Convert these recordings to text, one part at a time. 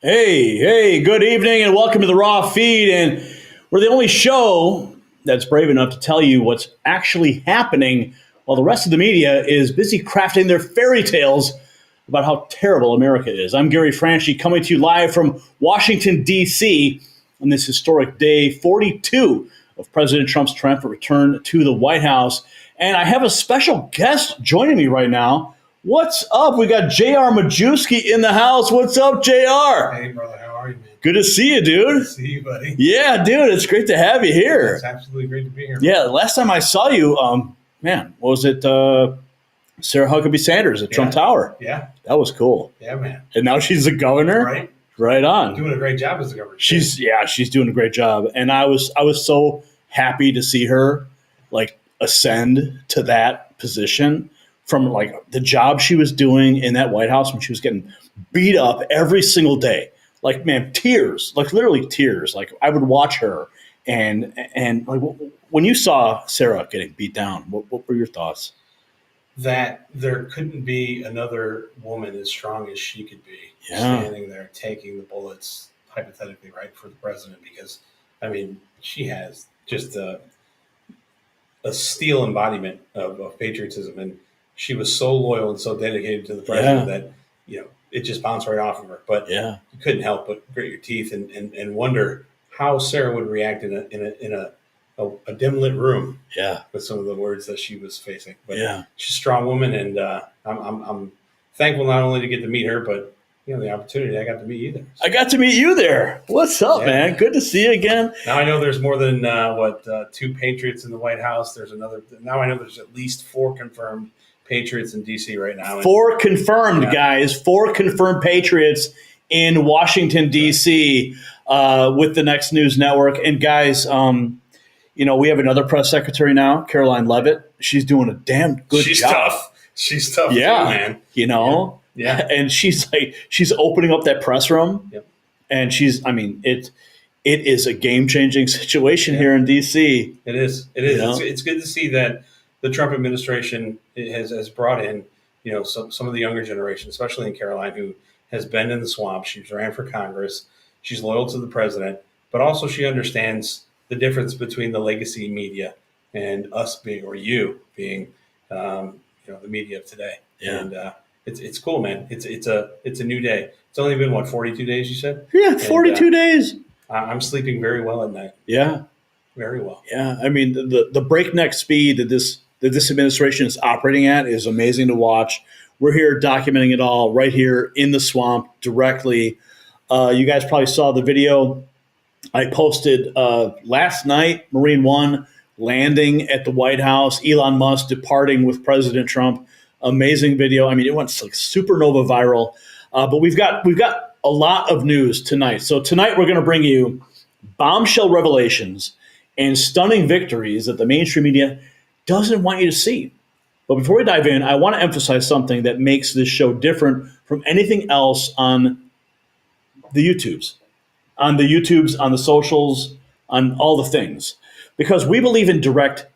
Hey, good evening and welcome to the Raw Feed. And we're the only show that's brave enough to tell you what's actually happening while the rest of the media is busy crafting their fairy tales about how terrible America is. I'm Gary Franchi coming to you live from Washington, D.C. on this historic day 42 of President Trump's triumphant return to the White House. And I have a special guest joining me right now. What's up? We got JR Majusi in the house. What's up, JR? Hey, brother. How are you, man? Good to see you, dude. Good to see you, buddy. Yeah, dude. It's great to have you here. It's absolutely great to be here. Yeah, last time I saw you, what was it? Sarah Huckabee Sanders at Trump Tower. Yeah. That was cool. Yeah, man. And now she's the governor. Right. Right on. Doing a great job as the governor. She's doing a great job. And I was so happy to see her ascend to that position from the job she was doing in that White House when she was getting beat up every single day. Tears, literally tears. I would watch her and when you saw Sarah getting beat down, what were your thoughts? That there couldn't be another woman as strong as she could be standing there taking the bullets, hypothetically, right, for the president, because she has just a steel embodiment of patriotism, and she was so loyal and so dedicated to the president that it just bounced right off of her. But you couldn't help but grit your teeth and wonder how Sarah would react in a dim lit room. With some of the words that she was facing. But she's a strong woman, and I'm thankful not only to get to meet her, but the opportunity I got to meet you there. I got to meet you there. What's up, man? Good to see you again. Now I know there's more than two patriots in the White House. Now I know there's at least 4 confirmed patriots in D.C. right now. 4 confirmed, guys. 4 confirmed patriots in Washington, D.C. With the Next News Network. And guys, we have another press secretary now, Caroline Leavitt. She's doing a damn good job. She's tough, too, man. Yeah. And she's opening up that press room. Yep. And it is a game-changing situation here in D.C. It is. It's good to see that the Trump administration has brought in, some of the younger generation, especially in Caroline, who has been in the swamp. She's ran for Congress. She's loyal to the president, but also she understands the difference between the legacy media and us being, or you being, the media of today. Yeah. And it's cool, man. It's a new day. It's only been 42 days, you said? Yeah, 42 days. I'm sleeping very well at night. Yeah. Very well. Yeah. The breakneck speed that this administration is operating at is amazing to watch. We're here documenting it all right here in the swamp directly. You guys probably saw the video I posted last night, Marine One landing at the White House, Elon Musk departing with President Trump. Amazing video. It went supernova viral. But we've got a lot of news tonight. So tonight we're going to bring you bombshell revelations and stunning victories that the mainstream media doesn't want you to see. But before we dive in, I want to emphasize something that makes this show different from anything else on the YouTubes, on the socials, on all the things. Because we believe in direct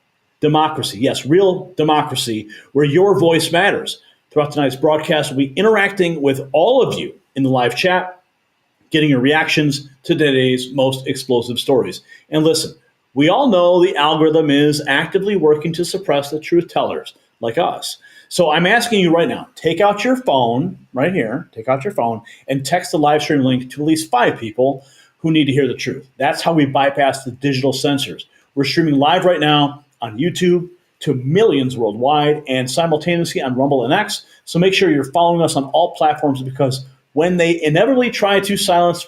democracy. Yes, real democracy, where your voice matters. Throughout tonight's broadcast, we'll be interacting with all of you in the live chat, getting your reactions to today's most explosive stories. And listen, we all know the algorithm is actively working to suppress the truth tellers like us. So I'm asking you right now, take out your phone right here, and text the live stream link to at least 5 people who need to hear the truth. That's how we bypass the digital censors. We're streaming live right now on YouTube to millions worldwide and simultaneously on Rumble and X. So make sure you're following us on all platforms, because when they inevitably try to silence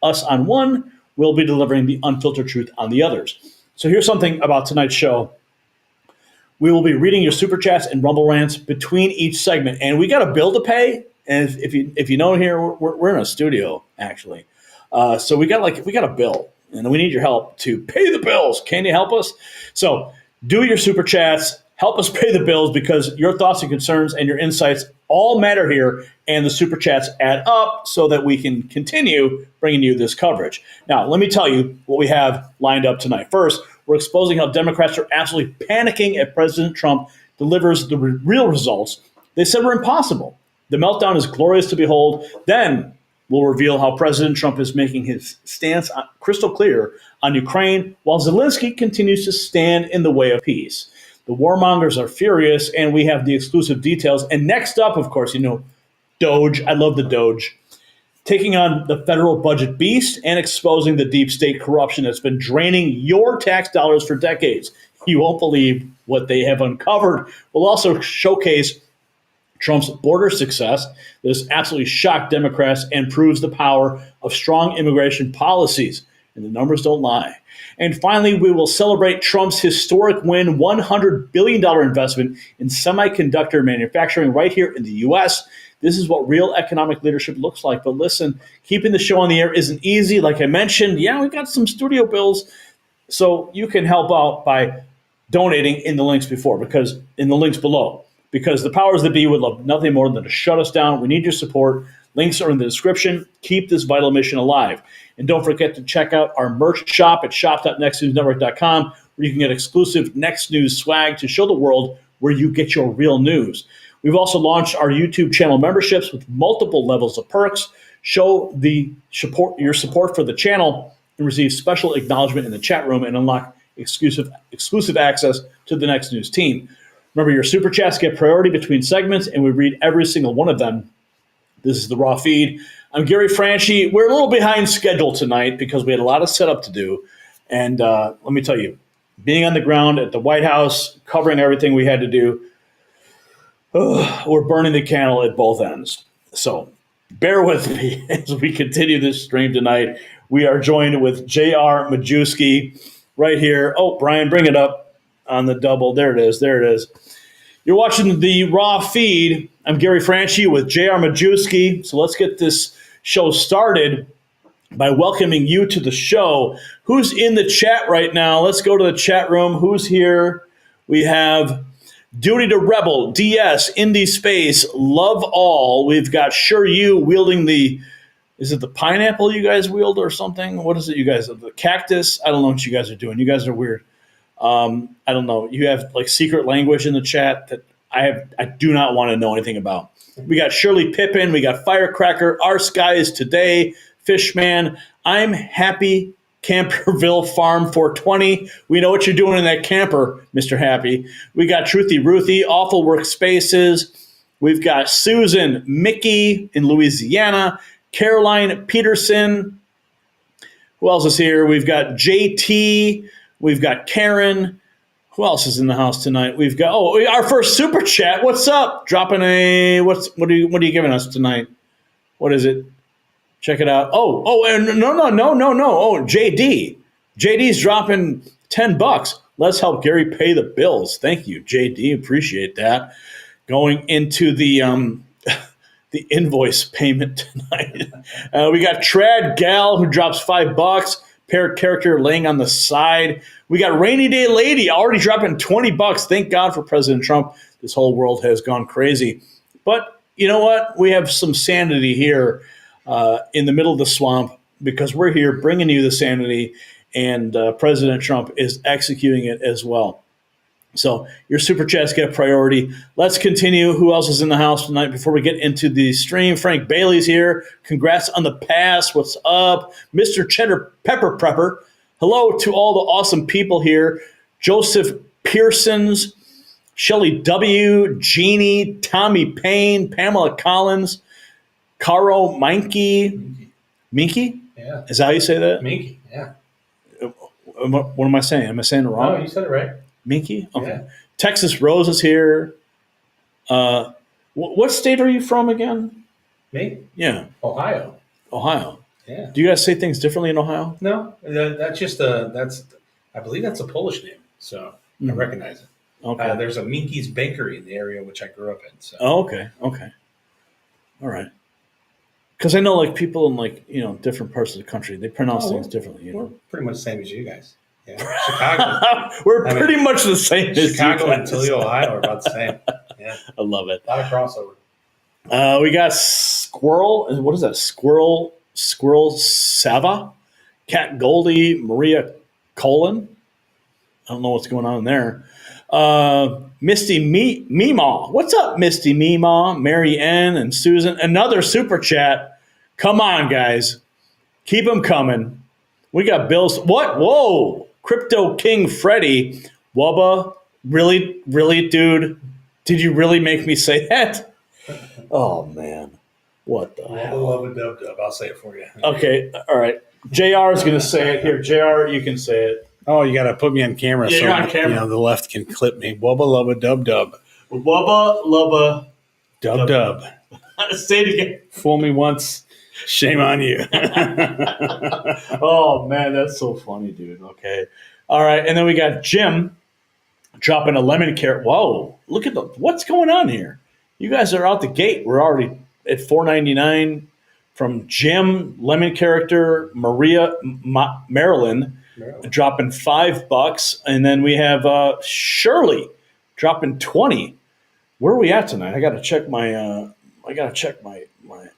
us on one, we'll be delivering the unfiltered truth on the others. So here's something about tonight's show. We will be reading your super chats and Rumble rants between each segment, and we got a bill to pay. And if you know here, we're in a studio actually, so we got a bill, and we need your help to pay the bills. Can you help us? So do your super chats, help us pay the bills, because your thoughts and concerns and your insights all matter here, and the super chats add up so that we can continue bringing you this coverage. Now, let me tell you what we have lined up tonight. First, we're exposing how Democrats are absolutely panicking if President Trump delivers the real results they said were impossible. The meltdown is glorious to behold. Then We'll reveal how President Trump is making his stance crystal clear on Ukraine, while Zelensky continues to stand in the way of peace. The warmongers are furious, and we have the exclusive details. And next up, of course, Doge. I love the Doge. Taking on the federal budget beast and exposing the deep state corruption that's been draining your tax dollars for decades. You won't believe what they have uncovered. We'll also showcase Trump's border success that has absolutely shocked Democrats and proves the power of strong immigration policies. And the numbers don't lie. And finally, we will celebrate Trump's historic win, $100 billion investment in semiconductor manufacturing right here in the U.S. This is what real economic leadership looks like. But listen, keeping the show on the air isn't easy. Like I mentioned, we got some studio bills. So you can help out by donating in the links below. Because the powers that be would love nothing more than to shut us down. We need your support. Links are in the description. Keep this vital mission alive. And don't forget to check out our merch shop at shop.nextnewsnetwork.com, where you can get exclusive Next News swag to show the world where you get your real news. We've also launched our YouTube channel memberships with multiple levels of perks. Show your support for the channel and receive special acknowledgement in the chat room and unlock exclusive access to the Next News team. Remember, your super chats get priority between segments, and we read every single one of them. This is the raw feed. I'm Gary Franchi. We're a little behind schedule tonight because we had a lot of setup to do. And let me tell you, being on the ground at the White House, covering everything we had to do, we're burning the candle at both ends. So bear with me as we continue this stream tonight. We are joined with J.R. Majusi right here. Oh, Brian, bring it up on the double. There it is. You're watching the raw feed. I'm Gary Franchi with J.R. Majusi. So let's get this show started by welcoming you to the show. Who's in the chat right now? Let's go to the chat room. Who's here? We have Duty to Rebel, DS, Indie Space, Love All. We've got Sure You wielding is it the pineapple you guys wield or something? What is it you guys, the cactus? I don't know what you guys are doing. You guys are weird. I don't know. You have like secret language in the chat that I do not want to know anything about. We got Shirley Pippin. We got Firecracker. Our Sky is Today. Fishman. I'm Happy Camperville Farm 420. We know what you're doing in that camper, Mr. Happy. We got Truthy Ruthie. Awful Workspaces. We've got Susan Mickey in Louisiana. Caroline Peterson. Who else is here? We've got JT. We've got Karen. Who else is in the house tonight? We've got our first super chat. What's up? Dropping what are you giving us tonight? What is it? Check it out. No. Oh, JD. JD's dropping $10. Let's help Gary pay the bills. Thank you, JD. Appreciate that. Going into the invoice payment tonight. We got Trad Gal who drops $5. Parrot character laying on the side. We got Rainy Day Lady already dropping $20. Thank God for President Trump. This whole world has gone crazy. But you know what? We have some sanity here in the middle of the swamp because we're here bringing you the sanity, and President Trump is executing it as well. So your super chats get priority. Let's continue. Who else is in the house tonight before we get into the stream? Frank Bailey's here. Congrats on the pass. What's up? Mr. Cheddar Pepper Prepper. Hello to all the awesome people here. Joseph Pearsons, Shelley W., Jeannie, Tommy Payne, Pamela Collins, Caro Minky. Minky? Yeah. Is that how you say that? Minky, yeah. What am I saying? Am I saying it wrong? No, you said it right. Minky? Okay. Yeah. Texas Rose is here. What state are you from again? Me? Yeah. Ohio. Yeah. Do you guys say things differently in Ohio? No, that's just I believe that's a Polish name, so I recognize it. Okay. There's a Minky's Bakery in the area which I grew up in. So. Oh, okay. All right. Because I know people in different parts of the country, they pronounce things differently. We're pretty much the same as you guys. Yeah. Chicago. We're pretty much the same as Chicago you and Toledo, Ohio are about the same. Yeah. I love it. A lot of crossover. We got Squirrel. What is that? Squirrel Sava? Cat Goldie, Maria Colin. I don't know what's going on there. Misty Meemaw. What's up, Misty Meemaw? Mary Ann and Susan. Another super chat. Come on, guys. Keep them coming. We got bills. What? Whoa. Crypto King Freddy. Wubba. Really? Really, dude? Did you really make me say that? Oh, man. What the hell? Love a dub dub. I'll say it for you. Okay. All right. JR is going to say it. Here, JR, you can say it. Oh, you got to put me on camera Yeah, so you're on camera. You know, the left can clip me. Wubba lubba dub dub. Wubba lubba Dub dub. Say it again. Fool me once, shame on you. Oh, man, that's so funny, dude. Okay. All right. And then we got Jim dropping a lemon carrot. Whoa. Look at what's going on here. You guys are out the gate. We're already at $4.99 from Jim, lemon character, Marilyn dropping $5. And then we have Shirley dropping 20. Where are we at tonight? I got to check my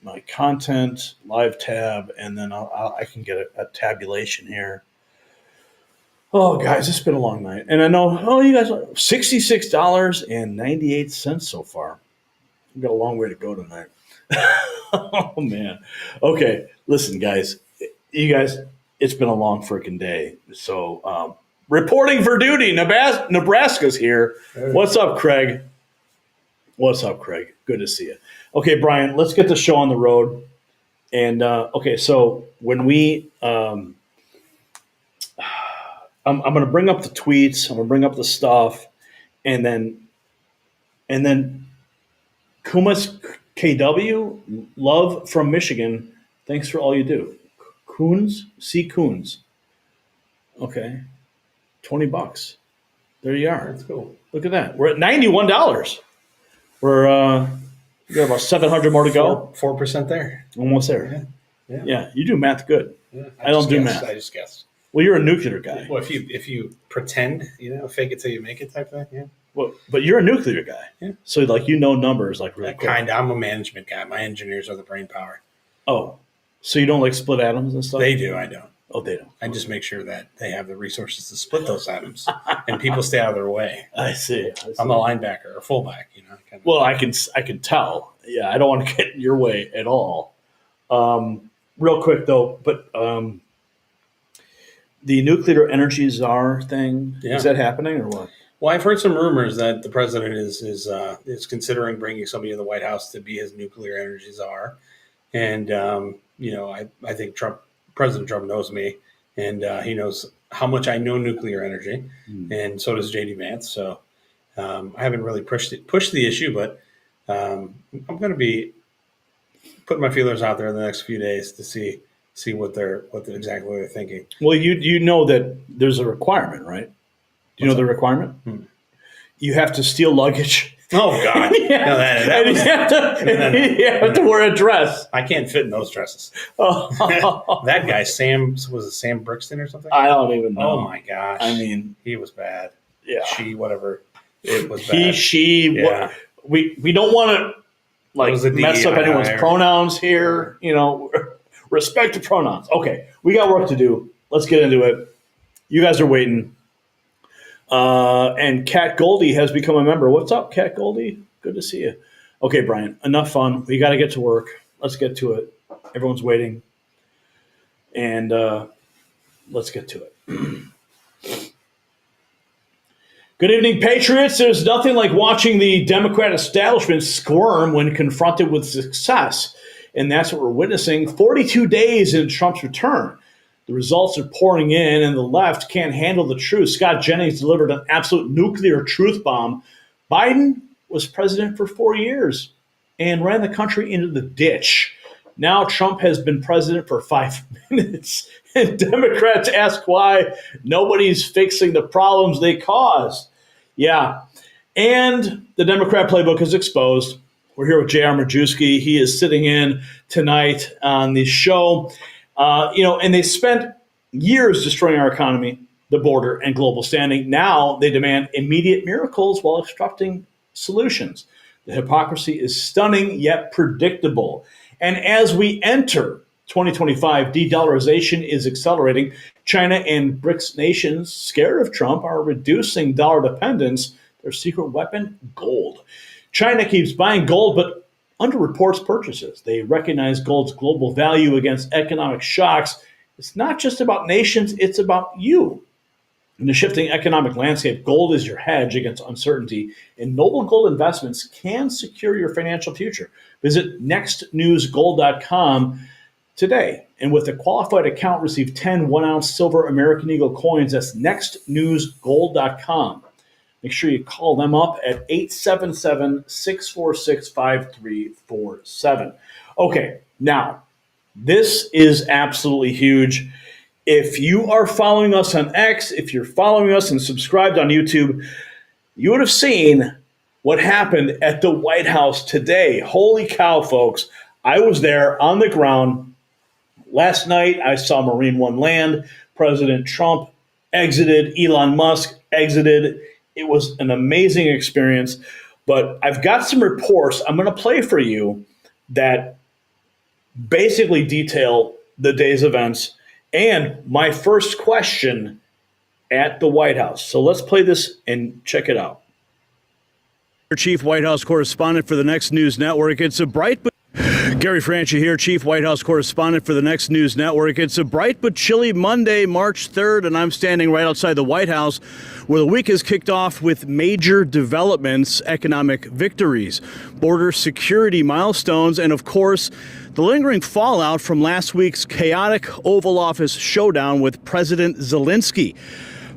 my content live tab, and then I can get a tabulation here. Oh, guys, it's been a long night, and I know. Oh, you guys, $66.98 so far. We've got a long way to go tonight. Oh man. Okay, listen, guys. You guys, it's been a long freaking day. So, reporting for duty, Nebraska's here. What's up, Craig? What's up, Craig? Good to see you. Okay, Brian, let's get the show on the road. And okay, so when we, I'm going to bring up the tweets. I'm going to bring up the stuff, and then Kumas KW, love from Michigan. Thanks for all you do. Coons, C. Coons. Okay, $20. There you are. That's cool. Look at that. We're at $91. We're we got about 700 more to go. 4% there. Almost there. Yeah. You do math good. Yeah, I don't do math. I just guessed. Well, you're a nuclear guy. Well, if you pretend, fake it till you make it type thing. Yeah. Well, but you're a nuclear guy. Yeah. So numbers like really quick. I'm a management guy. My engineers are the brain power. Oh, so you don't like split atoms and stuff? They do. I don't. Oh, they don't. I just make sure that they have the resources to split those atoms, and people stay out of their way. I see. I'm a linebacker or fullback. Kind of. Well, I can tell. Yeah, I don't want to get in your way at all. Real quick though, but the nuclear energy czar thing, is that happening or what? Well, I've heard some rumors that the president is considering bringing somebody in the White House to be his nuclear energy czar, and I think President Trump knows me, and he knows how much I know nuclear energy, and so does JD Vance. So I haven't really pushed the issue, but I'm going to be putting my feelers out there in the next few days to see what they're thinking. Well, you know that there's a requirement, right? Do you know the requirement? You have to steal luggage. Oh God! Yeah. No, you have to wear a dress. I can't fit in those dresses. Oh. That guy, Sam Brixton or something? I don't even know. Oh my gosh! I mean, he was bad. Yeah, she, whatever. It was bad. He, she. Yeah. We don't want to mess up anyone's pronouns here. Respect the pronouns. Okay, we got work to do. Let's get into it. You guys are waiting. And Cat Goldie has become a member. What's up, Cat Goldie? Good to see you. Okay, Brian, enough fun. We got to get to work. Let's get to it. Everyone's waiting. And let's get to it. Good evening, Patriots. There's nothing like watching the Democrat establishment squirm when confronted with success. And that's what we're witnessing 42 days in Trump's return. The results are pouring in, and the left can't handle the truth. Scott Jennings delivered an absolute nuclear truth bomb. Biden was president for 4 years and ran the country into the ditch. Now Trump has been president for 5 minutes, and Democrats ask why nobody's fixing the problems they caused. Yeah, and the Democrat playbook is exposed. We're here with J.R. Majusi. He is sitting in tonight on the show. And they spent years destroying our economy, the border, and global standing. Now they demand immediate miracles while obstructing solutions. The hypocrisy is stunning yet predictable. And as we enter 2025, de-dollarization is accelerating. China and BRICS nations, scared of Trump, are reducing dollar dependence. Their secret weapon, gold. China keeps buying gold, but underreports purchases. They recognize gold's global value against economic shocks. It's not just about nations, it's about you. In the shifting economic landscape, gold is your hedge against uncertainty, and Noble Gold Investments can secure your financial future. Visit nextnewsgold.com today, and with a qualified account, receive 10 1-ounce silver American Eagle coins. That's nextnewsgold.com. Make sure you call them up at 877-646-5347. Okay, now, this is absolutely huge. If you are following us on X, if you're following us and subscribed on YouTube, you would have seen what happened at the White House today. Holy cow, folks. I was there on the ground. Last night, I saw Marine One land. President Trump exited. Elon Musk exited. It was an amazing experience. But I've got some reports I'm going to play for you that basically detail the day's events and my first question at the White House. So let's play this and check it out. Chief White House correspondent for the Next News Network. It's a bright but Gary Franchi here, Chief White House correspondent for the Next News Network. It's a bright but chilly Monday, March 3rd, and I'm standing right outside the White House, where the week is kicked off with major developments, economic victories, border security milestones, and of course, the lingering fallout from last week's chaotic Oval Office showdown with President Zelensky.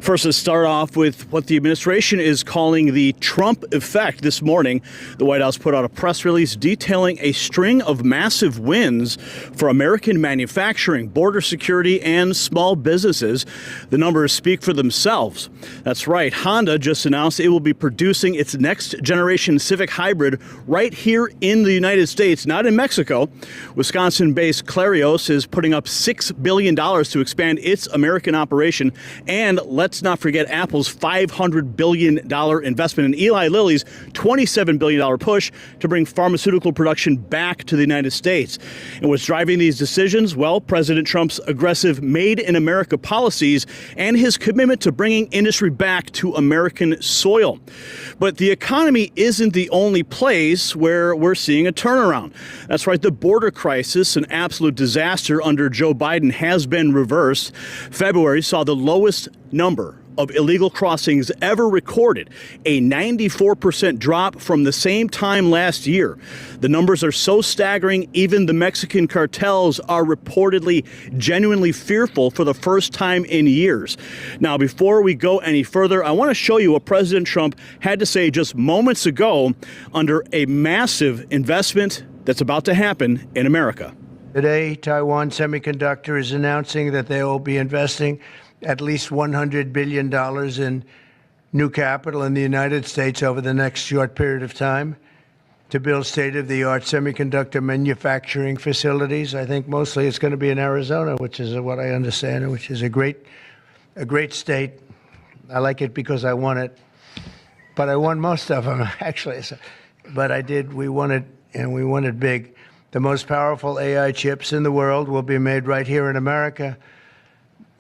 First, let's start off with what the administration is calling the Trump effect. This morning, the White House put out a press release detailing a string of massive wins for American manufacturing, border security, and small businesses. The numbers speak for themselves. That's right. Honda just announced it will be producing its next generation Civic Hybrid right here in the United States, not in Mexico. Wisconsin-based Clarios is putting up $6 billion to expand its American operation. And let's not forget Apple's $500 billion investment in Eli Lilly's $27 billion push to bring pharmaceutical production back to the United States. And what's driving these decisions? Well, President Trump's aggressive Made in America policies and his commitment to bringing industry back to American soil. But the economy isn't the only place where we're seeing a turnaround. That's right, the border crisis, an absolute disaster under Joe Biden, has been reversed. February saw the lowest number of illegal crossings ever recorded, a 94% drop from the same time last year. The numbers are so staggering, even the Mexican cartels are reportedly genuinely fearful for the first time in years. Now, before we go any further, I want to show you what President Trump had to say just moments ago under a massive investment that's about to happen in America. Today, Taiwan Semiconductor is announcing that they will be investing at least $100 billion in new capital in the United States over the next short period of time to build state-of-the-art semiconductor manufacturing facilities. I think mostly it's going to be in Arizona, which is what I understand, which is a great state. I like it because I won it, but I won most of them, actually. But I did. We won it, and we won it big. The most powerful AI chips in the world will be made right here in America.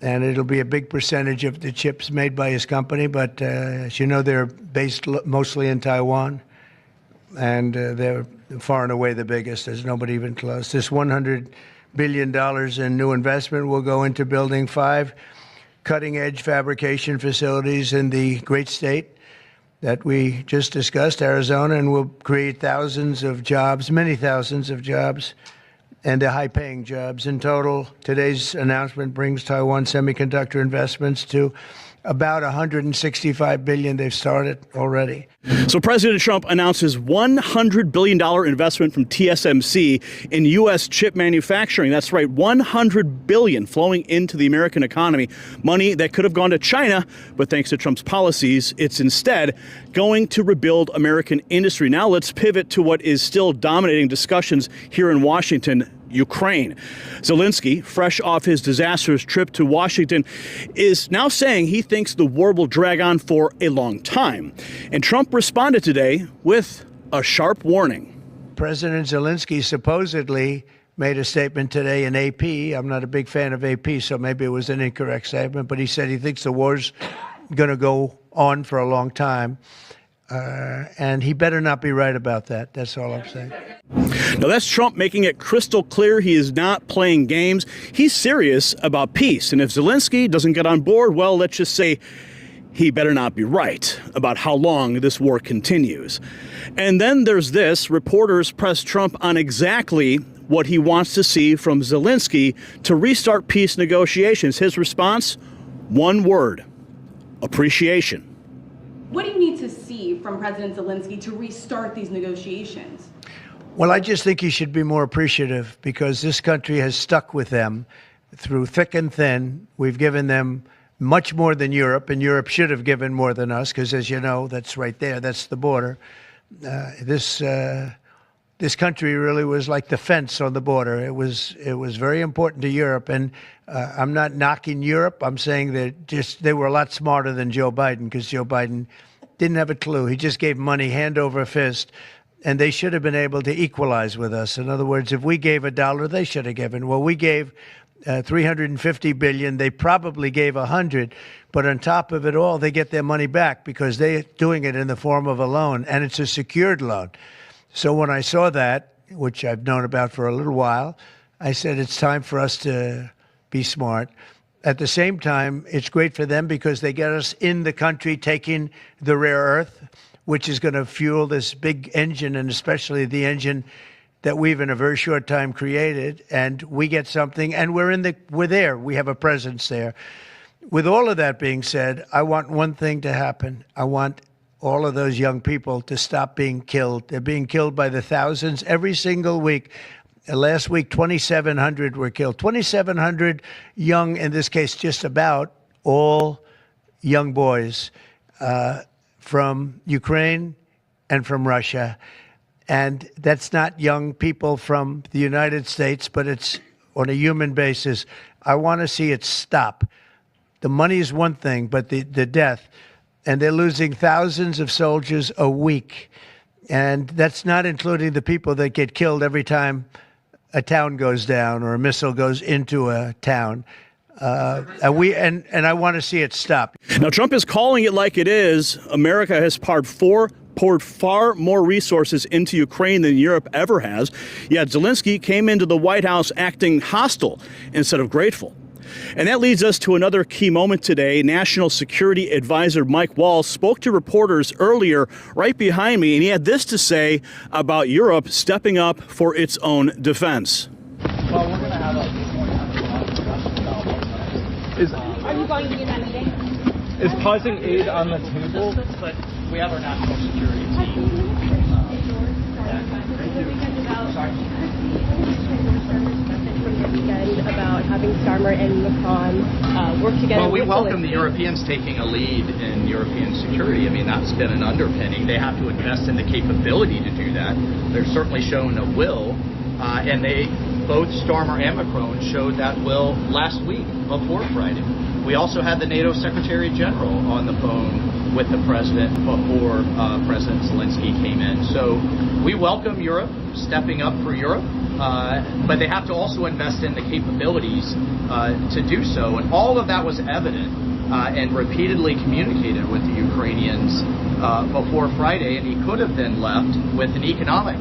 And it'll be a big percentage of the chips made by his company. But as you know, they're based mostly in Taiwan. And they're far and away the biggest. There's nobody even close. This $100 billion in new investment will go into building 5 cutting-edge fabrication facilities in the great state that we just discussed, Arizona, and will create thousands of jobs, many thousands of jobs, and they're high-paying jobs. In total, today's announcement brings Taiwan Semiconductor investments to about $165 billion they've started already. So President Trump announces $100 billion investment from TSMC in U.S. chip manufacturing. That's right, $100 billion flowing into the American economy. Money that could have gone to China, but thanks to Trump's policies, it's instead going to rebuild American industry. Now let's pivot to what is still dominating discussions here in Washington, Ukraine. Zelensky, fresh off his disastrous trip to Washington, is now saying he thinks the war will drag on for a long time. And Trump responded today with a sharp warning. President Zelensky supposedly made a statement today in AP. I'm not a big fan of AP, so maybe it was an incorrect statement, but he said he thinks the war's going to go on for a long time. And he better not be right about that. That's all I'm saying. Now, that's Trump making it crystal clear he is not playing games. He's serious about peace. And if Zelensky doesn't get on board, well, let's just say he better not be right about how long this war continues. And then there's this. Reporters press Trump on exactly what he wants to see from Zelensky to restart peace negotiations. His response? One word: appreciation. What do you need to see from President Zelensky to restart these negotiations? Well, I just think he should be more appreciative, because this country has stuck with them through thick and thin. We've given them much more than Europe, and Europe should have given more than us, because, as you know, that's right there. That's the border. This country really was like the fence on the border. It was very important to Europe, and I'm not knocking Europe. I'm saying that they were a lot smarter than Joe Biden, because Joe Biden didn't have a clue. He just gave money hand over fist, and they should have been able to equalize with us. In other words, if we gave $1, they should have given. Well, we gave $350 billion. They probably gave $100, but on top of it all, they get their money back because they're doing it in the form of a loan, and it's a secured loan. So when I saw that, which I've known about for a little while, I said it's time for us to be smart. At the same time, it's great for them because they get us in the country taking the rare earth, which is going to fuel this big engine, and especially the engine that we've in a very short time created. And we get something, and we're there. We have a presence there. With all of that being said, I want one thing to happen. I want all of those young people to stop being killed. They're being killed by the thousands every single week. Last week, 2,700 were killed. 2,700 young, in this case, just about all young boys from Ukraine and from Russia. And that's not young people from the United States, but it's on a human basis. I want to see it stop. The money is one thing, but the death. And they're losing thousands of soldiers a week. And that's not including the people that get killed every time a town goes down or a missile goes into a town. And I want to see it stop. Now, Trump is calling it like it is. America has poured far more resources into Ukraine than Europe ever has. Yet Zelensky came into the White House acting hostile instead of grateful. And that leads us to another key moment today. National Security Advisor Mike Waltz spoke to reporters earlier right behind me, and he had this to say about Europe stepping up for its own defense. Well, we're going to have Are you going to be in that meeting? Is pausing aid on the table? But we have our national security team. About having Starmer and Macron work together. Well, we welcome the Europeans taking a lead in European security. I mean, that's been an underpinning. They have to invest in the capability to do that. They're certainly shown a will, and both Starmer and Macron showed that will last week before Friday. We also had the NATO Secretary General on the phone with the president before President Zelensky came in. So we welcome Europe stepping up for Europe. But they have to also invest in the capabilities to do so. And all of that was evident and repeatedly communicated with the Ukrainians before Friday. And he could have then left with an economic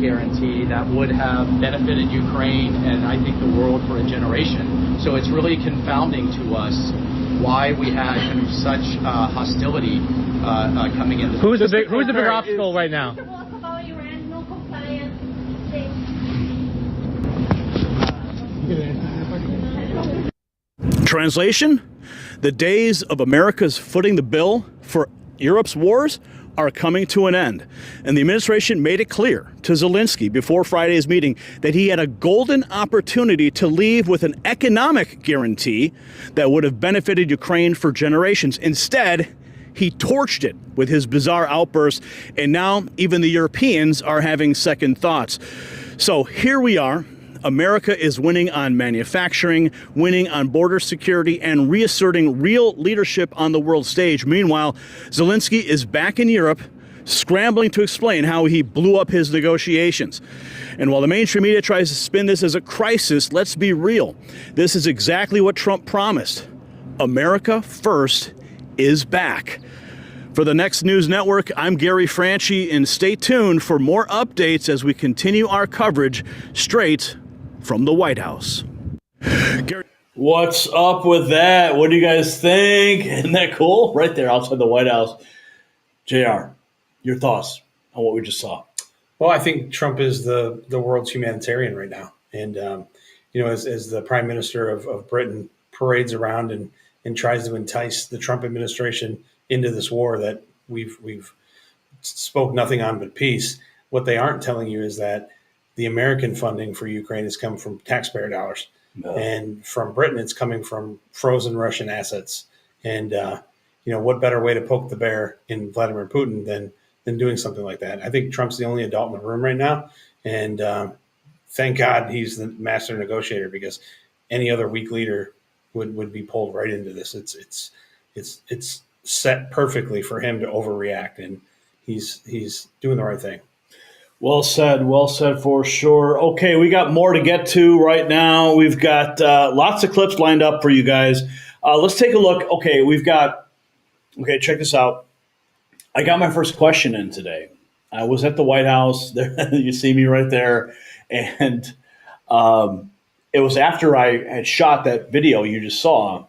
guarantee that would have benefited Ukraine and I think the world for a generation. So it's really confounding to us why we had such hostility coming into. Who's the bigger obstacle right now? Translation: the days of America's footing the bill for Europe's wars are coming to an end. And the administration made it clear to Zelensky before Friday's meeting that he had a golden opportunity to leave with an economic guarantee that would have benefited Ukraine for generations. Instead, he torched it with his bizarre outburst, and now even the Europeans are having second thoughts. So here we are. America is winning on manufacturing, winning on border security, and reasserting real leadership on the world stage. Meanwhile, Zelensky is back in Europe, scrambling to explain how he blew up his negotiations. And while the mainstream media tries to spin this as a crisis, let's be real. This is exactly what Trump promised. America first is back. For the Next News Network, I'm Gary Franchi, and stay tuned for more updates as we continue our coverage straight from the White House. Gary, what's up with that? What do you guys think? Isn't that cool? Right there outside the White House. JR, your thoughts on what we just saw? Well, I think Trump is the world's humanitarian right now. And, as the prime minister of Britain parades around and tries to entice the Trump administration into this war that we've spoke nothing on but peace. What they aren't telling you is that the American funding for Ukraine has come from taxpayer dollars. No. And from Britain, it's coming from frozen Russian assets. And, what better way to poke the bear in Vladimir Putin than doing something like that? I think Trump's the only adult in the room right now. And thank God he's the master negotiator, because any other weak leader would be pulled right into this. It's set perfectly for him to overreact, and he's doing the right thing. Well said for sure. Okay, we got more to get to right now. We've got lots of clips lined up for you guys. Let's take a look. Okay, check this out. I got my first question in today. I was at the White House. There, you see me right there. And it was after I had shot that video you just saw.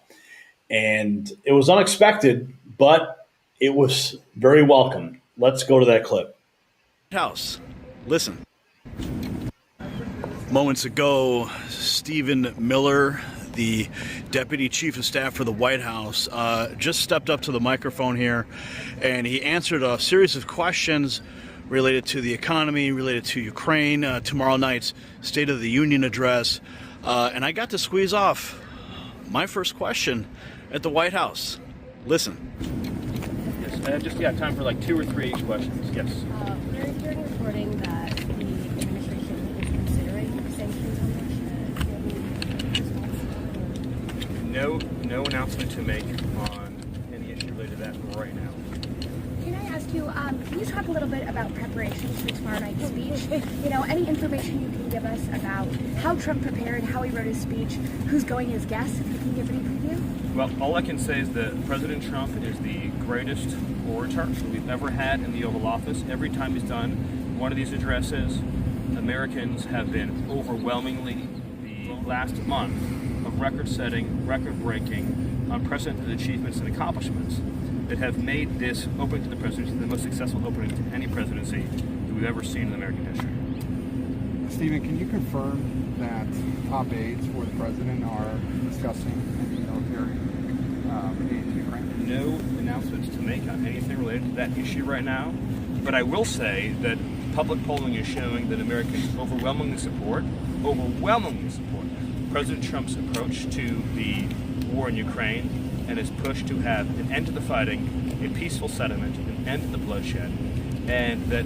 And it was unexpected, but it was very welcome. Let's go to that clip. House, listen. Moments ago, Stephen Miller, the Deputy Chief of Staff for the White House, just stepped up to the microphone here, and he answered a series of questions related to the economy, related to Ukraine, tomorrow night's State of the Union address, and I got to squeeze off my first question at the White House. Listen. Yes, time for like 2 or 3 questions. Yes. We're hearing reporting that the administration is considering sanctions on Russia. No announcement to make on any issue related to that right now. Can I ask you, can you talk a little bit about preparations for tomorrow night's speech? Any information you can give us about how Trump prepared, how he wrote his speech, who's going as guests, if you can give any preview? Well, all I can say is that President Trump is the greatest orator that we've ever had in the Oval Office. Every time he's done one of these addresses, Americans have been overwhelmingly, the last month of record-setting, record-breaking, unprecedented achievements and accomplishments that have made this opening to the presidency the most successful opening to any presidency that we've ever seen in American history. Stephen, can you confirm that top aides for the president are discussing any military aid to Ukraine? No announcements to make on anything related to that issue right now, but I will say that public polling is showing that Americans overwhelmingly support President Trump's approach to the war in Ukraine and his push to have an end to the fighting, a peaceful settlement, an end to the bloodshed, and that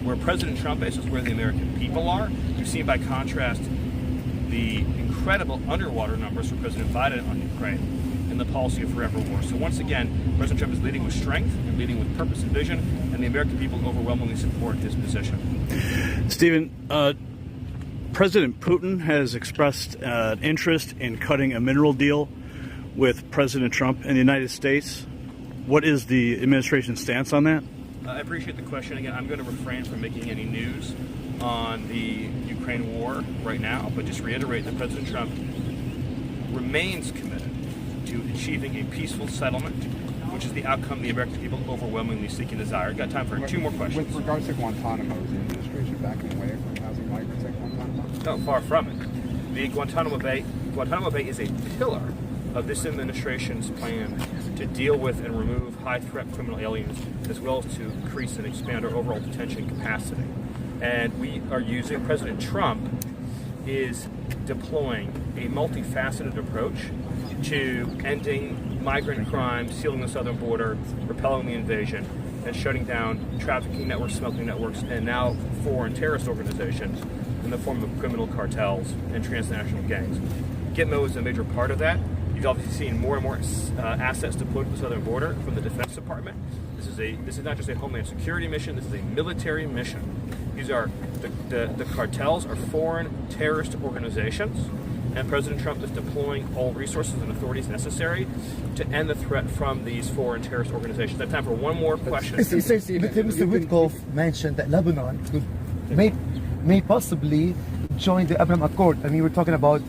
where President Trump is where the American people are. You've seen, by contrast, the incredible underwater numbers for President Biden on Ukraine and the policy of forever war. So once again, President Trump is leading with strength and leading with purpose and vision, and the American people overwhelmingly support his position. Stephen, President Putin has expressed interest in cutting a mineral deal with President Trump in the United States. What is the administration's stance on that? I appreciate the question. Again, I'm going to refrain from making any news on the Ukraine war right now, but just reiterate that President Trump remains committed to achieving a peaceful settlement, which is the outcome the American people overwhelmingly seek and desire. Got time for 2 more questions. With regards to Guantanamo, is the administration backing away from housing migrants at Guantanamo? No, far from it. The Guantanamo Bay is a pillar of this administration's plan to deal with and remove high-threat criminal aliens, as well as to increase and expand our overall detention capacity. And we are using, President Trump is deploying a multifaceted approach to ending migrant crime, sealing the southern border, repelling the invasion, and shutting down trafficking networks, smuggling networks, and now foreign terrorist organizations in the form of criminal cartels and transnational gangs. Gitmo is a major part of that. You've obviously seen more and more assets deployed to the southern border from the Defense Department. This is not just a Homeland Security mission, this is a military mission. These are, the cartels are foreign terrorist organizations and President Trump is deploying all resources and authorities necessary to end the threat from these foreign terrorist organizations. I have time for one more question. Mr. Witkoff mentioned that Lebanon may possibly join the Abraham Accord. I mean, we're talking about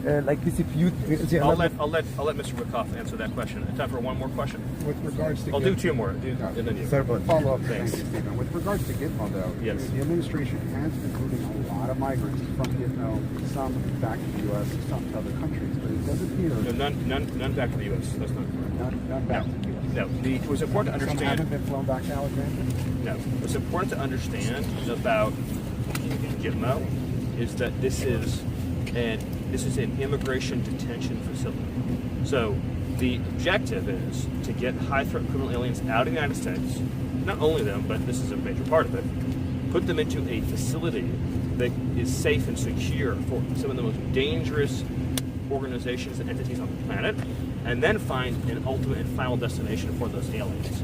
like dispute. I'll let Mr. Witkoff answer that question. I have time for one more question. With regards to I'll do two more. And then you. Follow up. Thanks. Thank you, Stephen. With regards to Gitmo, though, yes, the administration has been moving a lot of migrants from Gitmo, some back to the U.S., some to other countries, but it does appear none back to the U.S. That's not correct. None back to the U.S. No, it was important to understand. Some haven't been flown back to Alexandria. No, what's important to understand about Gitmo is that this is an immigration detention facility. So the objective is to get high-threat criminal aliens out of the United States, not only them, but this is a major part of it, put them into a facility that is safe and secure for some of the most dangerous organizations and entities on the planet, and then find an ultimate and final destination for those aliens.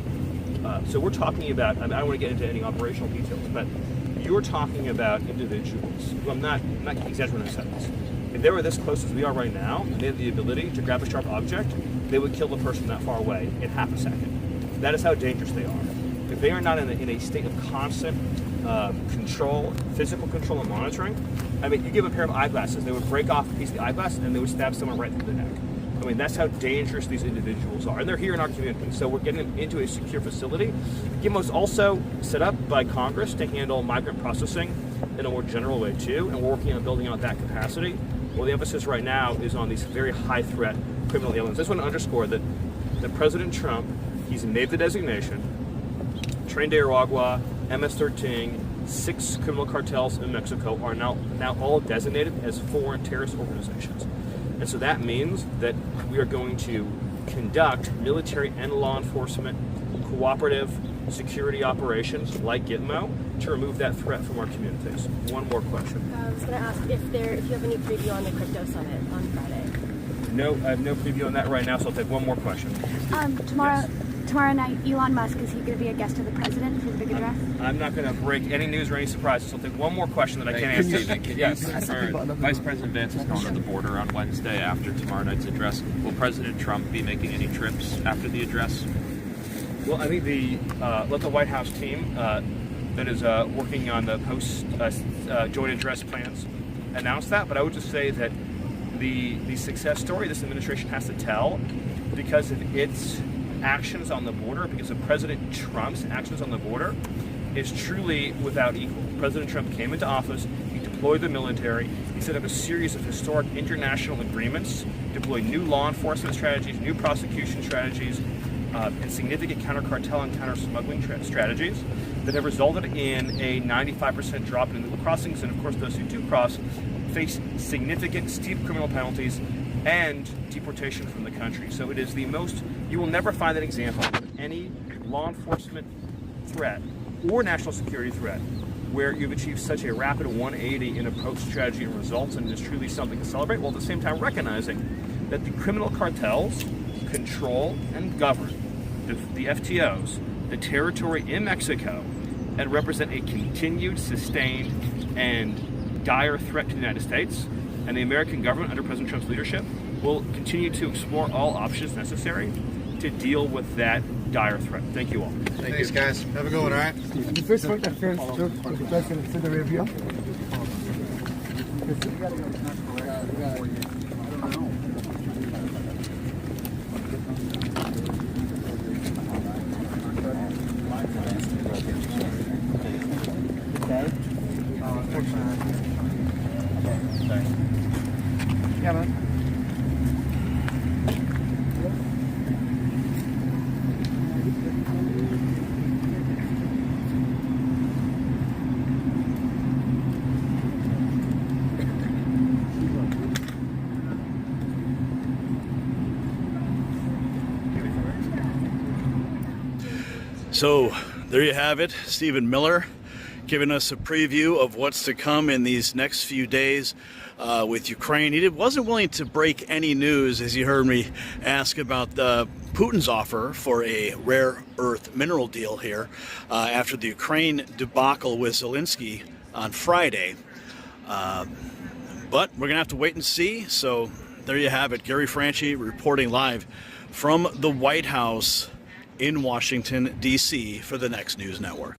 So we're talking about, I don't want to get into any operational details, but you're talking about individuals who I'm not exaggerating in a sentence. If they were this close as we are right now, and they had the ability to grab a sharp object, they would kill the person that far away in half a second. That is how dangerous they are. If they are not in a state of constant control, physical control and monitoring, I mean, you give a pair of eyeglasses, they would break off a piece of the eyeglass and they would stab someone right through the neck. I mean, that's how dangerous these individuals are. And they're here in our community. So we're getting them into a secure facility. Gitmo's also set up by Congress to handle migrant processing in a more general way too. And we're working on building out that capacity. Well, the emphasis right now is on these very high threat criminal aliens. I just want to underscore that President Trump, he's made the designation, Tren de Aragua, MS-13, 6 criminal cartels in Mexico are now all designated as foreign terrorist organizations. And so that means that we are going to conduct military and law enforcement cooperative security operations like Gitmo to remove that threat from our communities. One more question. I was going to ask if you have any preview on the crypto summit on Friday. No, I have no preview on that right now, so I'll take one more question. Tomorrow night, Elon Musk, is he going to be a guest of the president for the big address? I'm not going to break any news or any surprises, so I'll take one more question that I can't answer. Yes. Vice President Vance is going to the border on Wednesday after tomorrow night's address. Will President Trump be making any trips after the address? Well, I think let the White House team that is working on the post joint address plans announce that, but I would just say that the success story this administration has to tell, because of its actions on the border, because of President Trump's actions on the border, is truly without equal. President Trump came into office, he deployed the military, he set up a series of historic international agreements, deployed new law enforcement strategies, new prosecution strategies, and significant counter-cartel and counter-smuggling strategies that have resulted in a 95% drop in illegal crossings, and of course those who do cross face significant steep criminal penalties and deportation from the country. So it is the most, you will never find an example of any law enforcement threat or national security threat where you've achieved such a rapid 180 in approach, strategy, and results, and it is truly something to celebrate, while at the same time recognizing that the criminal cartels control and govern the FTOs, the territory in Mexico, and represent a continued, sustained, and dire threat to the United States. And the American government, under President Trump's leadership, will continue to explore all options necessary to deal with that dire threat. Thank you all. Thanks, guys. Have a good one, all right? The first point of first joke of the president of Saudi Arabia. Yeah, man. So there you have it, Stephen Miller giving us a preview of what's to come in these next few days with Ukraine. He wasn't willing to break any news, as you heard me ask about Putin's offer for a rare earth mineral deal here after the Ukraine debacle with Zelensky on Friday. But we're going to have to wait and see. So there you have it. Gary Franchi reporting live from the White House in Washington, D.C. for the Next News Network.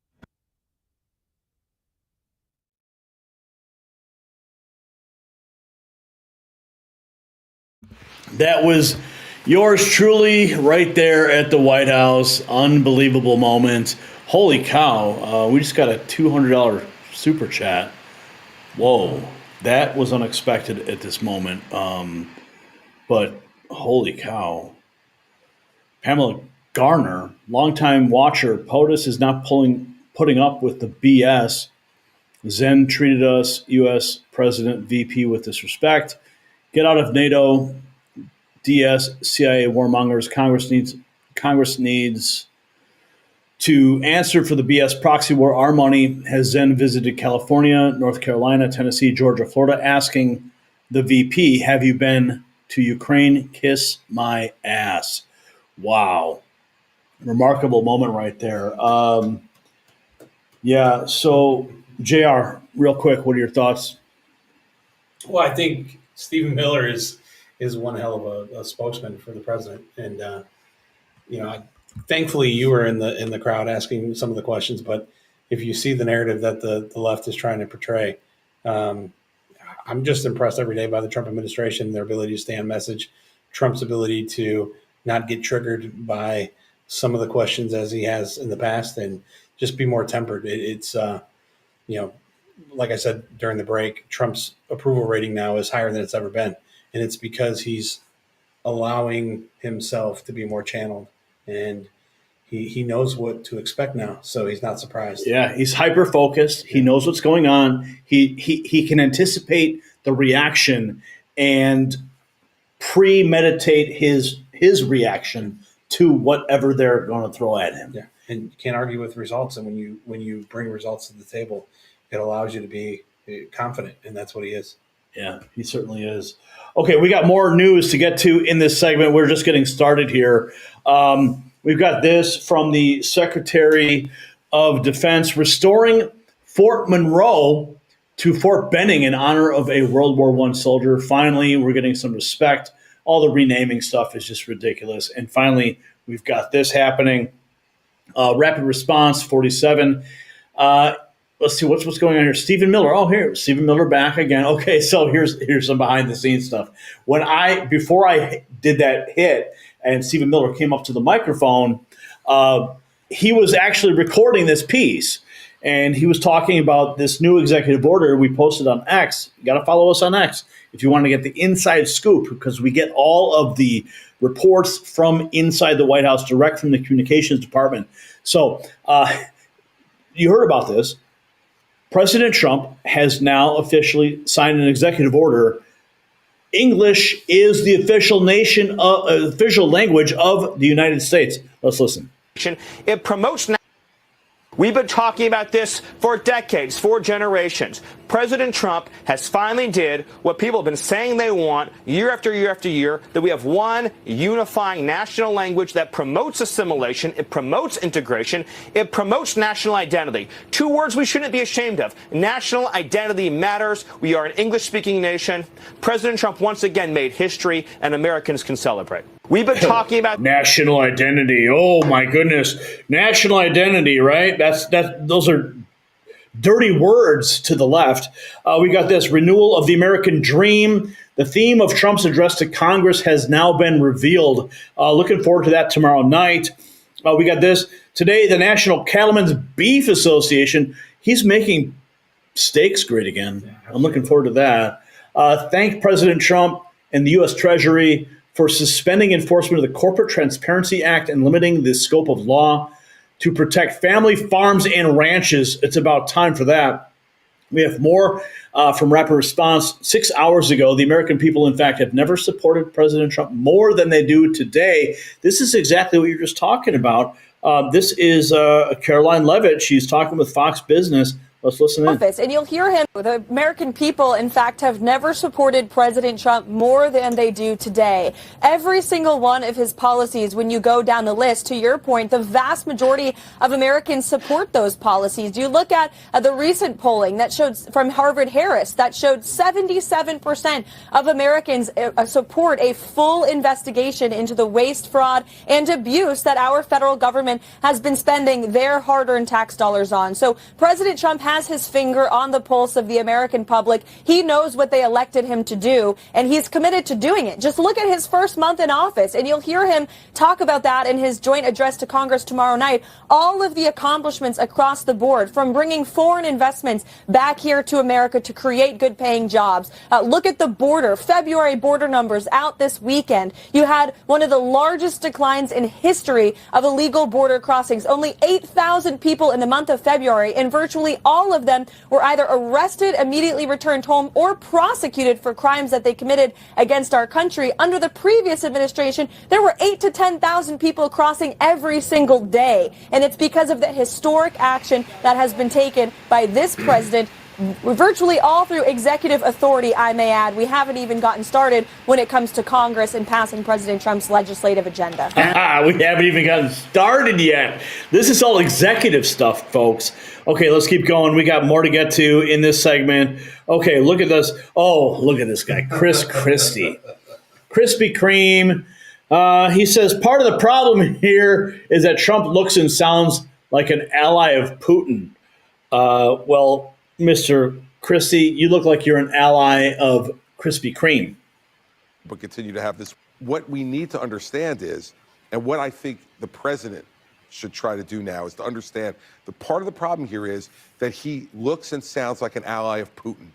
That was yours truly right there at the White House. Unbelievable moment. Holy cow. We just got a $200 super chat. Whoa. That was unexpected at this moment. But holy cow. Pamela Garner, longtime watcher. POTUS is not putting up with the BS. Zen treated us, U.S. President VP, with disrespect. Get out of NATO. DS, CIA warmongers. Congress needs to answer for the BS proxy war. Our money. Has Zen visited California, North Carolina, Tennessee, Georgia, Florida, asking the VP, have you been to Ukraine? Kiss my ass. Wow. Remarkable moment right there. Yeah, so JR, real quick, what are your thoughts? Well, I think Stephen Miller is one hell of a spokesman for the president. And, thankfully you were in the crowd asking some of the questions, but if you see the narrative that the left is trying to portray, I'm just impressed every day by the Trump administration, their ability to stay on message, Trump's ability to not get triggered by some of the questions as he has in the past and just be more tempered. It's like I said during the break, Trump's approval rating now is higher than it's ever been. And it's because he's allowing himself to be more channeled, and he knows what to expect now. So he's not surprised. Yeah, he's hyper focused. He knows what's going on. He can anticipate the reaction and premeditate his reaction to whatever they're going to throw at him. Yeah, and you can't argue with results. And when you bring results to the table, it allows you to be confident, and that's what he is. Yeah, he certainly is. Okay, we got more news to get to in this segment. We're just getting started here. We've got this from the Secretary of Defense, restoring Fort Monroe to Fort Benning in honor of a World War I soldier. Finally, we're getting some respect. All the renaming stuff is just ridiculous. And finally, we've got this happening. Rapid Response 47. Let's see what's going on here. Stephen Miller. Oh, here, Stephen Miller back again. Okay, so here's some behind the scenes stuff. Before I did that hit and Stephen Miller came up to the microphone, he was actually recording this piece, and he was talking about this new executive order we posted on X. You got to follow us on X if you want to get the inside scoop, because we get all of the reports from inside the White House, direct from the communications department. So you heard about this. President Trump has now officially signed an executive order. English is the official language of the United States. Let's listen. It promotes. We've been talking about this for decades, for generations. President Trump has finally did what people have been saying they want year after year after year, that we have one unifying national language that promotes assimilation, it promotes integration, it promotes national identity. Two words we shouldn't be ashamed of. National identity matters. We are an English-speaking nation. President Trump once again made history, and Americans can celebrate. We've been talking about national identity. Oh my goodness, national identity, right? Those are dirty words to the left. We got this renewal of the American dream. The theme of Trump's address to Congress has now been revealed. Looking forward to that tomorrow night. We got this today. The National Cattlemen's Beef Association. He's making steaks great again. I'm looking forward to that. Thank President Trump and the U.S. Treasury for suspending enforcement of the Corporate Transparency Act and limiting the scope of law to protect family farms and ranches. It's about time for that. We have more from Rapid Response. 6 hours ago, the American people, in fact, have never supported President Trump more than they do today. This is exactly what you're just talking about. This is Caroline Levitt. She's talking with Fox Business. Let's listen in. Office, and you'll hear him. The American people, in fact, have never supported President Trump more than they do today. Every single one of his policies, when you go down the list, to your point, the vast majority of Americans support those policies. You look at the recent polling that showed from Harvard-Harris that showed 77% of Americans support a full investigation into the waste, fraud, and abuse that our federal government has been spending their hard-earned tax dollars on. So President Trump has his finger on the pulse of the American public. He knows what they elected him to do, and he's committed to doing it. Just look at his first month in office, and you'll hear him talk about that in his joint address to Congress tomorrow night. All of the accomplishments across the board, from bringing foreign investments back here to America to create good-paying jobs. Look at the border. February border numbers out this weekend. You had one of the largest declines in history of illegal border crossings. Only 8,000 people in the month of February, and virtually all of them were either arrested, immediately returned home, or prosecuted for crimes that they committed against our country. Under the previous administration, there were 8,000 to 10,000 people crossing every single day. And it's because of the historic action that has been taken by this president, virtually all through executive authority, I may add. We haven't even gotten started when it comes to Congress and passing President Trump's legislative agenda. We haven't even gotten started yet. This is all executive stuff, folks. Okay, let's keep going. We got more to get to in this segment. Okay, look at this. Oh, look at this guy, Chris Christie. Krispy Kreme. He says part of the problem here is that Trump looks and sounds like an ally of Putin. Well, Mr. Christie, you look like you're an ally of Krispy Kreme. But continue to have this. What we need to understand is, and what I think the president should try to do now is to understand the part of the problem here is that he looks and sounds like an ally of Putin.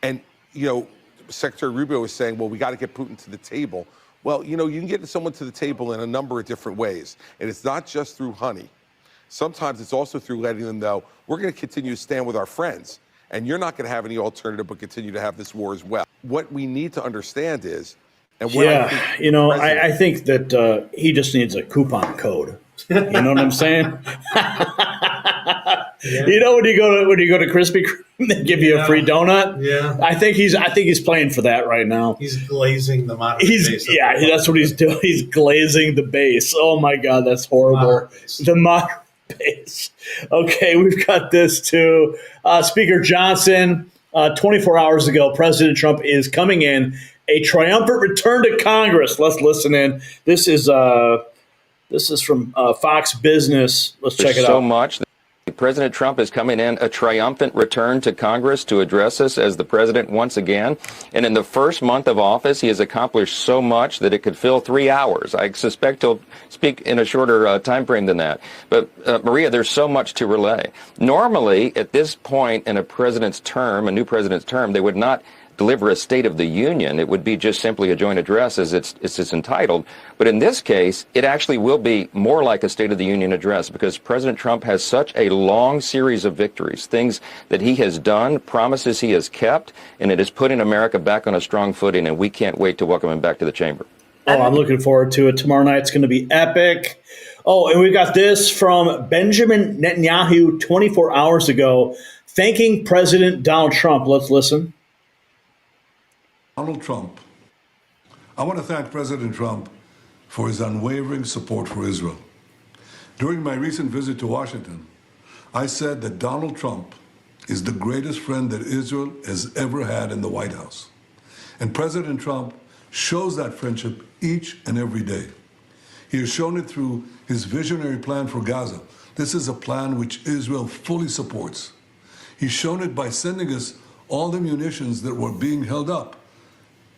And, you know, Secretary Rubio was saying, well, we got to get Putin to the table. Well, you know, you can get someone to the table in a number of different ways. And it's not just through honey. Sometimes it's also through letting them know we're going to continue to stand with our friends, and you're not going to have any alternative but continue to have this war as well. What we need to understand is, and what I think that he just needs a coupon code. You know what I'm saying? Yeah. You know, when you go to Krispy Kreme, they give you a free donut. Yeah, I think he's playing for that right now. He's glazing the moderate base. That's what he's doing. He's glazing the base. Oh my God, that's horrible. The moderate base. Okay, we've got this too. Speaker Johnson, 24 hours ago, President Trump is coming in. A triumphant return to Congress. Let's listen in. This is from Fox Business. Let's check it out. So much. President Trump is coming in a triumphant return to Congress to address us as the president once again. And in the first month of office, he has accomplished so much that it could fill 3 hours. I suspect he'll speak in a shorter time frame than that. But, Maria, there's so much to relay. Normally, at this point in a president's term, a new president's term, they would not deliver a State of the Union. It would be just simply a joint address as it's entitled. But in this case, it actually will be more like a State of the Union address because President Trump has such a long series of victories, things that he has done, promises he has kept, and it is putting America back on a strong footing, and we can't wait to welcome him back to the chamber. Oh, I'm looking forward to it. Tomorrow night's going to be epic. Oh, and we've got this from Benjamin Netanyahu 24 hours ago, thanking President Donald Trump. Let's listen. Donald Trump. I want to thank President Trump for his unwavering support for Israel. During my recent visit to Washington, I said that Donald Trump is the greatest friend that Israel has ever had in the White House. And President Trump shows that friendship each and every day. He has shown it through his visionary plan for Gaza. This is a plan which Israel fully supports. He's shown it by sending us all the munitions that were being held up.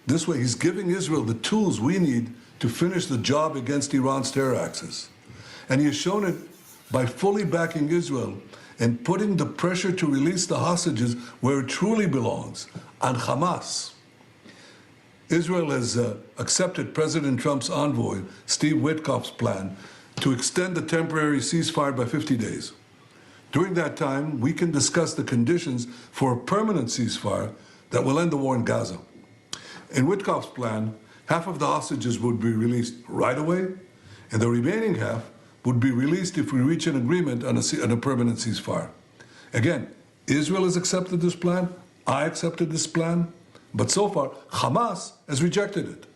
This way, he's giving Israel the tools we need to finish the job against Iran's terror axis. And he has shown it by fully backing Israel and putting the pressure to release the hostages where it truly belongs, on Hamas. Israel has accepted President Trump's envoy, Steve Witkoff's plan to extend the temporary ceasefire by 50 days. During that time, we can discuss the conditions for a permanent ceasefire that will end the war in Gaza. In Witkoff's plan, half of the hostages would be released right away, and the remaining half would be released if we reach an agreement on a permanent ceasefire. Again, Israel has accepted this plan. I accepted this plan. But so far, Hamas has rejected it.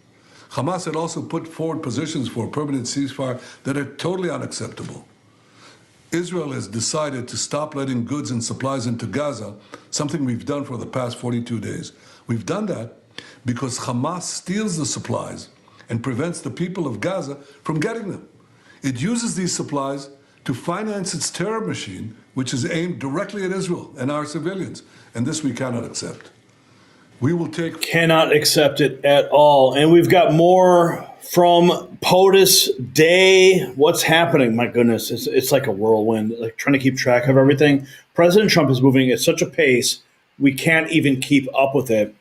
Hamas had also put forward positions for a permanent ceasefire that are totally unacceptable. Israel has decided to stop letting goods and supplies into Gaza, something we've done for the past 42 days. We've done that because Hamas steals the supplies and prevents the people of Gaza from getting them. It uses these supplies to finance its terror machine, which is aimed directly at Israel and our civilians. And this we cannot accept. We will take... Cannot accept it at all. And we've got more from POTUS Day. What's happening? My goodness, it's like a whirlwind, like trying to keep track of everything. President Trump is moving at such a pace, we can't even keep up with it.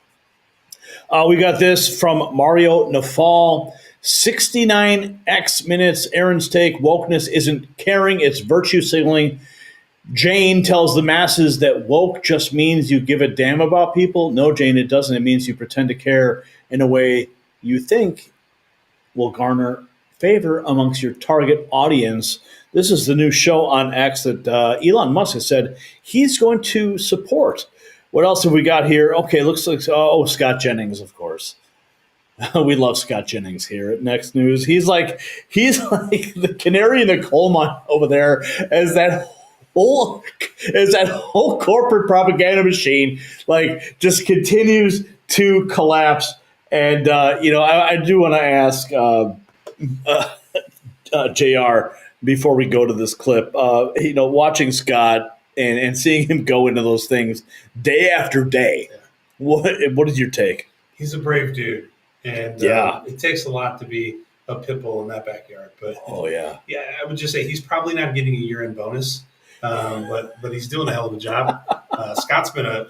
We got this from Mario Nafal. 69x minutes, Aaron's take. Wokeness isn't caring, it's virtue signaling. Jane tells the masses that woke just means you give a damn about people. No, Jane, it doesn't. It means you pretend to care in a way you think will garner favor amongst your target audience. This is the new show on X that Elon Musk has said he's going to support. What else have we got here? Okay, looks like, Scott Jennings, of course. We love Scott Jennings here at Next News. He's like the canary in the coal mine over there as that whole corporate propaganda machine like just continues to collapse. And I do want to ask JR before we go to this clip. Watching Scott and seeing him go into those things day after day. What is your take? He's a brave dude, and it takes a lot to be a pit bull in that backyard. But I would just say he's probably not getting a year-end bonus. But he's doing a hell of a job. Scott's been a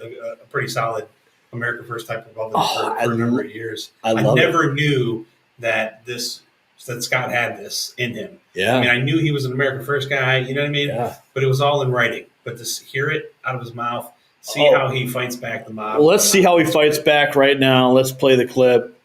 pretty solid America First type Republican for a number of years. I never knew that Scott had this in him. Yeah. I mean, I knew he was an America First guy, you know what I mean? Yeah. But it was all in writing. But to hear it out of his mouth, see how he fights back the mob. Well, let's see how he fights back right now. Let's play the clip.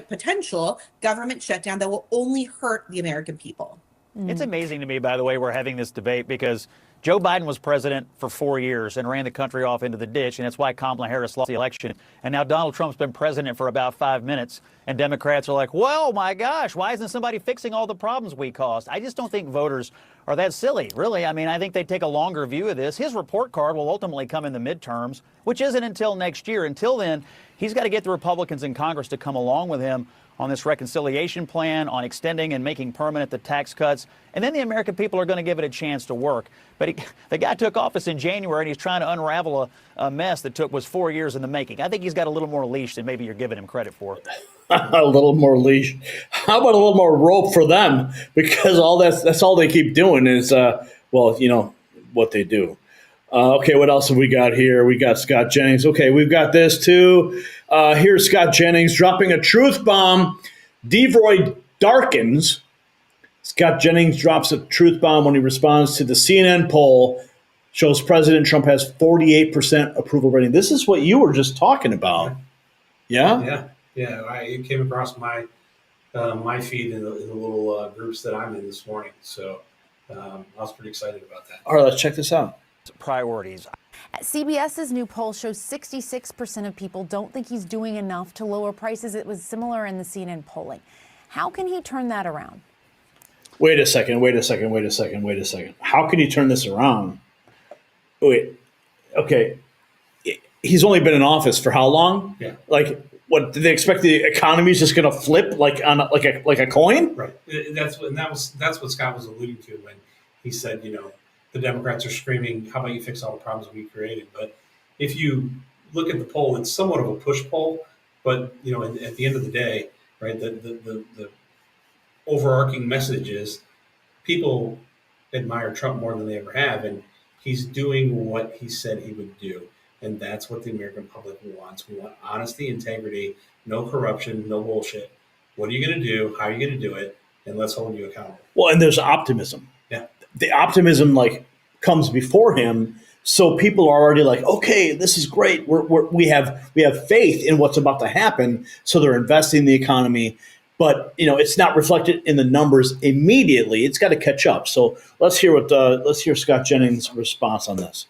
Potential government shutdown that will only hurt the American people. It's amazing to me, by the way, we're having this debate because Joe Biden was president for 4 years and ran the country off into the ditch, and that's why Kamala Harris lost the election. And now Donald Trump's been president for about 5 minutes, and Democrats are like, well, my gosh, why isn't somebody fixing all the problems we caused? I just don't think voters are that silly, really. I mean, I think they take a longer view of this. His report card will ultimately come in the midterms, which isn't until next year. Until then, he's got to get the Republicans in Congress to come along with him on this reconciliation plan, on extending and making permanent the tax cuts. And then the American people are going to give it a chance to work. But the guy took office in January, and he's trying to unravel a mess that was 4 years in the making. I think he's got a little more leash than maybe you're giving him credit for. A little more leash. How about a little more rope for them? Because that's all they keep doing is, what they do. Okay, what else have we got here? We got Scott Jennings. Okay, we've got this too. Here's Scott Jennings dropping a truth bomb. Devoid darkens. Scott Jennings drops a truth bomb when he responds to the CNN poll. Shows President Trump has 48% approval rating. This is what you were just talking about. Yeah? Yeah. It came across my feed in the little groups that I'm in this morning. So I was pretty excited about that. All right, let's check this out. Priorities. CBS's new poll shows 66% of people don't think he's doing enough to lower prices. It was similar in the CNN polling. How can he turn that around? Wait a second. How can he turn this around? Wait, okay. He's only been in office for how long? Yeah. Like, what, did they expect the economy is just going to flip like a coin? Right. That's what Scott was alluding to when he said, the Democrats are screaming, how about you fix all the problems we created? But if you look at the poll, it's somewhat of a push poll. But, at the end of the day, right, the overarching message is people admire Trump more than they ever have. And he's doing what he said he would do. And that's what the American public wants. We want honesty, integrity, no corruption, no bullshit. What are you going to do? How are you going to do it? And let's hold you accountable. Well, and there's optimism. Yeah. The optimism comes before him, so people are already like, okay, this is great. We have faith in what's about to happen, so they're investing in the economy, but it's not reflected in the numbers immediately. It's got to catch up. So let's hear Scott Jennings' response on this.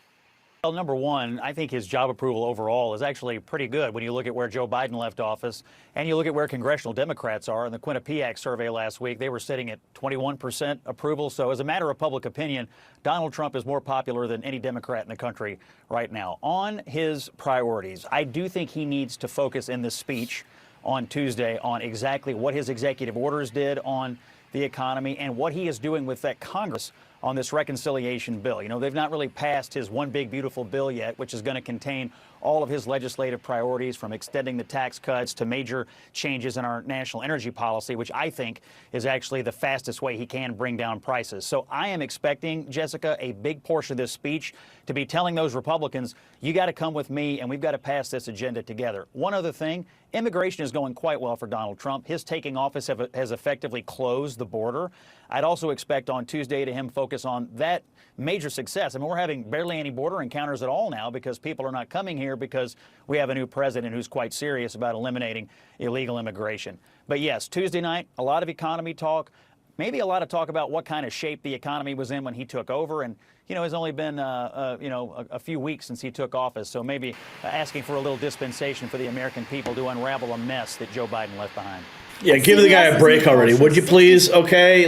Well, number one, I think his job approval overall is actually pretty good when you look at where Joe Biden left office and you look at where congressional Democrats are. In the Quinnipiac survey last week, they were sitting at 21% approval. So as a matter of public opinion, Donald Trump is more popular than any Democrat in the country right now. On his priorities, I do think he needs to focus in this speech on Tuesday on exactly what his executive orders did on the economy and what he is doing with that Congress on this reconciliation bill. They've not really passed his one big beautiful bill yet, which is going to contain all of his legislative priorities, from extending the tax cuts to major changes in our national energy policy, which I think is actually the fastest way he can bring down prices. So I am expecting, Jessica, a big portion of this speech to be telling those Republicans, you got to come with me and we've got to pass this agenda together. One other thing, immigration is going quite well for Donald Trump. His taking office has effectively closed the border. I'd also expect on Tuesday to him focus on that major success. I mean, we're having barely any border encounters at all now because people are not coming here because we have a new president who's quite serious about eliminating illegal immigration. But yes, Tuesday night, a lot of economy talk, maybe a lot of talk about what kind of shape the economy was in when he took over. And, it's only been, a few weeks since he took office. So maybe asking for a little dispensation for the American people to unravel a mess that Joe Biden left behind. Yeah, give the guy a break already, would you please? Okay,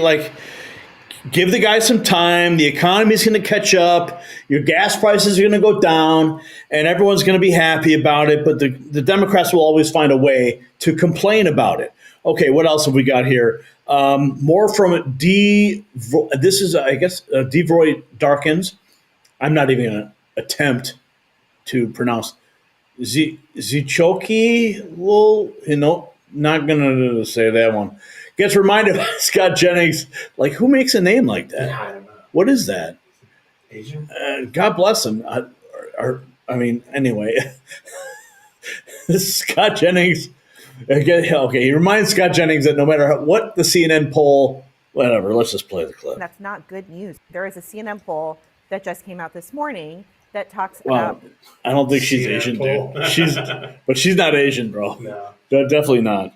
give the guy some time. The economy's going to catch up. Your gas prices are going to go down, and everyone's going to be happy about it. But the Democrats will always find a way to complain about it. Okay, what else have we got here? More from this is, I guess, Devoy Darkins. I'm not even going to attempt to pronounce Zichoki. Well, not going to say that one. Gets reminded by Scott Jennings, who makes a name like that? Yeah, I don't know. What is that? Asian? God bless him. Anyway, Scott Jennings. Okay, he reminds Scott Jennings that no matter what the CNN poll, whatever, let's just play the clip. That's not good news. There is a CNN poll that just came out this morning that talks Well, about. I don't think she's CNN Asian, poll. dude. But she's not Asian, bro. No. Definitely not.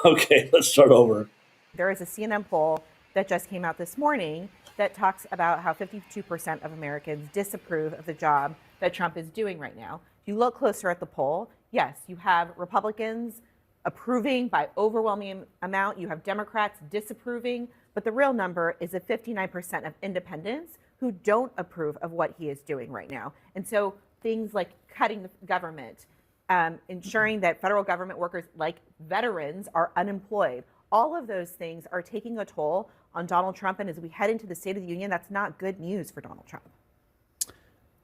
Okay, let's start over. There is a CNN poll that just came out this morning that talks about how 52% of Americans disapprove of the job that Trump is doing right now. If you look closer at the poll, yes, you have Republicans approving by overwhelming amount. You have Democrats disapproving, but the real number is a 59% of independents who don't approve of what he is doing right now. And so things like cutting the government, ensuring that federal government workers like veterans are unemployed, all of those things are taking a toll on Donald Trump. And as we head into the State of the Union, that's not good news for Donald Trump.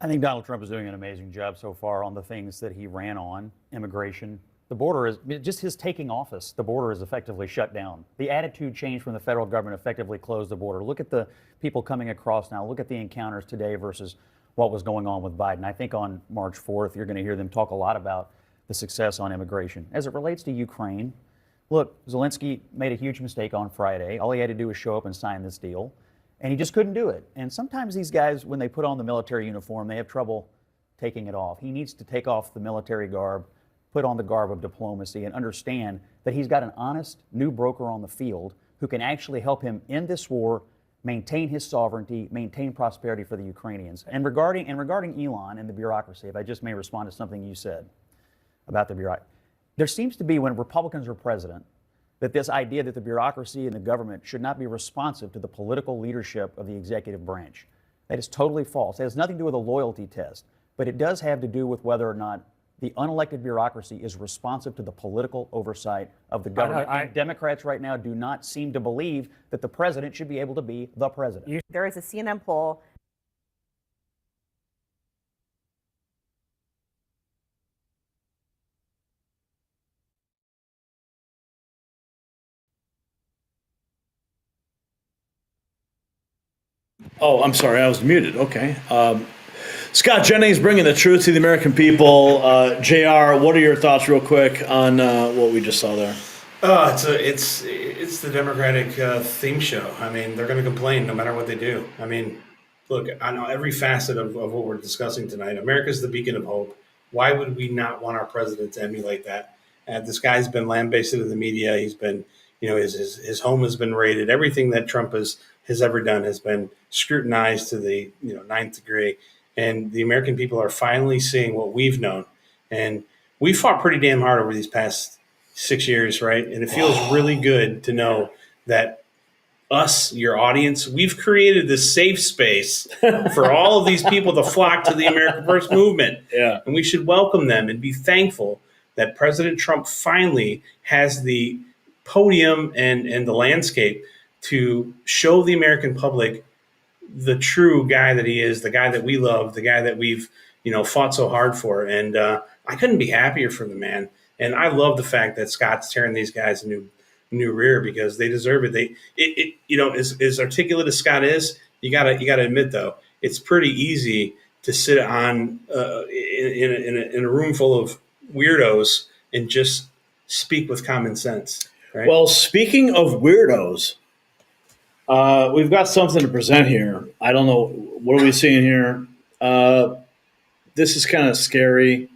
I think Donald Trump is doing an amazing job so far on the things that he ran on, immigration. The border is, just his taking office, the border is effectively shut down. The attitude change from the federal government effectively closed the border. Look at the people coming across now. Look at the encounters today versus what was going on with Biden. I think on March 4th, you're going to hear them talk a lot about the success on immigration. As it relates to Ukraine, look, Zelensky made a huge mistake on Friday. All he had to do was show up and sign this deal, and he just couldn't do it. And sometimes these guys, when they put on the military uniform, they have trouble taking it off. He needs to take off the military garb, put on the garb of diplomacy, and understand that he's got an honest new broker on the field who can actually help him end this war, maintain his sovereignty, maintain prosperity for the Ukrainians. And regarding Elon and the bureaucracy, if I just may respond to something you said about the bureaucracy, there seems to be, when Republicans are president, that this idea that the bureaucracy and the government should not be responsive to the political leadership of the executive branch. That is totally false. It has nothing to do with a loyalty test, but it does have to do with whether or not the unelected bureaucracy is responsive to the political oversight of the government. And Democrats right now do not seem to believe that the president should be able to be the president. There is a CNN poll. Oh, I'm sorry, I was muted. Okay. Scott Jennings bringing the truth to the American people. JR, what are your thoughts real quick on what we just saw there? It's the Democratic theme show. I mean, they're going to complain no matter what they do. I mean, look, I know every facet of what we're discussing tonight. America's the beacon of hope. Why would we not want our president to emulate that? This guy's been lambasted in the media. He's been, his home has been raided. Everything that Trump has ever done has been scrutinized to the ninth degree. And the American people are finally seeing what we've known. And we fought pretty damn hard over these past 6 years, right? And it feels really good to know that us, your audience, we've created this safe space for all of these people to flock to the America First movement. Yeah. And we should welcome them and be thankful that President Trump finally has the podium and the landscape to show the American public the true guy that he is, the guy that we love, the guy that we've fought so hard for. And I couldn't be happier for the man. And I love the fact that Scott's tearing these guys a new rear, because they deserve it. As articulate as Scott is, you gotta admit though, it's pretty easy to sit on in a room full of weirdos and just speak with common sense. Right? Well, speaking of weirdos, we've got something to present here. I don't know, what are we seeing here? This is kind of scary.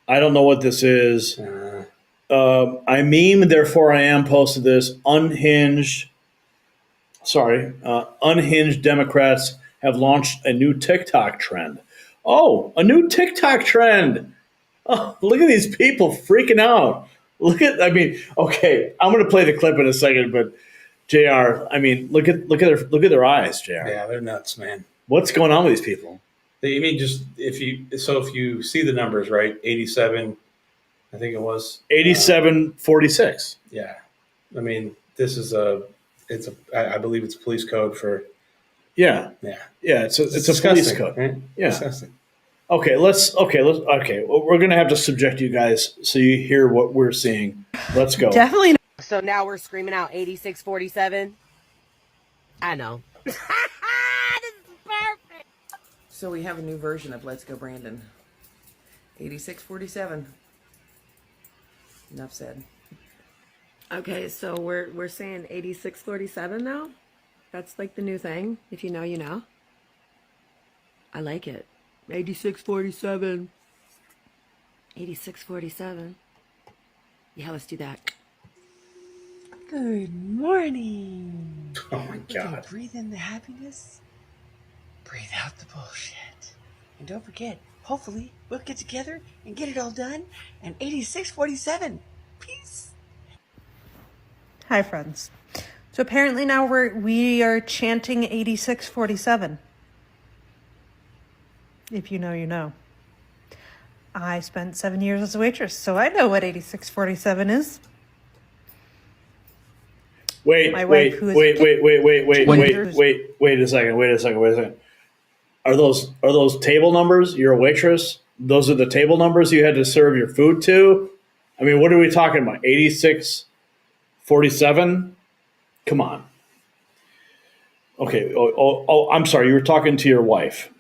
I don't know what this is. I meme, therefore I am posted this. Unhinged Democrats have launched a new TikTok trend. Oh, a new TikTok trend. Oh, look at these people freaking out. Okay, I'm going to play the clip in a second, but JR, look at their eyes, JR. Yeah, they're nuts, man. What's going on with these people? I mean, just if you see the numbers, right? 87, I think it was 87-46. Yeah, I mean, this is I believe it's police code for. Yeah. It's a police code, right? Yeah. Disgusting. Okay, well, we're gonna have to subject you guys so you hear what we're seeing. Let's go. Definitely. So now we're screaming out 8647. I know. So we have a new version of Let's Go Brandon. 8647. Enough said. Okay, so we're saying 8647 now? That's like the new thing. If you know, you know. I like it. 8647. 8647. Yeah, let's do that. Good morning. Oh my God. Breathe in the happiness. Breathe out the bullshit. And don't forget, hopefully we'll get together and get it all done. And 8647. Peace. Hi, friends. So apparently now we are chanting 8647. If you know, you know. I spent 7 years as a waitress, so I know what 8647 is. Wait a second. Are those table numbers? You're a waitress? Those are the table numbers you had to serve your food to? I mean, what are we talking about? 8647? Come on. Okay. Oh, I'm sorry. You were talking to your wife.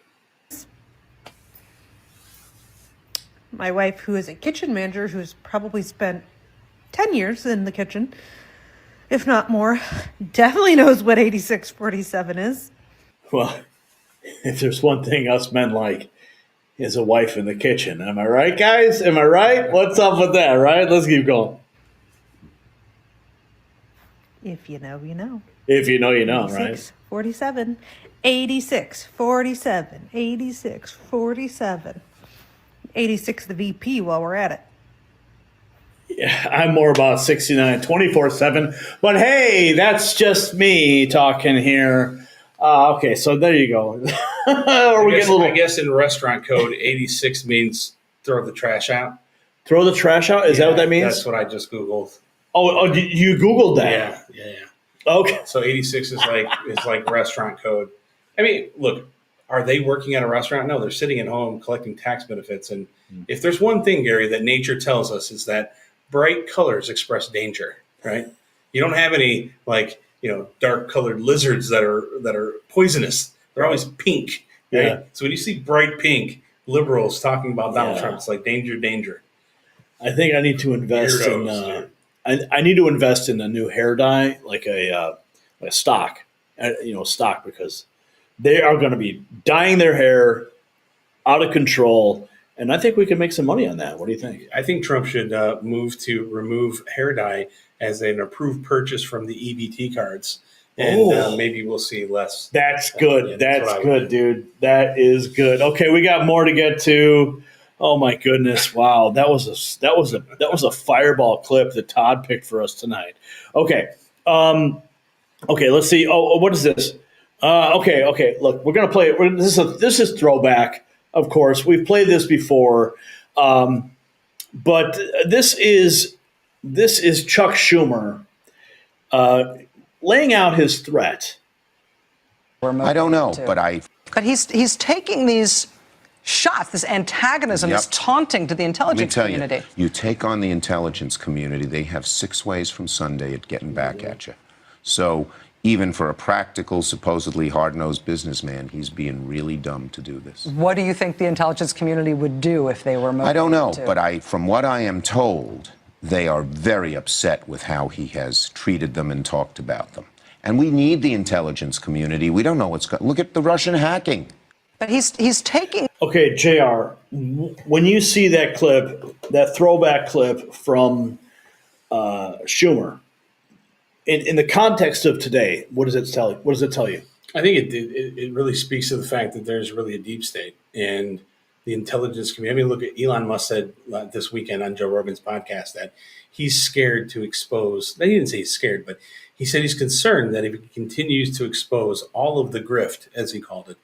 My wife, who is a kitchen manager, who's probably spent 10 years in the kitchen, if not more, definitely knows what 8647 is. Well, if there's one thing us men like, is a wife in the kitchen. Am I right, guys? Am I right? What's up with that, right? Let's keep going. If you know, you know. If you know, you know, right? 47, 86, 47, 86, 47. 86 the VP while we're at it. Yeah, I'm more about 69, 24/7. But hey, that's just me talking here. Okay, so there you go. I guess in restaurant code, 86 means throw the trash out. Throw the trash out? Is that what that means? That's what I just Googled. Oh, you Googled that? Yeah. Okay. So 86 is like restaurant code. I mean, look, are they working at a restaurant? No, they're sitting at home collecting tax benefits. And if there's one thing, Gary, that nature tells us is that bright colors express danger, right? You don't have any dark colored lizards that are poisonous. They're always pink. Right? Yeah. So when you see bright pink liberals talking about Donald Trump, it's like danger, danger. I think I need to invest I need to invest in a new hair dye, like a stock, because they are going to be dyeing their hair out of control, And I think we can make some money on that. What do you think? I think Trump should move to remove hair dye as an approved purchase from the EBT cards. And maybe we'll see less. That's good. Yeah, that's good, dude. That is good. Okay, we got more to get to. Oh my goodness! Wow, that was a fireball clip that Todd picked for us tonight. Okay, okay. Let's see. Oh, what is this? Okay. Look, we're gonna play it. This is throwback. Of course, we've played this before, but this is Chuck Schumer laying out his threat. I don't know, but he's taking these shots, this antagonism, this taunting to the intelligence community. You take on the intelligence community, they have 6 ways from Sunday at getting back at you. So even for a practical, supposedly hard-nosed businessman, he's being really dumb to do this. What do you think the intelligence community would do if they were motivated? I don't know, but from what I am told, they are very upset with how he has treated them and talked about them. And we need the intelligence community. We don't know what's going on. Look at the Russian hacking. But he's taking... Okay, JR, when you see that clip, that throwback clip from Schumer, in the context of today, what does it tell you? What does it tell you? I think it really speaks to the fact that there's really a deep state and the intelligence community. I mean, look at Elon Musk said this weekend on Joe Rogan's podcast that he's scared to expose. He didn't say he's scared, but he said he's concerned that if he continues to expose all of the grift, as he called it,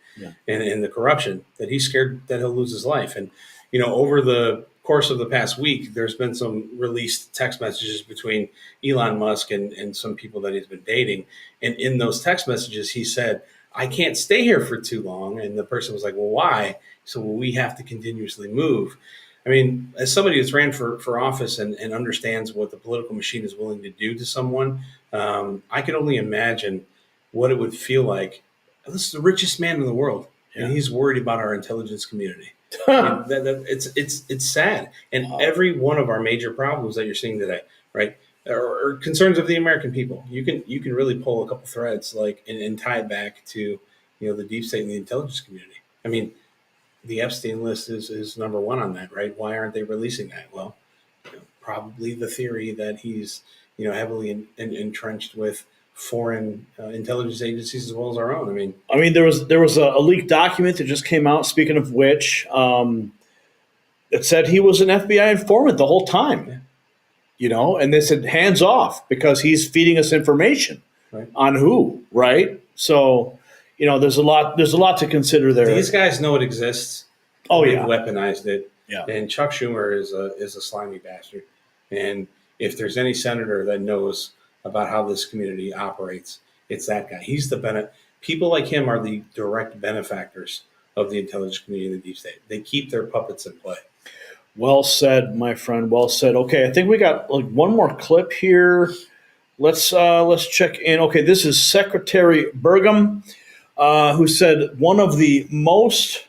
and the corruption, that he's scared that he'll lose his life. And, over the course of the past week, there's been some released text messages between Elon Musk and some people that he's been dating. And in those text messages, he said, I can't stay here for too long. And the person was like, well, why? So we have to continuously move. I mean, as somebody that's ran for office and understands what the political machine is willing to do to someone, I can only imagine what it would feel like. This is the richest man in the world, and he's worried about our intelligence community. It's sad. And every one of our major problems that you're seeing today, right, are concerns of the American people. You can really pull a couple threads and tie it back to the deep state and the intelligence community. I mean, the Epstein list is number one on that, right? Why aren't they releasing that? Well, probably the theory that he's heavily entrenched with foreign intelligence agencies as well as our own. I mean, there was a leaked document that just came out. Speaking of which, it said he was an FBI informant the whole time. And they said hands off because he's feeding us information on who, right? So, there's a lot to consider there. These guys know it exists. Oh, They've yeah. weaponized it. Yeah. And Chuck Schumer is a slimy bastard. And if there's any senator that knows about how this community operates, it's that guy. He's people like him are the direct benefactors of the intelligence community and the deep state. They keep their puppets in play. Well said, my friend. Well said. Okay, I think we got one more clip here. Let's check in. Okay, this is Secretary Burgum, who said one of the most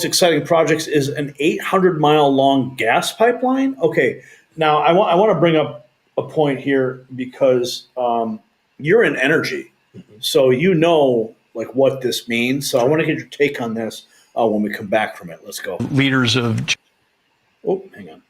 exciting projects is an 800-mile long gas pipeline. Okay, now I want to bring up a point here because you're in energy, so what this means. So I want to get your take on this when we come back from it. Let's go. Leaders of. Oh, hang on.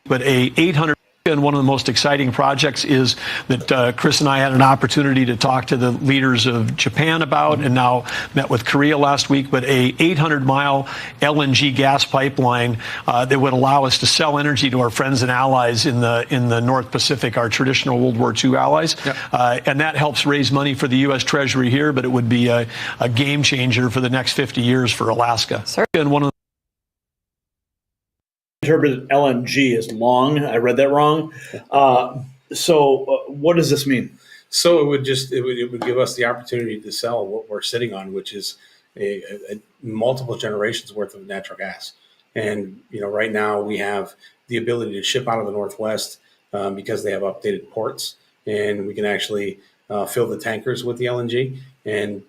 But a 800. And one of the most exciting projects is that Chris and I had an opportunity to talk to the leaders of Japan about, and now met with Korea last week, but a 800-mile LNG gas pipeline that would allow us to sell energy to our friends and allies in the North Pacific, our traditional World War II allies. Yep. And that helps raise money for the U.S. Treasury here, but it would be a game changer for the next 50 years for Alaska. And one of interpreted LNG as long. I read that wrong. So what does this mean? So it would give us the opportunity to sell what we're sitting on, which is a multiple generations worth of natural gas. And right now we have the ability to ship out of the Northwest because they have updated ports, and we can actually fill the tankers with the LNG. And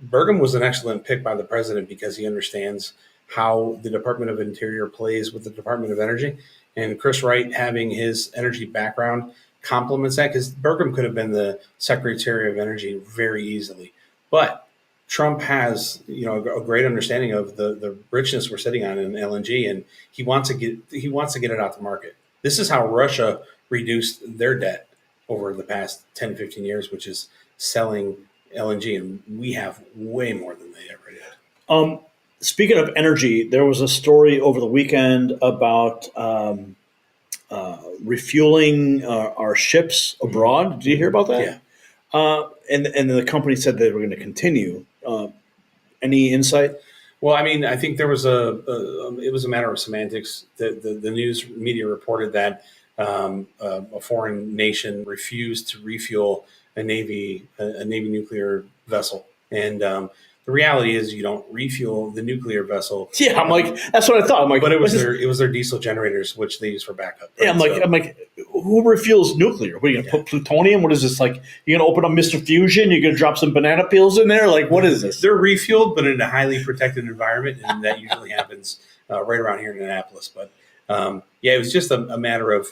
Burgum was an excellent pick by the president because he understands how the Department of Interior plays with the Department of Energy. And Chris Wright, having his energy background, complements that, because Burgum could have been the Secretary of Energy very easily. But Trump has, a great understanding of the richness we're sitting on in LNG, and he wants to get it out the market. This is how Russia reduced their debt over the past 10, 15 years, which is selling LNG, and we have way more than they ever did. Speaking of energy, there was a story over the weekend about refueling our ships abroad. Did you hear about that? Yeah. And the company said they were going to continue. Any insight? Well, I mean, I think there was it was a matter of semantics. The news media reported that a foreign nation refused to refuel a Navy nuclear vessel, and the reality is you don't refuel the nuclear vessel. Yeah, I'm like, that's what I thought. I'm like, but it was their diesel generators, which they use for backup. Right? Yeah, I'm like, who refuels nuclear? What are you gonna put plutonium? What is this like? You're gonna open up Mr. Fusion? You're gonna drop some banana peels in there? Like, what is this? They're refueled, but in a highly protected environment, and that usually happens right around here in Annapolis. But it was just a matter of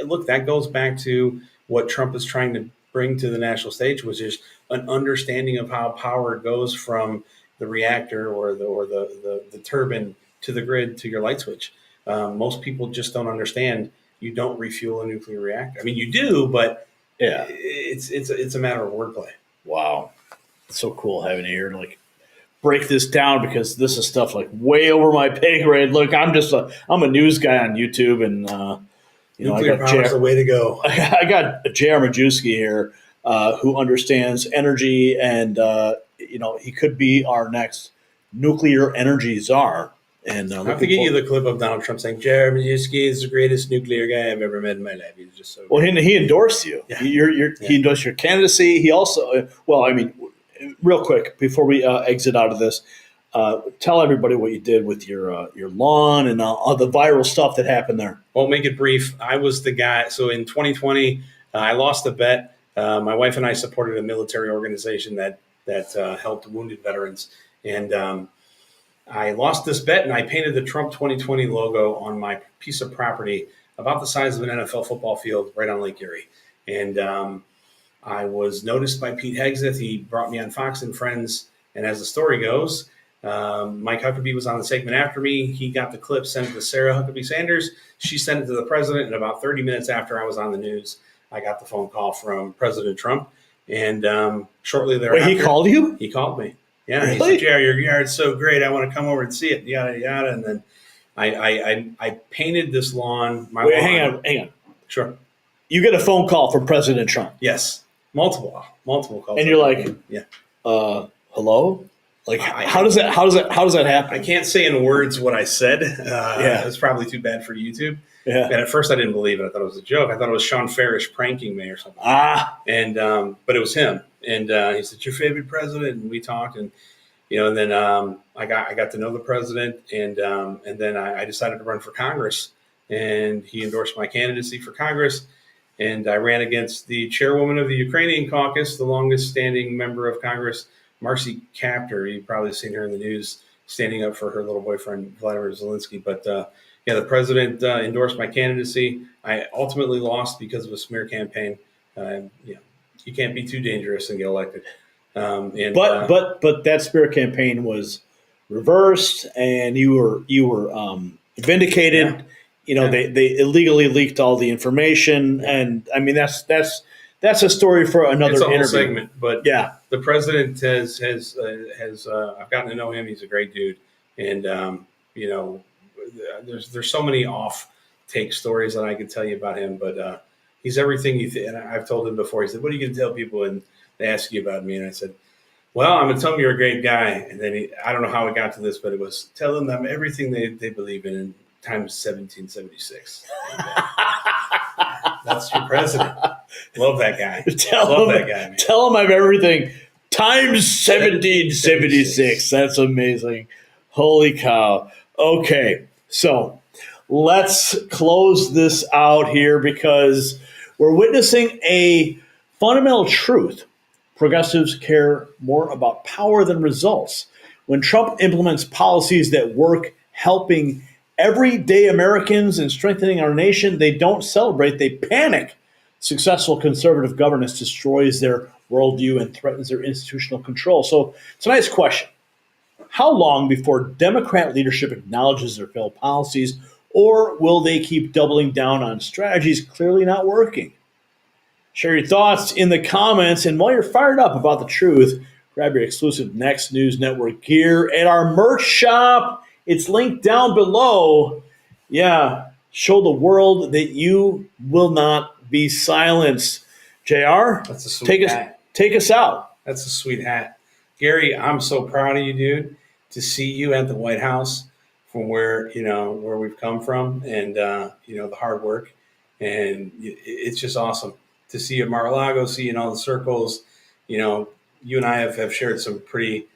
look. That goes back to what Trump is trying to bring to the national stage, which is an understanding of how power goes from the reactor or the turbine to the grid to your light switch. Most people just don't understand. You don't refuel a nuclear reactor. I mean, you do, but yeah, it's a matter of wordplay. Wow, it's so cool having you here to like break this down, because this is stuff like way over my pay grade. Look, I'm a news guy on YouTube, and nuclear power is the way to go. I got JR Majusi here, who understands energy, and he could be our next nuclear energy czar. And I have to get you the clip of Donald Trump saying, "JR Majusi is the greatest nuclear guy I've ever met in my life. He's just so." Well, he endorsed you. Yeah. He endorsed your candidacy. He also, real quick before we exit out of this, tell everybody what you did with your lawn and all the viral stuff that happened there. Well, make it brief. I was the guy. So in 2020, I lost a bet. My wife and I supported a military organization that helped wounded veterans, and I lost this bet, and I painted the Trump 2020 logo on my piece of property about the size of an NFL football field right on Lake Erie. And I was noticed by Pete Hegseth. He brought me on Fox and Friends. And as the story goes, Mike Huckabee was on the segment after me. He got the clip, sent it to Sarah Huckabee Sanders. She sent it to the president. And about 30 minutes after I was on the news, I got the phone call from President Trump. And shortly thereafter. Wait, he called you? He called me. Yeah, really? He said, "JR, your yard's so great. I want to come over and see it." Yada yada. And then I painted this lawn. Wait, hang on. Sure. You get a phone call from President Trump. Yes, multiple calls. And you're like, yeah, hello. Like, how does that happen? I can't say in words what I said. It's probably too bad for YouTube. Yeah. And at first I didn't believe it. I thought it was a joke. I thought it was Sean Farish pranking me or something. And but it was him. And he said, "Your favorite president?" And we talked, and and then I got to know the president, and then I decided to run for Congress, and he endorsed my candidacy for Congress, and I ran against the chairwoman of the Ukrainian caucus, the longest standing member of Congress, Marcy Kaptur. You've probably seen her in the news standing up for her little boyfriend, Vladimir Zelensky. But the president endorsed my candidacy. I ultimately lost because of a smear campaign. You can't be too dangerous and get elected. But that smear campaign was reversed, and you were vindicated. Yeah. They illegally leaked all the information, and I mean that's a story for another it's a whole interview. segment. But yeah, the president has I've gotten to know him. He's a great dude, and there's so many off take stories that I could tell you about him, but he's everything you think. And I've told him before. He said, "What are you going to tell people when they ask you about me?" And I said, "Well, I'm going to tell them you're a great guy." And then I don't know how it got to this, but it was tell them I'm everything they believe in times 1776. That's your president. Love that guy. Love that guy, man. Tell him I'm everything times 1776. That's amazing. Holy cow. Okay, so let's close this out here, because we're witnessing a fundamental truth. Progressives care more about power than results. When Trump implements policies that work, helping everyday Americans and strengthening our nation, they don't celebrate, they panic. Successful conservative governance destroys their worldview and threatens their institutional control. So tonight's question: how long before Democrat leadership acknowledges their failed policies, or will they keep doubling down on strategies clearly not working? Share your thoughts in the comments, and while you're fired up about the truth, grab your exclusive Next News Network gear at our merch shop. It's linked down below. Yeah, show the world that you will not be silenced. JR, That's a sweet hat. Take us out. That's a sweet hat. Gary, I'm so proud of you, dude, to see you at the White House from where we've come from, and the hard work. And it's just awesome to see you at Mar-a-Lago, see you in all the circles. You and I have shared some pretty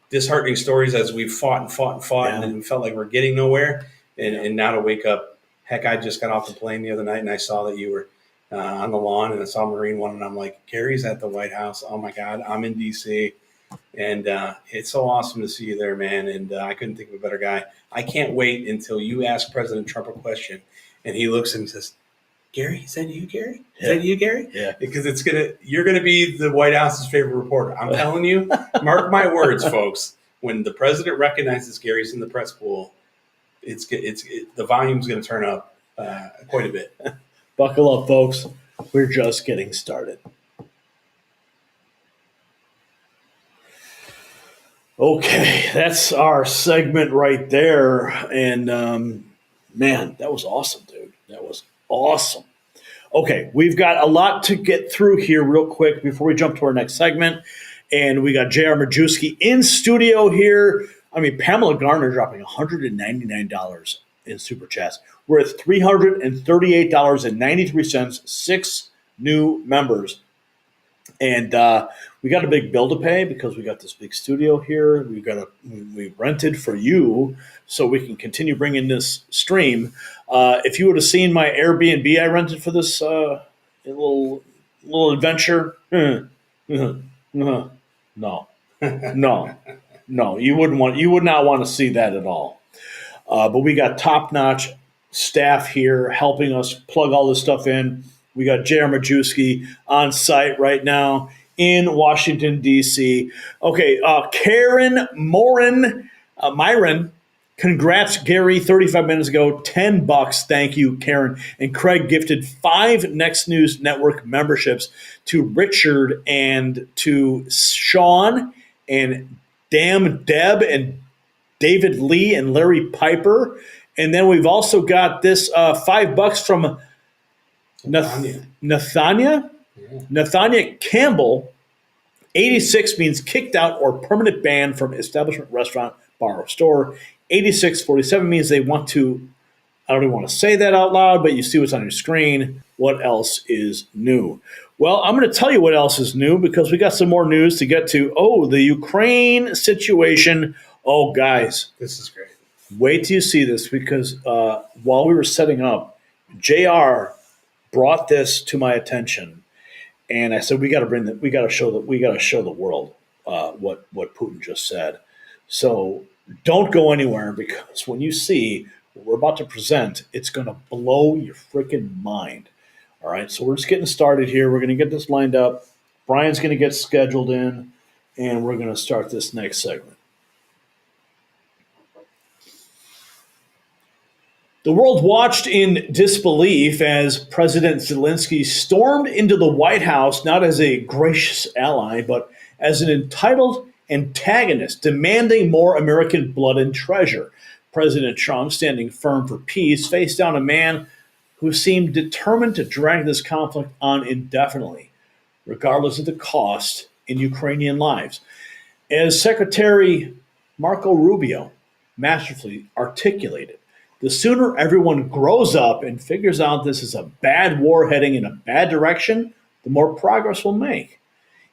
disheartening stories as we've fought and then felt like we're getting nowhere. And now to wake up, heck, I just got off the plane the other night and I saw that you were on the lawn, and I saw Marine One, and I'm like, Gary's at the White House. Oh my God, I'm in DC. And it's so awesome to see you there, man. And I couldn't think of a better guy. I can't wait until you ask President Trump a question and he looks and says, Gary, is that you, Gary? Is that you, Gary? Yeah. Because you're gonna be the White House's favorite reporter. I'm telling you, mark my words, folks. When the president recognizes Gary's in the press pool, the volume's gonna turn up quite a bit. Buckle up, folks. We're just getting started. Okay, that's our segment right there. And man, that was awesome, dude. That was awesome. Okay, we've got a lot to get through here real quick before we jump to our next segment. And we got J.R. Majusi in studio here. I mean, Pamela Garner dropping $199 in Super Chats. We're at $338.93, 6 new members. And we got a big bill to pay because we got this big studio here. We rented for you so we can continue bringing this stream. If you would have seen my Airbnb I rented for this little adventure, no, you would not want to see that at all. But we got top-notch staff here helping us plug all this stuff in. We got J.R. Majusi on site right now in Washington, D.C. Okay, Karen Myron, congrats, Gary, 35 minutes ago, $10. Thank you, Karen. And Craig gifted 5 Next News Network memberships to Richard and to Sean and Deb and David Lee and Larry Piper. And then we've also got this $5 from Nathania Campbell. 86 means kicked out or permanent ban from establishment, restaurant, bar, or store. 8647 means they want to, I don't even want to say that out loud, but you see what's on your screen. What else is new? Well, I'm going to tell you what else is new because we got some more news to get to. Oh, the Ukraine situation. Oh, guys. This is great. Wait till you see this because while we were setting up, JR brought this to my attention, and I said we got to show the world what Putin just said. So don't go anywhere because when you see what we're about to present, it's going to blow your freaking mind. All right, so we're just getting started here. We're going to get this lined up. Brian's going to get scheduled in, and we're going to start this next segment. The world watched in disbelief as President Zelensky stormed into the White House not as a gracious ally, but as an entitled antagonist demanding more American blood and treasure. President Trump, standing firm for peace, faced down a man who seemed determined to drag this conflict on indefinitely, regardless of the cost in Ukrainian lives. As Secretary Marco Rubio masterfully articulated, the sooner everyone grows up and figures out this is a bad war heading in a bad direction, the more progress we'll make.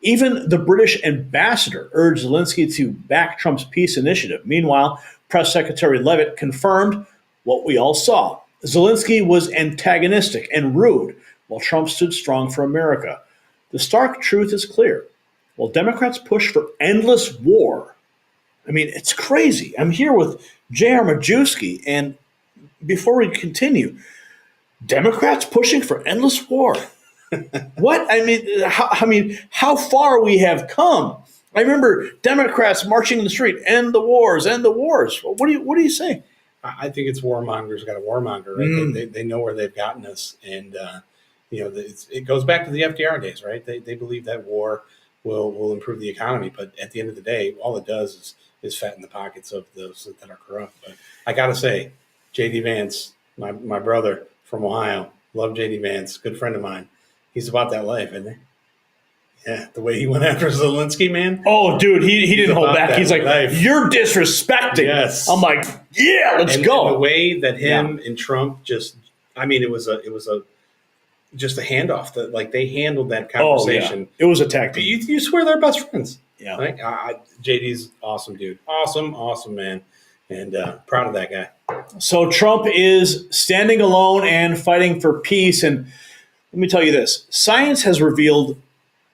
Even the British ambassador urged Zelensky to back Trump's peace initiative. Meanwhile, Press Secretary Leavitt confirmed what we all saw. Zelensky was antagonistic and rude, while Trump stood strong for America. The stark truth is clear. While Democrats push for endless war, I mean, it's crazy. I'm here with J.R. Majusi, and before we continue, Democrats pushing for endless war. What? I mean, how far we have come. I remember Democrats marching in the street, end the wars, end the wars. What do you say? I think it's warmongers got a warmonger, right? They know where they've gotten us, and it goes back to the FDR days, right? They believe that war will improve the economy, but at the end of the day, all it does is fatten the pockets of those that are corrupt. But I got to say, J.D. Vance, my brother from Ohio, love J.D. Vance, good friend of mine. He's about that life, isn't he? Yeah, the way he went after Zelensky, man. Oh, dude, he didn't hold back. He's like, life. You're disrespecting. Yes. I'm like, yeah, let's go. And the way that him and Trump it was just a handoff. That like they handled that conversation. Oh, yeah. It was a tactic. You swear they're best friends. Yeah. Like, JD's awesome, dude. Awesome, man. And proud of that guy. So Trump is standing alone and fighting for peace. And let me tell you this. Science has revealed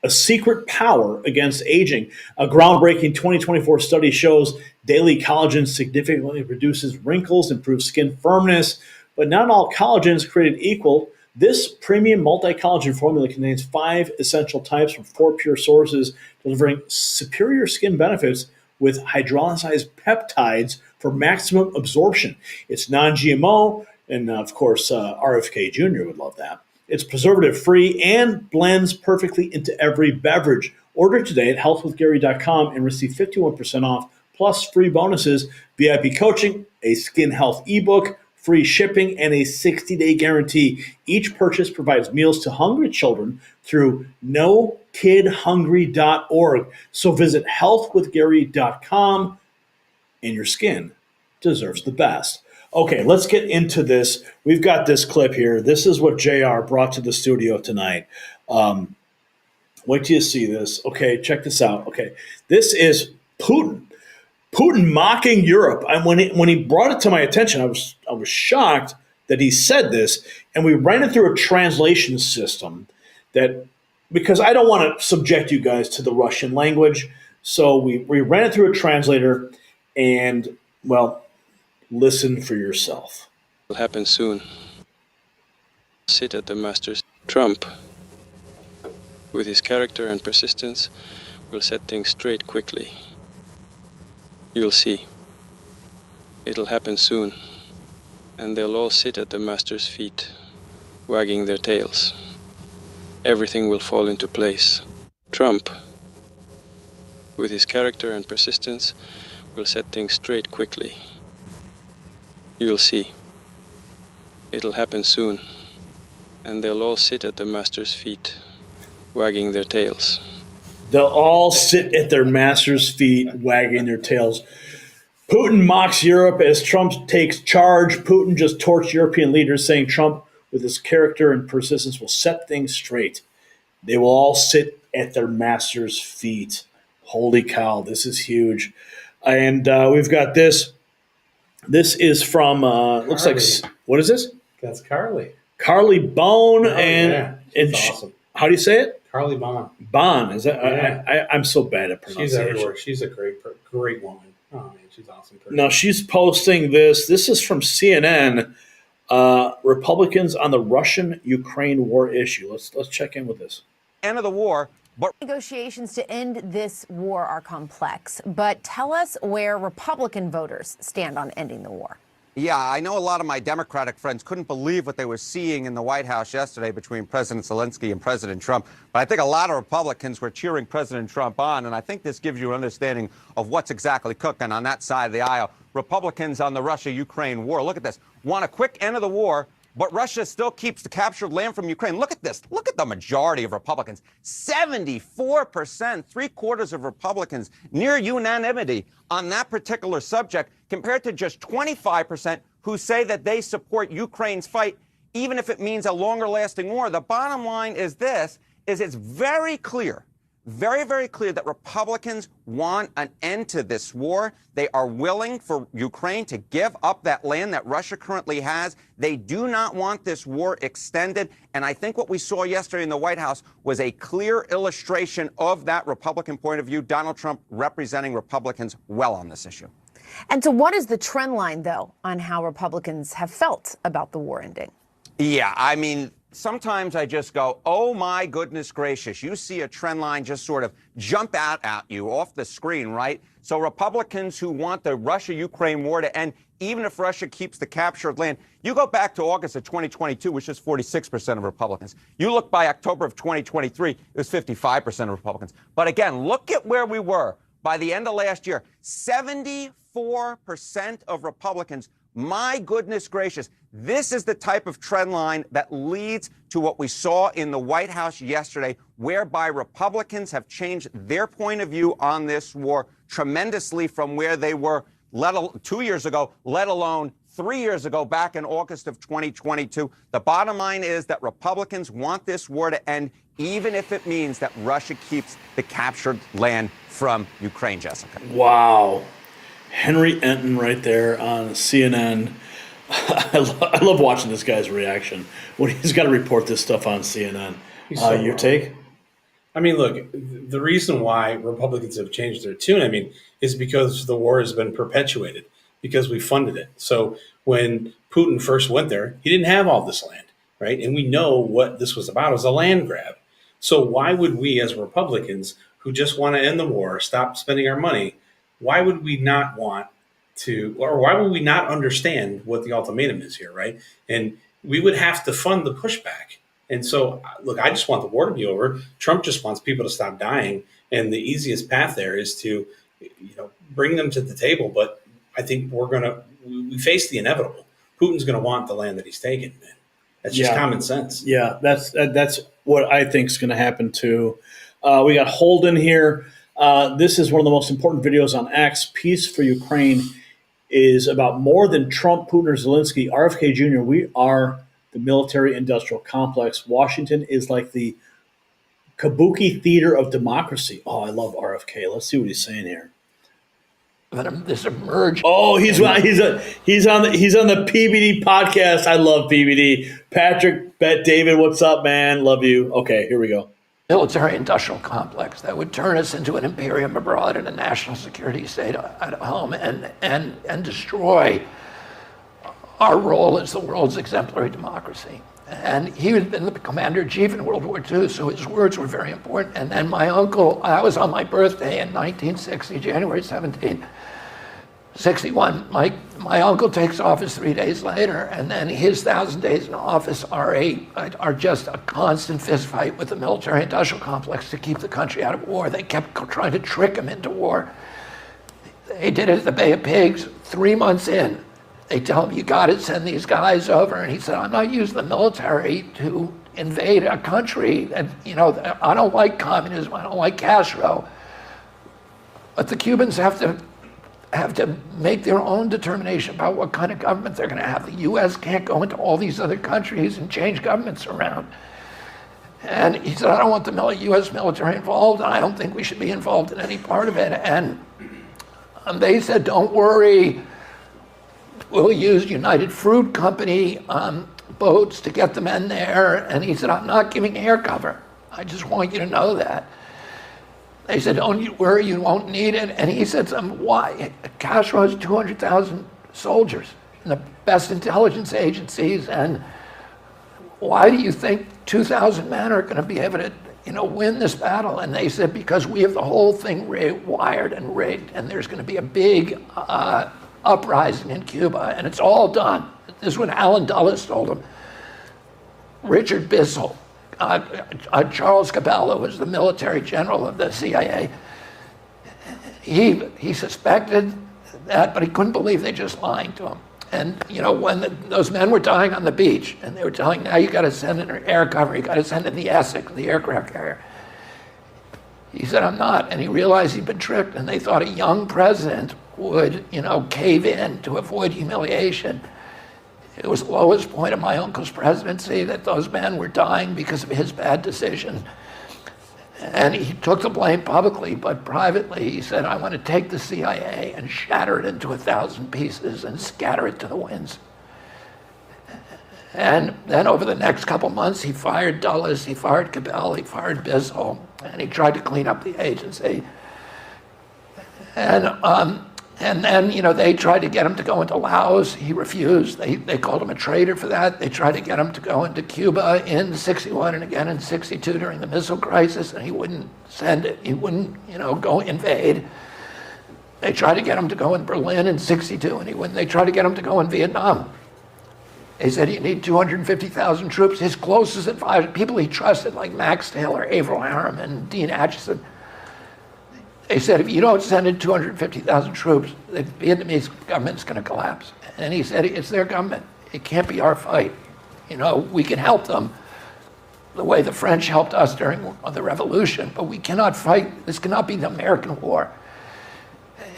a secret power against aging. A groundbreaking 2024 study shows daily collagen significantly reduces wrinkles, improves skin firmness, but not all collagen is created equal. This premium multi-collagen formula contains 5 essential types from 4 pure sources, delivering superior skin benefits with hydrolyzed peptides for maximum absorption. It's non-GMO, and of course, RFK Jr. would love that. It's preservative-free and blends perfectly into every beverage. Order today at healthwithgary.com and receive 51% off, plus free bonuses, VIP coaching, a skin health ebook, free shipping, and a 60-day guarantee. Each purchase provides meals to hungry children through nokidhungry.org. So visit healthwithgary.com, and your skin deserves the best. Okay, let's get into this. We've got this clip here. This is what JR brought to the studio tonight. Wait till you see this. Okay, check this out. Okay, this is Putin. Putin mocking Europe. And when he brought it to my attention, I was shocked that he said this. And we ran it through a translation system because I don't want to subject you guys to the Russian language. So we ran it through a translator, and well, listen for yourself. Will happen soon. Sit at the master's. Trump, with his character and persistence, will set things straight quickly. You'll see. It'll happen soon. And they'll all sit at the master's feet, wagging their tails. Everything will fall into place. Trump, with his character and persistence, will set things straight quickly. You'll see. It'll happen soon. And they'll all sit at the master's feet, wagging their tails. They'll all sit at their master's feet, wagging their tails. Putin mocks Europe as Trump takes charge. Putin just torched European leaders, saying Trump, with his character and persistence, will set things straight. They will all sit at their master's feet. Holy cow, this is huge. And we've got this. This is from, looks like, what is this? That's Carly. Carly Bone. Oh, yeah. And awesome. How do you say it? Carly Bond. Bond. Is that? Yeah. I'm so bad at pronunciation. She's everywhere. She's a great woman. Oh, man, she's awesome. Now, she's posting this. This is from CNN. Republicans on the Russian-Ukraine war issue. Let's check in with this. End of the war. But negotiations to end this war are complex, but tell us where Republican voters stand on ending the war. Yeah, I know a lot of my Democratic friends couldn't believe what they were seeing in the White House yesterday between President Zelensky and President Trump. But I think a lot of Republicans were cheering President Trump on, and I think this gives you an understanding of what's exactly cooking on that side of the aisle. Republicans on the Russia-Ukraine war, look at this, want a quick end of the war, but Russia still keeps the captured land from Ukraine. Look at this. Look at the majority of Republicans. 74%, 3/4 of Republicans, near unanimity on that particular subject, compared to just 25% who say that they support Ukraine's fight, even if it means a longer-lasting war. The bottom line is this, is it's very clear, very, very clear that Republicans want an end to this war. They are willing for Ukraine to give up that land that Russia currently has. They do not want this war extended. And I think what we saw yesterday in the White House was a clear illustration of that Republican point of view. Donald Trump representing Republicans well on this issue. And so what is the trend line, though, on how Republicans have felt about the war ending? Yeah, I mean, sometimes I just go, oh my goodness gracious. You see a trend line just sort of jump out at you off the screen, right? So Republicans who want the Russia-Ukraine war to end, even if Russia keeps the captured land, you go back to August of 2022, which is 46% of Republicans. You look by October of 2023, it was 55% of Republicans. But again, look at where we were by the end of last year. 74% of Republicans. My goodness gracious, this is the type of trend line that leads to what we saw in the White House yesterday, whereby Republicans have changed their point of view on this war tremendously from where they were 2 years ago, let alone 3 years ago, back in August of 2022. The bottom line is that Republicans want this war to end, even if it means that Russia keeps the captured land from Ukraine, Jessica. Wow. Henry Enton right there on CNN. I love watching this guy's reaction when he's got to report this stuff on CNN. Your take? I mean, look, the reason why Republicans have changed their tune, I mean, is because the war has been perpetuated, because we funded it. So when Putin first went there, he didn't have all this land, right? And we know what this was about. It was a land grab. So why would we as Republicans who just want to end the war, stop spending our money, why would we not want to, or why would we not understand what the ultimatum is here, right? And we would have to fund the pushback. And so, look, I just want the war to be over. Trump just wants people to stop dying. And the easiest path there is to, bring them to the table. But I think we face the inevitable. Putin's going to want the land that he's taken, man. That's just common sense. Yeah, that's what I think is going to happen too. We got Holden here. This is one of the most important videos on X. Peace for Ukraine is about more than Trump, Putin, or Zelensky. RFK Jr., we are the military-industrial complex. Washington is like the kabuki theater of democracy. Oh, I love RFK. Let's see what he's saying here. This emerged. Oh, he's on the PBD podcast. I love PBD. Patrick, Bet, David, what's up, man? Love you. Okay, here we go. Military-industrial complex that would turn us into an imperium abroad and a national security state at home and destroy our role as the world's exemplary democracy. And he had been the commander-in-chief in World War II, so his words were very important. And then my uncle, I was on my birthday in 1960, January 17, 61. My uncle takes office 3 days later, and then his 1,000 days in office are just a constant fistfight with the military-industrial complex to keep the country out of war. They kept trying to trick him into war. They did it at the Bay of Pigs 3 months in. They tell him, you got to send these guys over. And he said, I'm not using the military to invade a country. And, I don't like communism. I don't like Castro. But the Cubans have to make their own determination about what kind of government they're going to have. The U.S. can't go into all these other countries and change governments around. And he said, I don't want the U.S. military involved, and I don't think we should be involved in any part of it. And they said, don't worry. We'll use United Fruit Company boats to get the men there. And he said, I'm not giving air cover. I just want you to know that. They said, don't you worry, you won't need it. And he said, why? Castro has 200,000 soldiers in the best intelligence agencies. And why do you think 2,000 men are going to be able to win this battle? And they said, because we have the whole thing wired and rigged, and there's going to be a big uprising in Cuba, and it's all done. This is what Alan Dulles told him. Richard Bissell, Charles Cabello was the military general of the CIA. He suspected that, but he couldn't believe they just lying to him. And when those men were dying on the beach, and they were telling, now you got to send in air cover, you got to send in the Essex, the aircraft carrier. He said, I'm not. And he realized he'd been tricked, and they thought a young president would, cave in to avoid humiliation. It was the lowest point of my uncle's presidency that those men were dying because of his bad decision. And he took the blame publicly, but privately he said, I want to take the CIA and shatter it into 1,000 pieces and scatter it to the winds. And then over the next couple months, he fired Dulles, he fired Cabell, he fired Bissell, and he tried to clean up the agency. And And then, they tried to get him to go into Laos. He refused. They called him a traitor for that. They tried to get him to go into Cuba in 61 and again in 62 during the missile crisis, and he wouldn't send it. He wouldn't, go invade. They tried to get him to go in Berlin in 62, and he wouldn't. They tried to get him to go in Vietnam. They said you need 250,000 troops. His closest advisors, people he trusted, like Max Taylor, Averell Harriman, Dean Acheson, they said, if you don't send in 250,000 troops, the Vietnamese government's going to collapse. And he said, it's their government. It can't be our fight. We can help them the way the French helped us during the revolution, but we cannot fight. This cannot be the American war.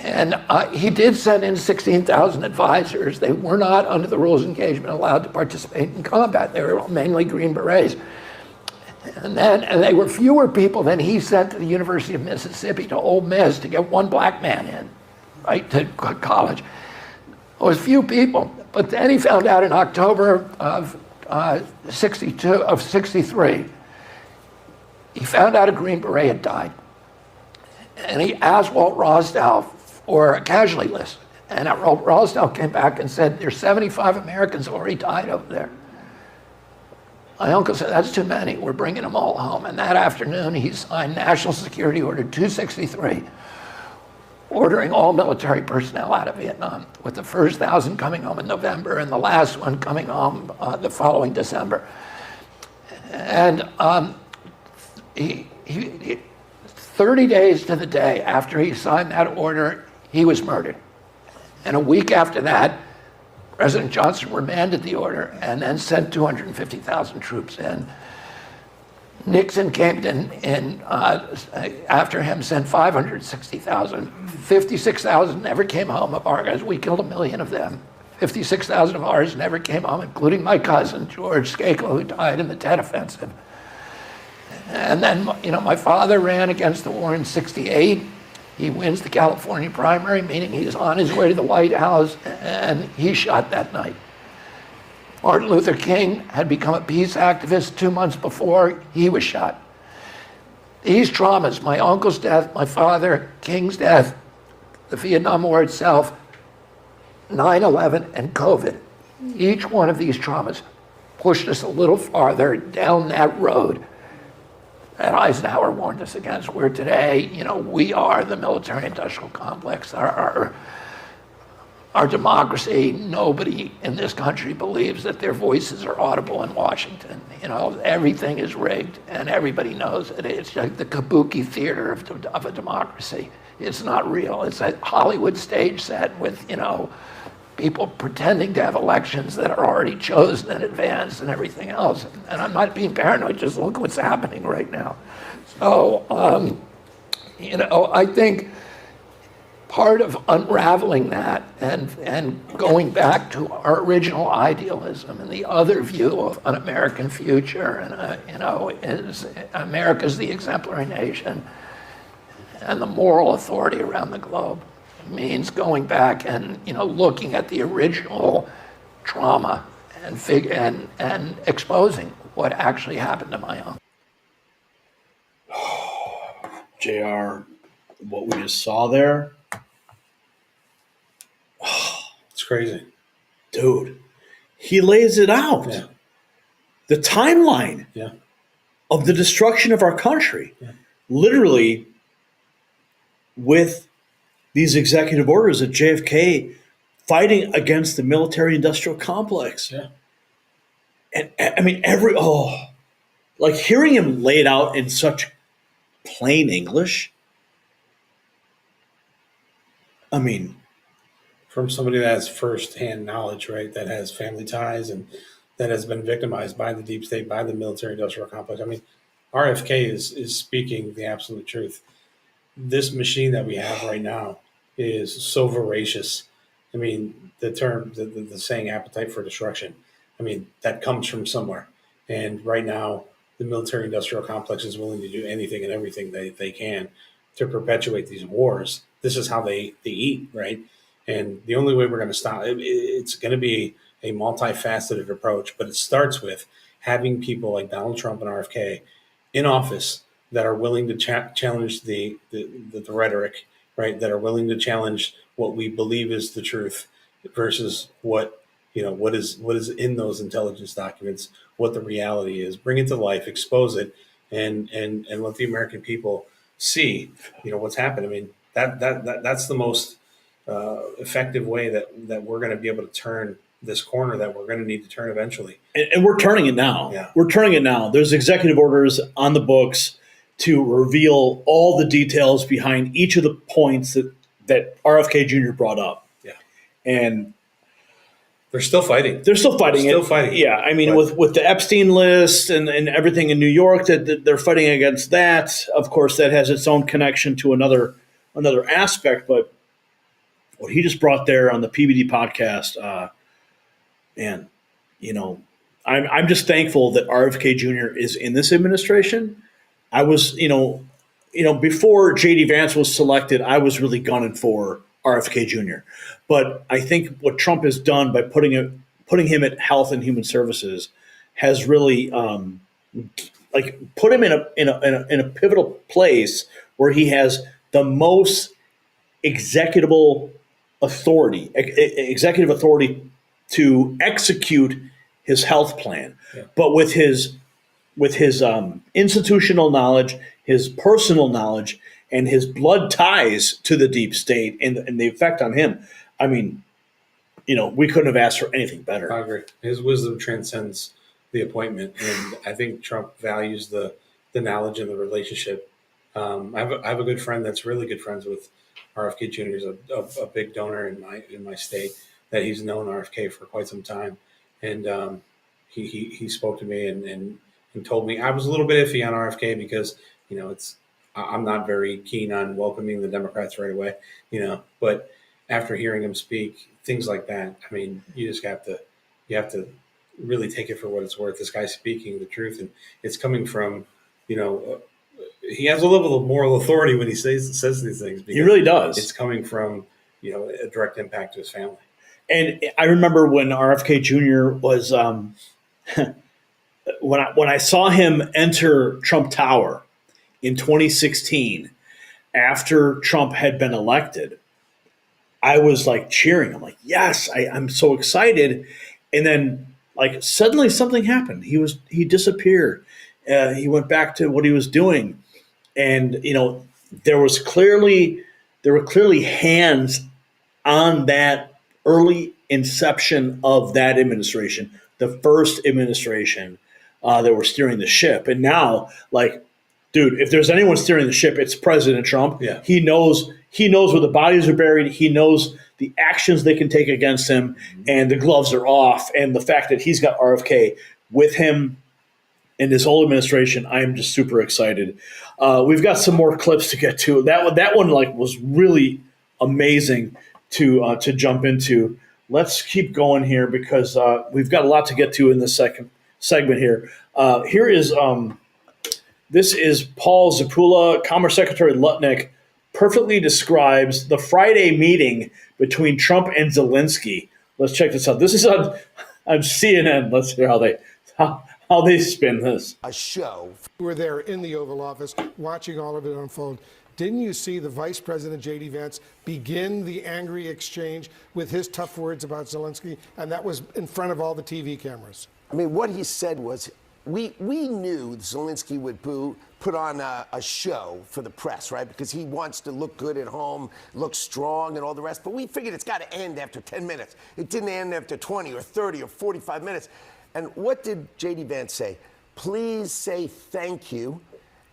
And he did send in 16,000 advisors. They were not, under the rules of engagement, allowed to participate in combat. They were mainly Green Berets. And they were fewer people than he sent to the University of Mississippi, to Ole Miss, to get one black man in, right, to college. It was few people. But then he found out in October of 63, he found out a Green Beret had died. And he asked Walt Rosdow for a casualty list. And Rosdow came back and said, there's 75 Americans already died over there. My uncle said, that's too many. We're bringing them all home. And that afternoon, he signed National Security Order 263, ordering all military personnel out of Vietnam, with the first 1,000 coming home in November and the last one coming home the following December. And 30 days to the day after he signed that order, he was murdered. And a week after that, President Johnson remanded the order and then sent 250,000 troops in. Nixon came in after him, sent 560,000. 56,000 never came home of our guys. We killed 1 million of them. 56,000 of ours never came home, including my cousin, George Skakel, who died in the Tet Offensive. And then, my father ran against the war in 68. He wins the California primary, meaning he's on his way to the White House, and he's shot that night. Martin Luther King had become a peace activist 2 months before. He was shot. These traumas, my uncle's death, my father, King's death, the Vietnam War itself, 9/11, and COVID, each one of these traumas pushed us a little farther down that road that Eisenhower warned us against, where today, we are the military-industrial complex. Our democracy, nobody in this country believes that their voices are audible in Washington. Everything is rigged, and everybody knows it. It's like the kabuki theater of a democracy. It's not real. It's a Hollywood stage set with, people pretending to have elections that are already chosen in advance and everything else. And I'm not being paranoid, just look what's happening right now. So, I think part of unraveling that and going back to our original idealism and the other view of an American future, and, is America's the exemplary nation and the moral authority around the globe. Means going back and looking at the original trauma and exposing what actually happened to my uncle. JR, what we just saw there, it's crazy, dude. He lays it out. Yeah. The timeline of the destruction of our country, literally, with these executive orders at JFK fighting against the military-industrial complex. Yeah. And I mean, like hearing him lay it out in such plain English. I mean, from somebody that has firsthand knowledge, right? That has family ties and that has been victimized by the deep state, by the military-industrial complex. I mean, RFK is speaking the absolute truth. This machine that we have right now is so voracious. I mean, the term, the saying appetite for destruction, I mean, that comes from somewhere. And right now, the military-industrial complex is willing to do anything and everything they can to perpetuate these wars. This is how they eat, right? And the only way we're going to stop it's going to be a multifaceted approach, but it starts with having people like Donald Trump and RFK in office that are willing to challenge the rhetoric right, that are willing to challenge what we believe is the truth versus what is in those intelligence documents, what the reality is. Bring it to life, expose it, and let the American people see, what's happened. I mean, that's the most effective way that we're going to be able to turn this corner that we're going to need to turn eventually. And we're turning it now. Yeah. We're turning it now. There's executive orders on the books to reveal all the details behind each of the points that RFK Jr. brought up. Yeah. And they're still fighting. They're still fighting. Still fighting. Yeah. I mean, with the Epstein list and everything in New York, that they're fighting against that. Of course, that has its own connection to another aspect. But what he just brought there on the PBD podcast, man, I'm just thankful that RFK Jr. is in this administration. I was, before J.D. Vance was selected, I was really gunning for RFK Jr. But I think what Trump has done by putting him at Health and Human Services has really put him in a pivotal place where he has the most executive authority to execute his health plan. Yeah. But with his institutional knowledge, his personal knowledge, and his blood ties to the deep state and the effect on him, I mean, we couldn't have asked for anything better. I agree. His wisdom transcends the appointment, and I think Trump values the knowledge and the relationship. I have a good friend that's really good friends with RFK Jr. He's a big donor in my state, that he's known RFK for quite some time, and he spoke to me and told me I was a little bit iffy on RFK because I'm not very keen on welcoming the Democrats right away, but after hearing him speak, things like that, I mean, you have to really take it for what it's worth. This guy's speaking the truth, and it's coming from, he has a level of moral authority when he says these things. He really does. It's coming from, a direct impact to his family. And I remember when RFK Jr. was, when I saw him enter Trump Tower in 2016, after Trump had been elected, I was like cheering. I'm like, yes, I'm so excited. And then suddenly something happened. He disappeared. He went back to what he was doing. And, there were clearly hands on that early inception of that administration, the first administration that were steering the ship. And now, dude, if there's anyone steering the ship, it's President Trump. Yeah. He knows where the bodies are buried. He knows the actions they can take against him, and the gloves are off. And the fact that he's got RFK with him in this whole administration, I am just super excited. We've got some more clips to get to. That one was really amazing to jump into. Let's keep going here because we've got a lot to get to in this second segment here. This is Paul Zapula. Commerce Secretary Lutnick perfectly describes the Friday meeting between Trump and Zelensky. Let's check this out. This is on CNN. Let's hear how they spin this. A show. We were there in the Oval Office watching all of it unfold. Didn't you see the Vice President, J.D. Vance, begin the angry exchange with his tough words about Zelensky? And that was in front of all the TV cameras. I mean, what he said was, we knew Zelensky would put on a show for the press, right? Because he wants to look good at home, look strong and all the rest. But we figured it's got to end after 10 minutes. It didn't end after 20 or 30 or 45 minutes. And what did J.D. Vance say? Please say thank you,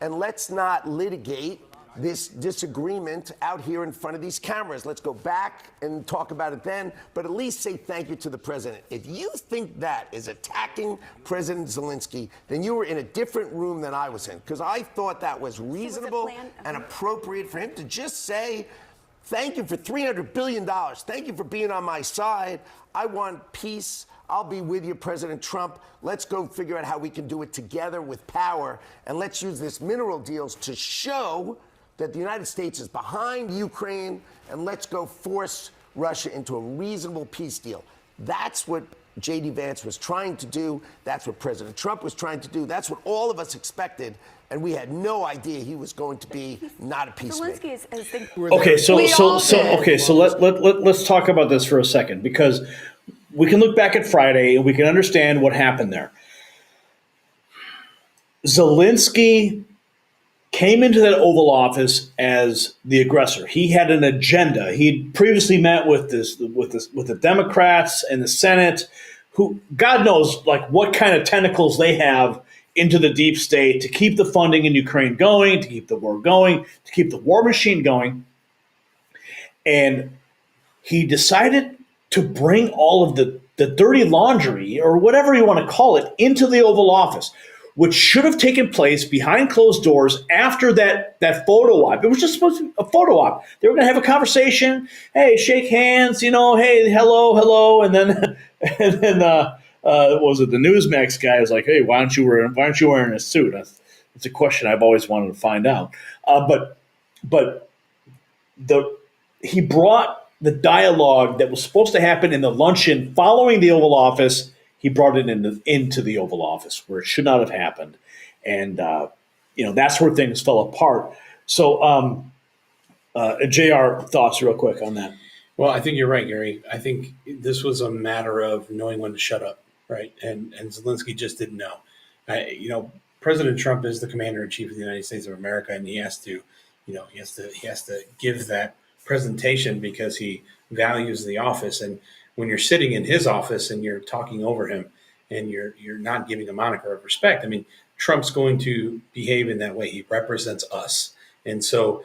and let's not litigate this disagreement out here in front of these cameras. Let's go back and talk about it then, but at least say thank you to the president. If you think that is attacking President Zelensky, then you were in a different room than I was in, because I thought that was reasonable and appropriate for him to just say, thank you for $300 billion. Thank you for being on my side. I want peace. I'll be with you, President Trump. Let's go figure out how we can do it together with power, and let's use this mineral deals to show that the United States is behind Ukraine, and let's go force Russia into a reasonable peace deal. That's what J.D. Vance was trying to do. That's what President Trump was trying to do. That's what all of us expected. And we had no idea he was going to be not a peacemaker. Okay, so let's talk about this for a second, because we can look back at Friday and we can understand what happened there. Zelensky came into that Oval Office as the aggressor. He had an agenda. He'd previously met with the Democrats and the Senate, who God knows like what kind of tentacles they have into the deep state to keep the funding in Ukraine going, to keep the war going, to keep the war machine going. And he decided to bring all of the dirty laundry, or whatever you want to call it, into the Oval Office, which should have taken place behind closed doors after that photo op. It was just supposed to be a photo op. They were going to have a conversation. Hey, shake hands, hey, hello. And then was it the Newsmax guy was like, hey, why aren't you wearing a suit? It's a question I've always wanted to find out. But he brought the dialogue that was supposed to happen in the luncheon following the Oval Office. He brought it into the Oval Office where it should not have happened. And, that's where things fell apart. So, JR, thoughts real quick on that. Well, I think you're right, Gary. I think this was a matter of knowing when to shut up, right? And Zelensky just didn't know. President Trump is the commander-in-chief of the United States of America, and he has to give that presentation because he values the office. And when you're sitting in his office and you're talking over him and you're not giving a moniker of respect, I mean, Trump's going to behave in that way. He represents us. And so,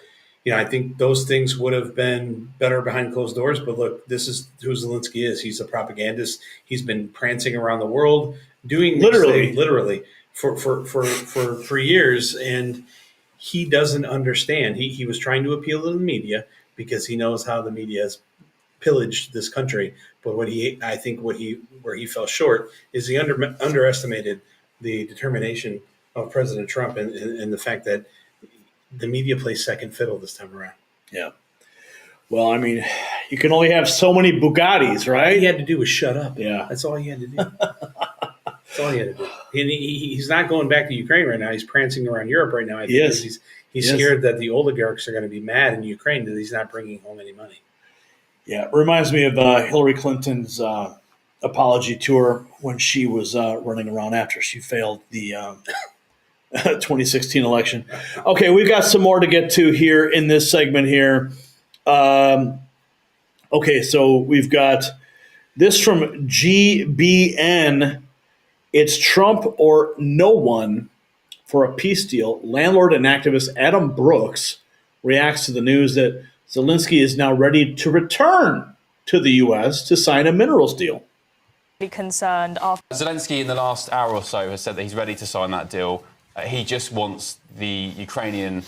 I think those things would have been better behind closed doors. But look, this is who Zelensky is. He's a propagandist. He's been prancing around the world, doing literally for years. And he doesn't understand. He was trying to appeal to the media because he knows how the media has pillaged this country. But where he fell short is he underestimated the determination of President Trump and the fact that the media plays second fiddle this time around. Yeah. Well, I mean, you can only have so many Bugattis, right? All he had to do was shut up. Yeah. That's all he had to do. That's all he had to do. And he's not going back to Ukraine right now. He's prancing around Europe right now. I think he's scared that the oligarchs are going to be mad in Ukraine that he's not bringing home any money. Yeah, it reminds me of Hillary Clinton's apology tour when she was running around after she failed the 2016 election. Okay, we've got some more to get to here in this segment here. Okay, so we've got this from GBN. It's Trump or no one for a peace deal. Landlord and activist Adam Brooks reacts to the news that Zelensky is now ready to return to the U.S. to sign a minerals deal. Concerned after Zelensky in the last hour or so has said that he's ready to sign that deal. He just wants the Ukrainian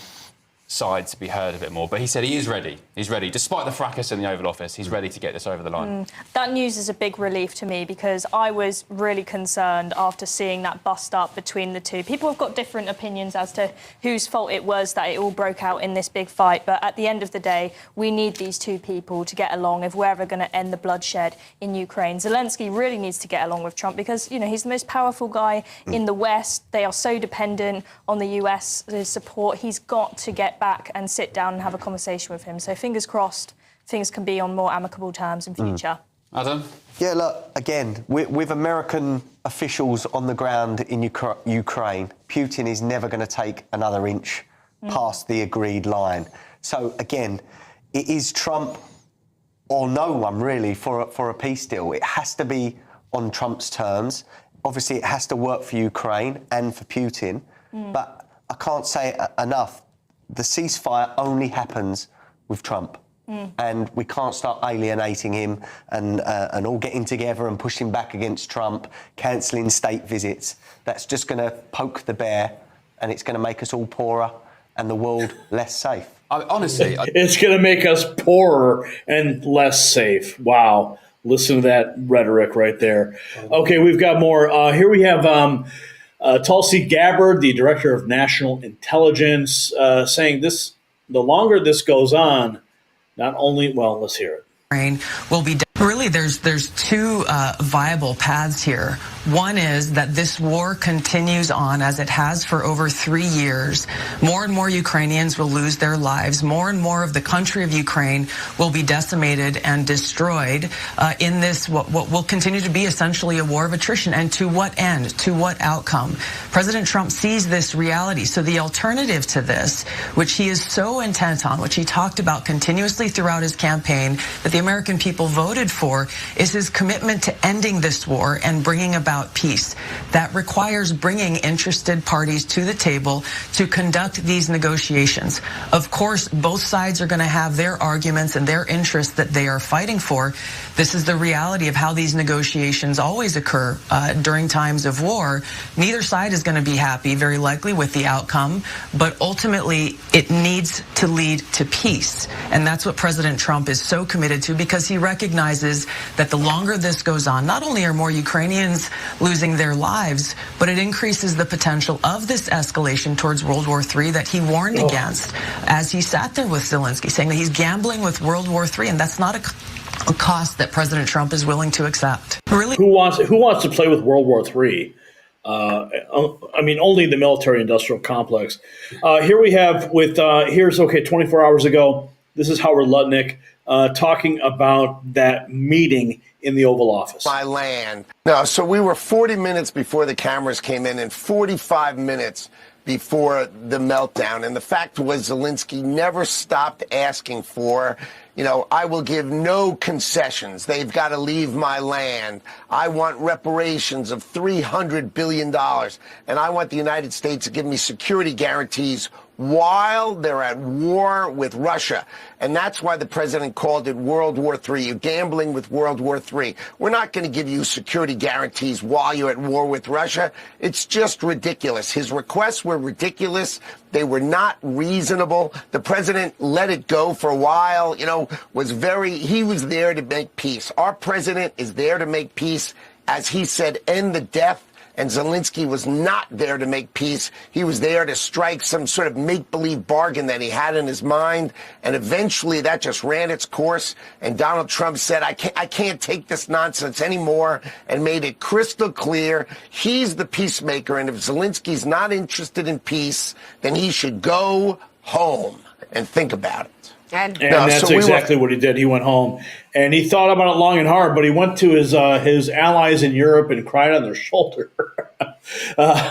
side to be heard a bit more. But he said he is ready. He's ready. Despite the fracas in the Oval Office, he's ready to get this over the line. That news is a big relief to me because I was really concerned after seeing that bust up between the two. People have got different opinions as to whose fault it was that it all broke out in this big fight. But at the end of the day, we need these two people to get along if we're ever going to end the bloodshed in Ukraine. Zelensky really needs to get along with Trump because, he's the most powerful guy in the West. They are so dependent on the US support. He's got to get back and sit down and have a conversation with him. So fingers crossed, things can be on more amicable terms in future. Adam? Yeah, look, again, with American officials on the ground in Ukraine, Putin is never going to take another inch past the agreed line. So, again, it is Trump or no one, really, for a peace deal. It has to be on Trump's terms. Obviously, it has to work for Ukraine and for Putin. But I can't say enough. The ceasefire only happens with Trump. And we can't start alienating him and all getting together and pushing back against Trump, cancelling state visits. That's just going to poke the bear and it's going to make us all poorer and the world less safe. Honestly, it's going to make us poorer and less safe. Wow. Listen to that rhetoric right there. Okay, we've got more. Here we have Tulsi Gabbard, the director of national intelligence, saying the longer this goes on, not only, let's hear it. Will be Really, there's two viable paths here. One is that this war continues on as it has for over 3 years. More and more Ukrainians will lose their lives. More and more of the country of Ukraine will be decimated and destroyed in this what will continue to be essentially a war of attrition. And to what end? To what outcome? President Trump sees this reality. So the alternative to this, which he is so intent on, which he talked about continuously throughout his campaign, that the American people voted for, is his commitment to ending this war and bringing about peace. That requires bringing interested parties to the table to conduct these negotiations. Of course, both sides are going to have their arguments and their interests that they are fighting for. This is the reality of how these negotiations always occur during times of war. Neither side is going to be happy, very likely, with the outcome, but ultimately it needs to lead to peace. And that's what President Trump is so committed to, because he recognizes that the longer this goes on, not only are more Ukrainians losing their lives, but it increases the potential of this escalation towards World War III that he warned against as he sat there with Zelensky, saying that he's gambling with World War III, and that's not a cost that President Trump is willing to accept. Really, who wants to play with World War III? I mean, only the military-industrial complex. Here we have here's 24 hours ago. This is Howard Lutnick talking about that meeting in the Oval Office. My land. No, so we were 40 minutes before the cameras came in and 45 minutes before the meltdown. And the fact was Zelensky never stopped asking for, I will give no concessions. They've got to leave my land. I want reparations of $300 billion. And I want the United States to give me security guarantees while they're at war with Russia. And that's why the president called it World War III. You're gambling with World War III. We're not going to give you security guarantees while you're at war with Russia. It's just ridiculous. His requests were ridiculous. They were not reasonable. The president let it go for a while, he was there to make peace. Our president is there to make peace. As he said, end the death. And Zelensky was not there to make peace. He was there to strike some sort of make-believe bargain that he had in his mind. And eventually that just ran its course. And Donald Trump said, I can't take this nonsense anymore, and made it crystal clear he's the peacemaker. And if Zelensky's not interested in peace, then he should go home and think about it. And that's exactly what he did. He went home and he thought about it long and hard, but he went to his allies in Europe and cried on their shoulder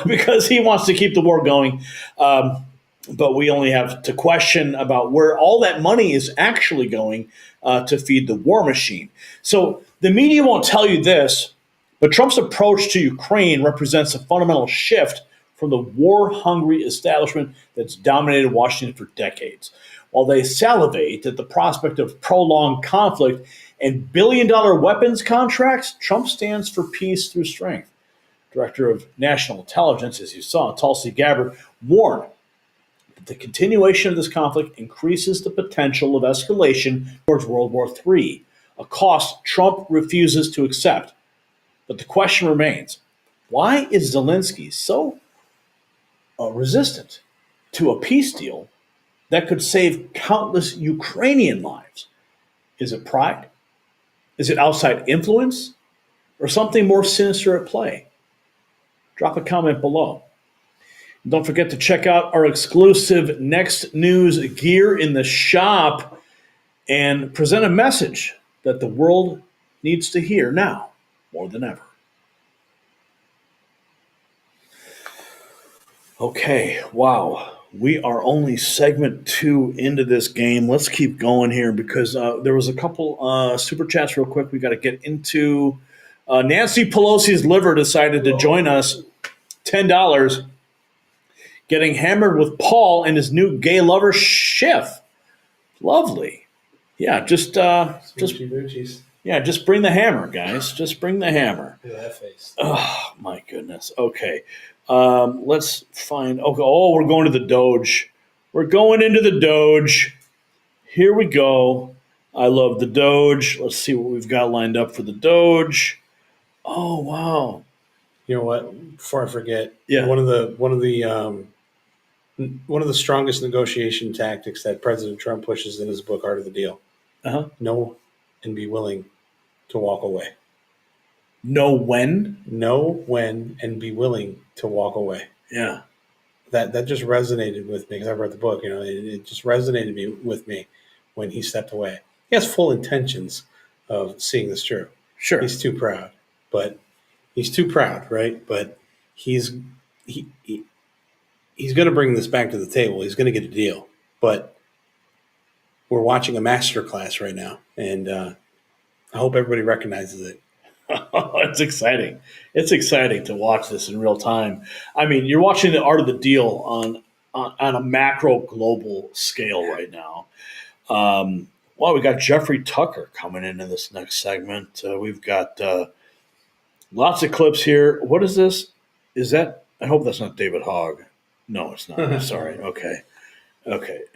because he wants to keep the war going. But we only have to question about where all that money is actually going to feed the war machine. So the media won't tell you this, but Trump's approach to Ukraine represents a fundamental shift from the war-hungry establishment that's dominated Washington for decades. While they salivate at the prospect of prolonged conflict and billion-dollar weapons contracts, Trump stands for peace through strength. Director of National Intelligence, as you saw, Tulsi Gabbard, warned that the continuation of this conflict increases the potential of escalation towards World War III, a cost Trump refuses to accept. But the question remains, why is Zelensky so resistant to a peace deal that could save countless Ukrainian lives? Is it pride? Is it outside influence? Or something more sinister at play? Drop a comment below. Don't forget to check out our exclusive Next News gear in the shop and present a message that the world needs to hear now more than ever. Okay, wow. We are only segment 2 into this game. Let's keep going here because there was a couple super chats real quick we got to get into. Nancy Pelosi's liver decided to join us. $10. Getting hammered with Paul and his new gay lover, Schiff. Lovely. Yeah, just bring the hammer, guys. Just bring the hammer. Look at that face. Oh, my goodness. Okay. Let's find. Okay. Oh, we're going to the Doge. We're going into the Doge. Here we go. I love the Doge. Let's see what we've got lined up for the Doge. Oh, wow. You know what? Before I forget, yeah. One of the strongest negotiation tactics that President Trump pushes in his book, Art of the Deal. Uh-huh. Know and be willing to walk away. Know when, and be willing to walk away. Yeah. That just resonated with me because I read the book. It just resonated with me when he stepped away. He has full intentions of seeing this through. Sure. He's too proud, right? But he's going to bring this back to the table. He's going to get a deal. But we're watching a masterclass right now, and I hope everybody recognizes it. It's exciting. It's exciting to watch this in real time. I mean, you're watching the art of the deal on a macro global scale right now. Well, we got Jeffrey Tucker coming into this next segment. We've got lots of clips here. What is this? Is that? I hope that's not David Hogg. No, it's not. I'm sorry. Okay.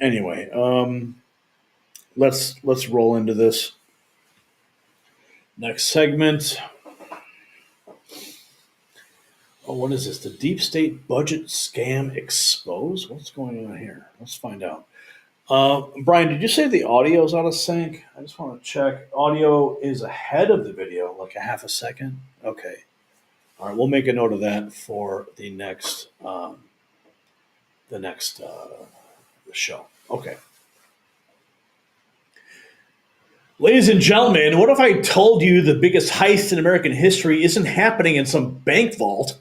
Anyway, let's roll into this. Next segment. Oh, what is this? The deep state budget scam exposed? What's going on here? Let's find out. Brian, did you say the audio is out of sync? I just want to check. Audio is ahead of the video, like a half a second. Okay. All right, we'll make a note of that for the next show. Okay. Ladies and gentlemen, what if I told you the biggest heist in American history isn't happening in some bank vault,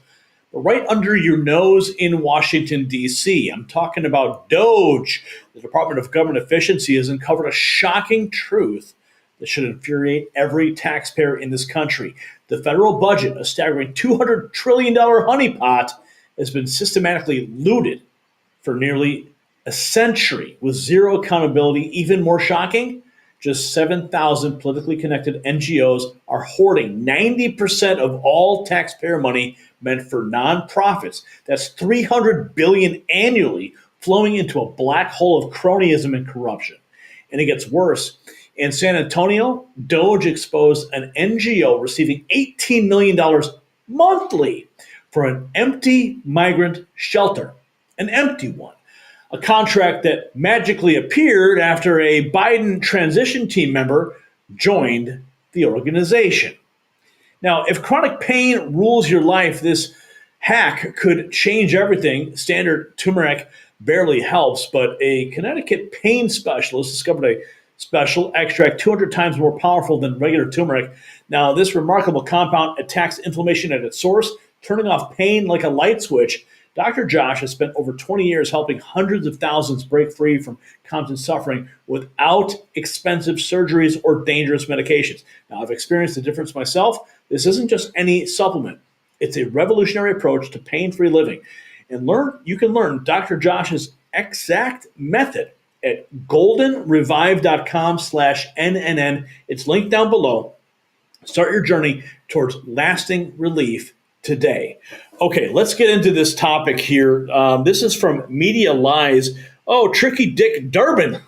but right under your nose in Washington, D.C.? I'm talking about Doge. The Department of Government Efficiency has uncovered a shocking truth that should infuriate every taxpayer in this country. The federal budget, a staggering $200 trillion honeypot, has been systematically looted for nearly a century with zero accountability. Even more shocking, just 7,000 politically connected NGOs are hoarding 90% of all taxpayer money meant for nonprofits. That's $300 billion annually flowing into a black hole of cronyism and corruption. And it gets worse. In San Antonio, Doge exposed an NGO receiving $18 million monthly for an empty migrant shelter, an empty one. A contract that magically appeared after a Biden transition team member joined the organization. Now, if chronic pain rules your life, this hack could change everything. Standard turmeric barely helps, but a Connecticut pain specialist discovered a special extract 200 times more powerful than regular turmeric. Now, this remarkable compound attacks inflammation at its source, turning off pain like a light switch. Dr. Josh has spent over 20 years helping hundreds of thousands break free from constant suffering without expensive surgeries or dangerous medications. Now, I've experienced the difference myself. This isn't just any supplement. It's a revolutionary approach to pain-free living. And you can learn Dr. Josh's exact method at goldenrevive.com/NNN. It's linked down below. Start your journey towards lasting relief today. Okay, let's get into this topic here. This is from Media Lies. Oh, Tricky Dick Durbin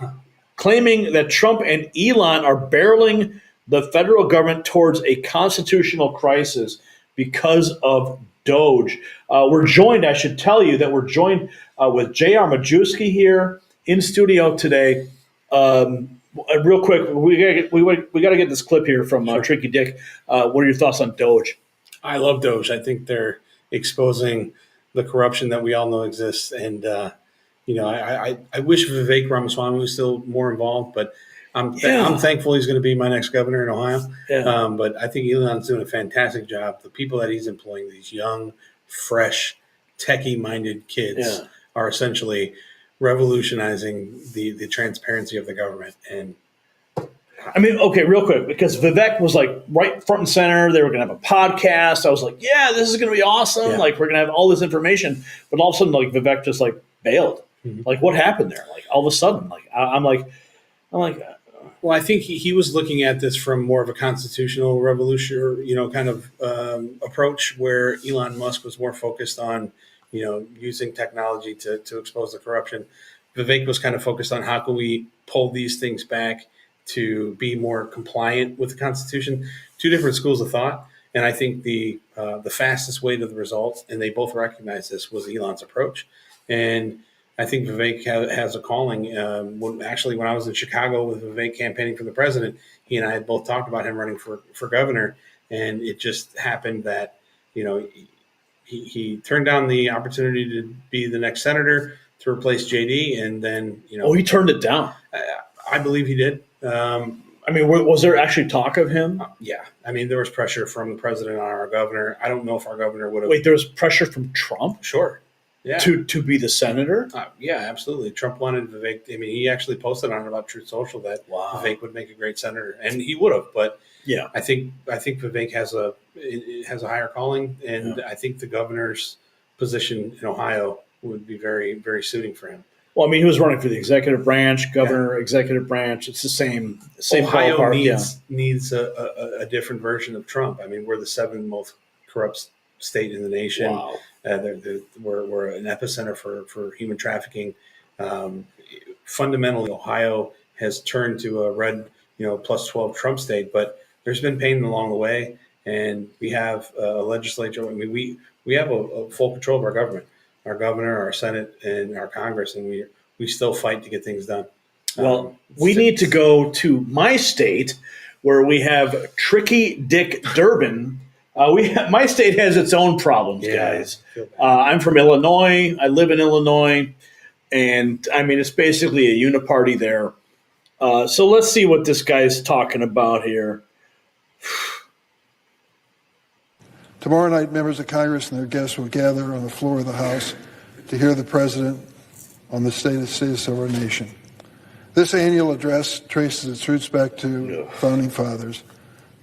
claiming that Trump and Elon are barreling the federal government towards a constitutional crisis because of Doge. We're joined, I should tell you that we're joined with J.R. Majusi here in studio today. Real quick, we got to get this clip here from Tricky Dick. What are your thoughts on Doge? I love Doge. I think they're exposing the corruption that we all know exists. And, I wish Vivek Ramaswamy was still more involved, but I'm thankful he's going to be my next governor in Ohio. Yeah. But I think Elon's doing a fantastic job. The people that he's employing, these young, fresh, techie-minded kids are essentially revolutionizing the transparency of the government. And I mean, okay, real quick, because Vivek was like right front and center. They were going to have a podcast. I was like, yeah, this is going to be awesome. Yeah. Like, we're going to have all this information. But all of a sudden, like, Vivek just like bailed. Mm-hmm. Like, what happened there? Like, all of a sudden, like, I'm like, well, I think he was looking at this from more of a constitutional revolution, or, kind of approach, where Elon Musk was more focused on, using technology to expose the corruption. Vivek was kind of focused on how can we pull these things back to be more compliant with the Constitution. Two different schools of thought. And I think the fastest way to the results, and they both recognize this, was Elon's approach. And I think Vivek has a calling. When I was in Chicago with Vivek campaigning for the president, he and I had both talked about him running for governor, and it just happened that, he turned down the opportunity to be the next senator to replace JD, and then, he turned it down. I believe he did. Was there actually talk of him? Yeah. There was pressure from the president on our governor. I don't know if our governor would have. Wait, there was pressure from Trump? Sure. Yeah. To be the senator? Yeah, absolutely. Trump wanted Vivek. He actually posted on it about Truth Social that Vivek would make a great senator, and he would have. But yeah, I think Vivek has a higher calling, and I think the governor's position in Ohio would be very, very suiting for him. Well, he was running for the executive branch, governor, executive branch. It's the same Ohio ballpark. needs a different version of Trump. We're the seventh most corrupt state in the nation. Wow. We're an epicenter for human trafficking. Fundamentally, Ohio has turned to a red, plus 12 Trump state, but there's been pain along the way, and we have a legislature. We have a full control of our government, our governor, our Senate, and our Congress, and we still fight to get things done. Well, we need to go to my state, where we have Tricky Dick Durbin. My state has its own problems, guys. I'm from Illinois. I live in Illinois, and it's basically a uniparty there. So let's see what this guy's talking about here. Tomorrow night, members of Congress and their guests will gather on the floor of the House to hear the President on the status of our nation. This annual address traces its roots back to founding fathers,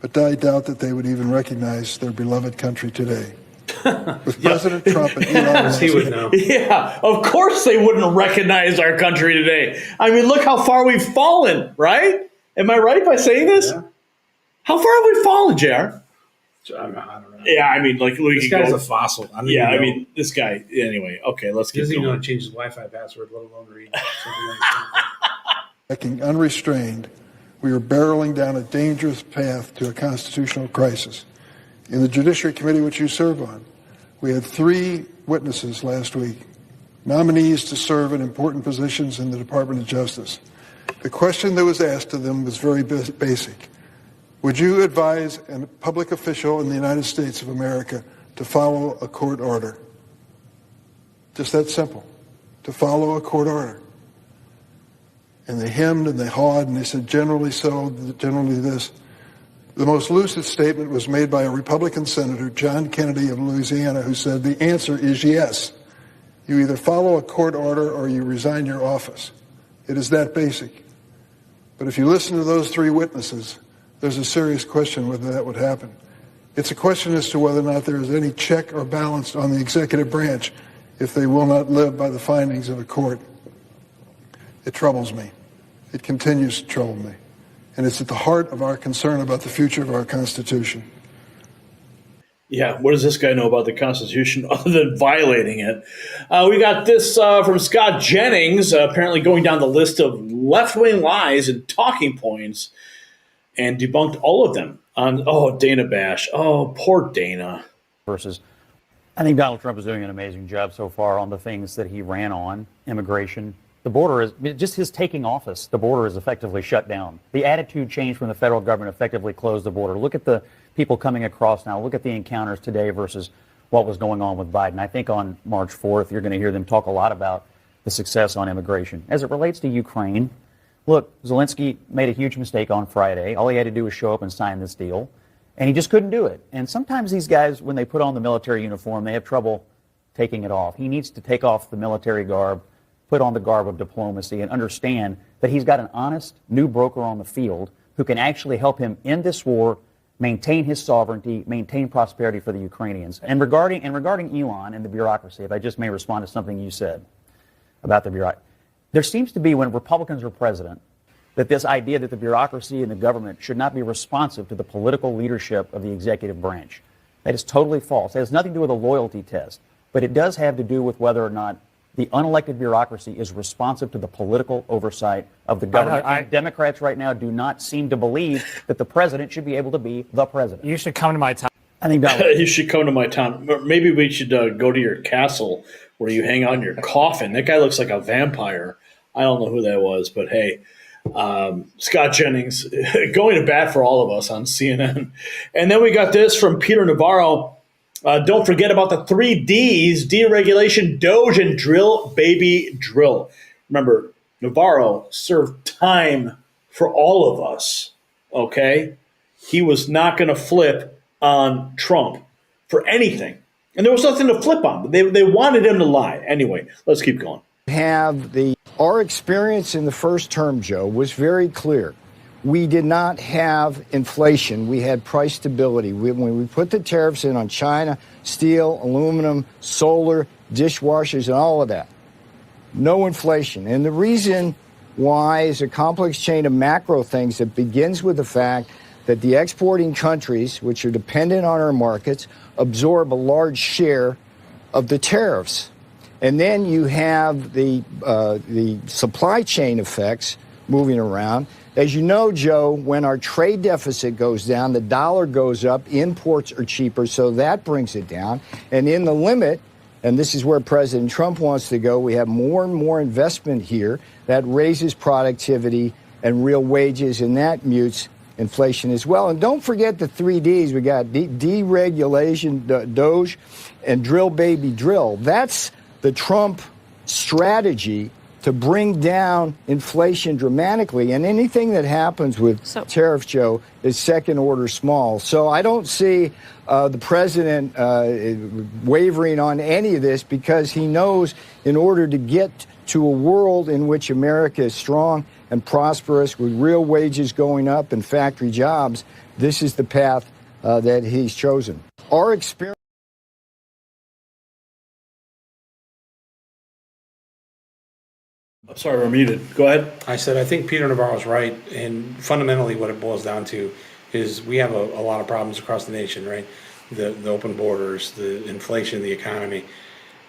but I doubt that they would even recognize their beloved country today. With President Trump and Elon Musk, he would know. Yeah, of course they wouldn't recognize our country today. Look how far we've fallen, right? Am I right by saying this? Yeah. How far have we fallen, JR? I don't know. Yeah, This guy's a fossil. This guy. Anyway, okay, let's He get doesn't even know going. how to change his Wi-Fi password, let alone read. acting unrestrained, we are barreling down a dangerous path to a constitutional crisis. In the Judiciary Committee, which you serve on, we had 3 witnesses last week, nominees to serve in important positions in the Department of Justice. The question that was asked of them was very basic. Would you advise a public official in the United States of America to follow a court order? Just that simple, to follow a court order. And they hemmed and they hawed and they said, generally so, generally this. The most lucid statement was made by a Republican Senator, John Kennedy of Louisiana, who said, the answer is yes. You either follow a court order or you resign your office. It is that basic. But if you listen to those 3 witnesses, there's a serious question whether that would happen. It's a question as to whether or not there is any check or balance on the executive branch if they will not live by the findings of a court. It troubles me. It continues to trouble me. And it's at the heart of our concern about the future of our Constitution. Yeah, what does this guy know about the Constitution other than violating it? We got this from Scott Jennings, apparently going down the list of left-wing lies and talking points, and debunked all of them on, Dana Bash. Oh, poor Dana. Versus, I think Donald Trump is doing an amazing job so far on the things that he ran on, immigration. The border is, just his taking office, the border is effectively shut down. The attitude change from the federal government effectively closed the border. Look at the people coming across now. Look at the encounters today versus what was going on with Biden. I think on March 4th, you're going to hear them talk a lot about the success on immigration. As it relates to Ukraine, look, Zelensky made a huge mistake on Friday. All he had to do was show up and sign this deal, and he just couldn't do it. And sometimes these guys, when they put on the military uniform, they have trouble taking it off. He needs to take off the military garb, put on the garb of diplomacy, and understand that he's got an honest new broker on the field who can actually help him end this war, maintain his sovereignty, maintain prosperity for the Ukrainians. And regarding Elon and the bureaucracy, if I just may respond to something you said about the bureaucracy, there seems to be, when Republicans are president, that this idea that the bureaucracy and the government should not be responsive to the political leadership of the executive branch. That is totally false. It has nothing to do with a loyalty test, but it does have to do with whether or not the unelected bureaucracy is responsive to the political oversight of the government. And Democrats right now do not seem to believe that the president should be able to be the president. You should come to my town. I think that you should come to my town. Maybe we should go to your castle where you hang out in your coffin. That guy looks like a vampire. I don't know who that was, but hey, Scott Jennings going to bat for all of us on CNN. And then we got this from Peter Navarro. Don't forget about the 3 Ds, deregulation, Doge, and drill, baby, drill. Remember, Navarro served time for all of us, okay? He was not going to flip on Trump for anything. And there was nothing to flip on. They wanted him to lie. Anyway, let's keep going. Our experience in the first term, Joe, was very clear. We did not have inflation. We had price stability. When we put the tariffs in on China, steel, aluminum, solar, dishwashers, and all of that, no inflation. And the reason why is a complex chain of macro things that begins with the fact that the exporting countries, which are dependent on our markets, absorb a large share of the tariffs. And then you have the supply chain effects moving around. As you know, Joe, when our trade deficit goes down, the dollar goes up, imports are cheaper, so that brings it down. And in the limit, and this is where President Trump wants to go, we have more and more investment here that raises productivity and real wages, and that mutes inflation as well. And don't forget the 3 Ds. We got deregulation, Doge, and drill, baby, drill. That's the Trump strategy to bring down inflation dramatically. And anything that happens with tariffs, Joe, is second order small. So I don't see the president wavering on any of this, because he knows in order to get to a world in which America is strong and prosperous with real wages going up and factory jobs, this is the path that he's chosen. Our experience. I'm sorry, we're muted. Go ahead. I said, I think Peter Navarro's right. And fundamentally what it boils down to is we have a lot of problems across the nation, right? The open borders, the inflation, the economy.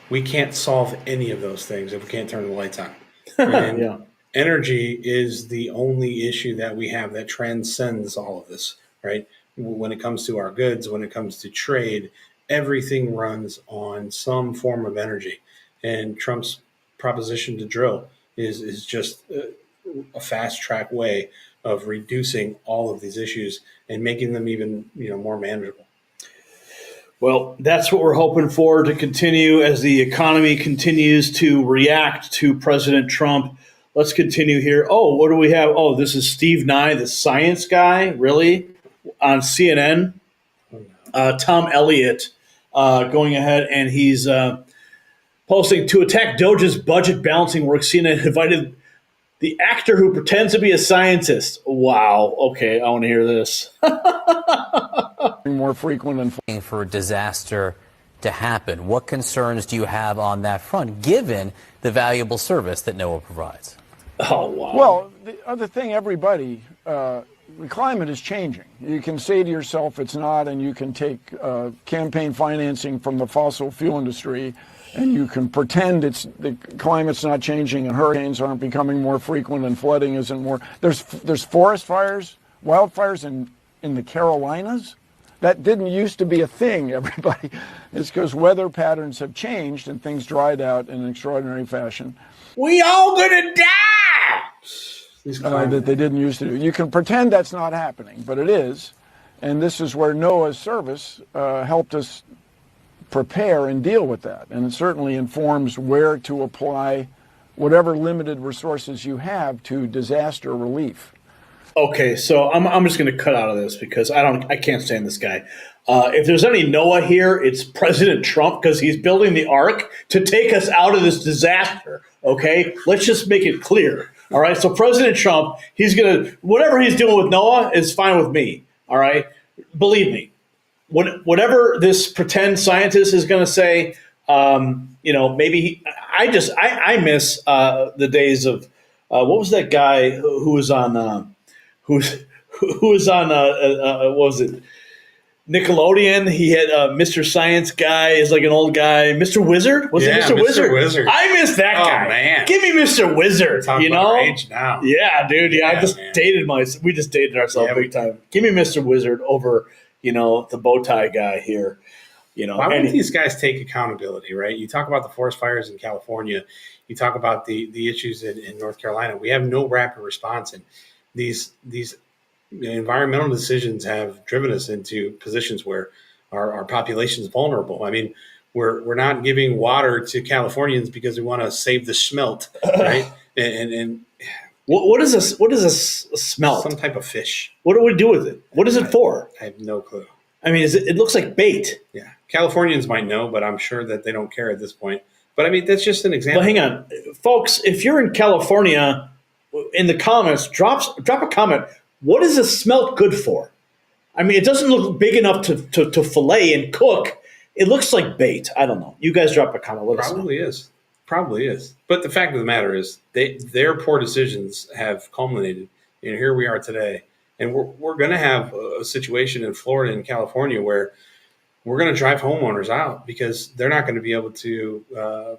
We can't solve any of those things if we can't turn the lights on. And Yeah. energy is the only issue that we have that transcends all of this, right? When it comes to our goods, when it comes to trade, everything runs on some form of energy. And Trump's proposition to drill is just a fast track way of reducing all of these issues and making them even more manageable. Well, that's what we're hoping for to continue as the economy continues to react to President Trump. Let's continue here. Oh, what do we have? Oh, this is Steve Nye, the science guy, really, on CNN. Tom Elliott going ahead, and he's posting, to attack Doge's budget balancing work, CNN invited the actor who pretends to be a scientist. Wow. Okay, I want to hear this. More frequent and for disaster to happen. What concerns do you have on that front, given the valuable service that NOAA provides? Oh, wow. Well, the other thing, everybody, the climate is changing. You can say to yourself it's not, and you can take campaign financing from the fossil fuel industry, and you can pretend the climate's not changing and hurricanes aren't becoming more frequent and flooding isn't more. There's forest fires, wildfires in the Carolinas. That didn't used to be a thing, everybody. It's because weather patterns have changed and things dried out in an extraordinary fashion. We all gonna die! That they didn't used to do. You can pretend that's not happening, but it is. And this is where NOAA's service helped us prepare and deal with that. And it certainly informs where to apply whatever limited resources you have to disaster relief. Okay, so I'm just going to cut out of this because I can't stand this guy. If there's any NOAA here, it's President Trump, because he's building the ark to take us out of this disaster. Okay, let's just make it clear. All right, so President Trump, he's going to, whatever he's doing with NOAA is fine with me. All right, believe me. Whatever this pretend scientist is going to say, maybe I miss the days of what was that guy who was on who was on what was it, Nickelodeon? He had Mr. Science guy is like an old guy, Mr. Wizard. Was it Mr. Wizard? I miss that guy. Oh man, give me Mr. Wizard. Talking about our age now. Yeah, dude. Yeah, I just dated we just dated ourselves big time. Give me Mr. Wizard over the bow tie guy here. Why wouldn't these guys take accountability, right? You talk about the forest fires in California. You talk about the issues in North Carolina. We have no rapid response, and these environmental decisions have driven us into positions where our population is vulnerable. I mean, we're not giving water to Californians because we want to save the smelt, right? and what is this? What is this smelt? Some type of fish. What do we do with it? What is it for? I have no clue. I mean, it looks like bait. Yeah, Californians might know, but I'm sure that they don't care at this point. But I mean, that's just an example. Well, hang on, folks. If you're in California, in the comments, drop a comment. What is this smelt good for? I mean, it doesn't look big enough to fillet and cook. It looks like bait. I don't know. You guys drop a comment. Probably is. But the fact of the matter is, their poor decisions have culminated. Here we are today, and we're going to have a situation in Florida and California where we're going to drive homeowners out because they're not going to be able to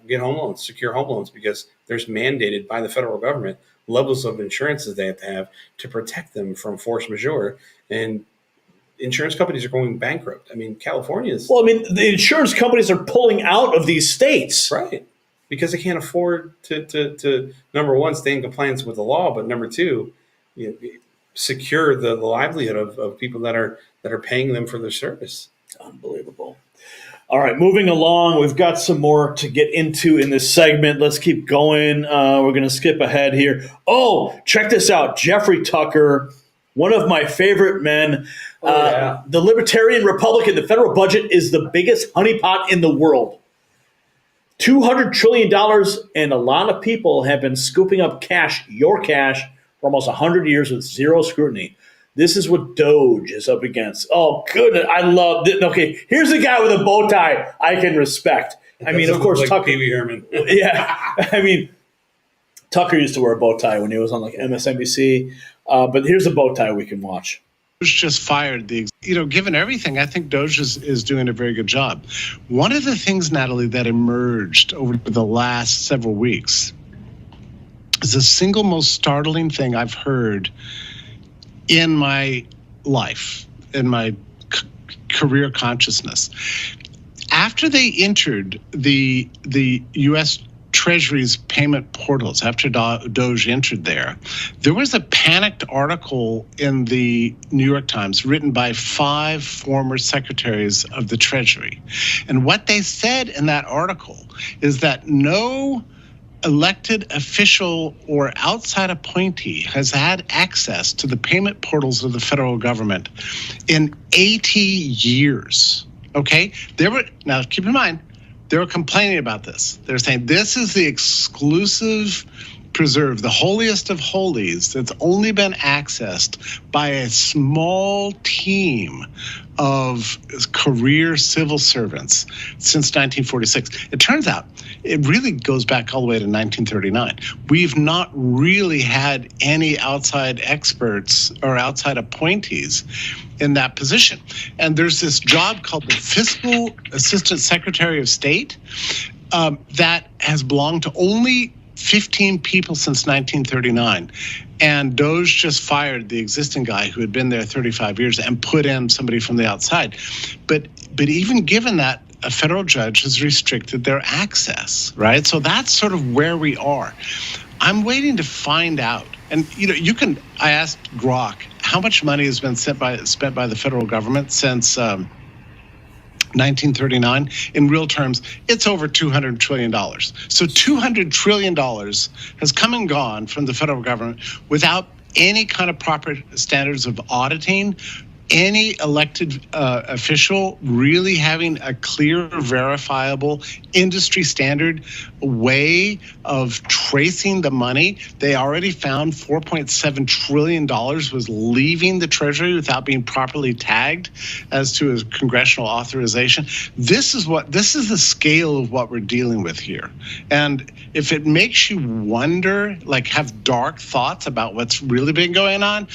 get home loans, secure home loans, because there's mandated by the federal government levels of insurances they have to protect them from force majeure. And insurance companies are going bankrupt. I mean, California's... Well, I mean, the insurance companies are pulling out of these states. Right. Because they can't afford to number one, stay in compliance with the law, but number two, secure the livelihood of people that are paying them for their service. Unbelievable. All right, moving along. We've got some more to get into in this segment. Let's keep going. We're going to skip ahead here. Oh, check this out. Jeffrey Tucker, one of my favorite men. The Libertarian Republican, the federal budget is the biggest honeypot in the world. $200 trillion, and a lot of people have been scooping up cash, your cash, for almost 100 years with zero scrutiny. This is what Doge is up against. Oh, goodness. I love it. Okay, here's a guy with a bow tie I can respect. I mean, of course, like Tucker. Pee Wee Herman. Yeah. I mean, Tucker used to wear a bow tie when he was on like MSNBC. But here's a bow tie we can watch. Doge just fired given everything, I think Doge is doing a very good job. One of the things, Natalie, that emerged over the last several weeks is the single most startling thing I've heard in my life, in my career consciousness. After they entered the U.S. Treasury's payment portals, after Doge entered there was a panicked article in the New York Times written by 5 former secretaries of the Treasury. And what they said in that article is that no elected official or outside appointee has had access to the payment portals of the federal government in 80 years. Okay? Now, keep in mind, they were complaining about this. They're saying this is the exclusive preserve, the holiest of holies that's only been accessed by a small team of career civil servants since 1946. It turns out it really goes back all the way to 1939. We've not really had any outside experts or outside appointees in that position. And there's this job called the Fiscal Assistant Secretary of State that has belonged to only 15 people since 1939. And Doge just fired the existing guy who had been there 35 years and put in somebody from the outside. But even given that, a federal judge has restricted their access, right? So that's sort of where we are. I'm waiting to find out. And I asked Grok how much money has been spent by the federal government since 1939. In real terms, it's over $200 trillion. So $200 trillion has come and gone from the federal government without any kind of proper standards of auditing, any elected official really having a clear, verifiable, industry standard way of tracing the money. They already found $4.7 trillion was leaving the Treasury without being properly tagged as to a congressional authorization. This is the scale of what we're dealing with here. And if it makes you wonder, like have dark thoughts about what's really been going on,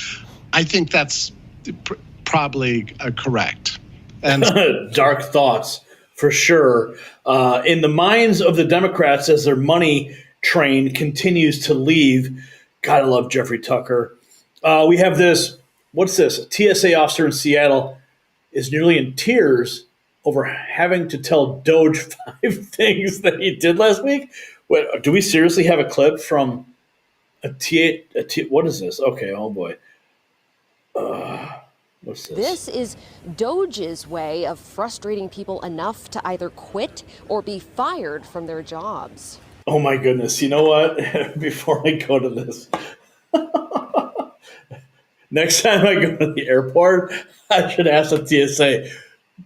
I think that's probably correct. And dark thoughts for sure in the minds of the Democrats as their money train continues to leave. Gotta love Jeffrey Tucker. We have this. What's this? A TSA officer in Seattle is nearly in tears over having to tell Doge 5 things that he did last week. Wait, do we seriously have a clip from what is this? Okay, oh boy. What's this? This is Doge's way of frustrating people enough to either quit or be fired from their jobs. Oh my goodness. You know what? Before I go to this, next time I go to the airport, I should ask the TSA,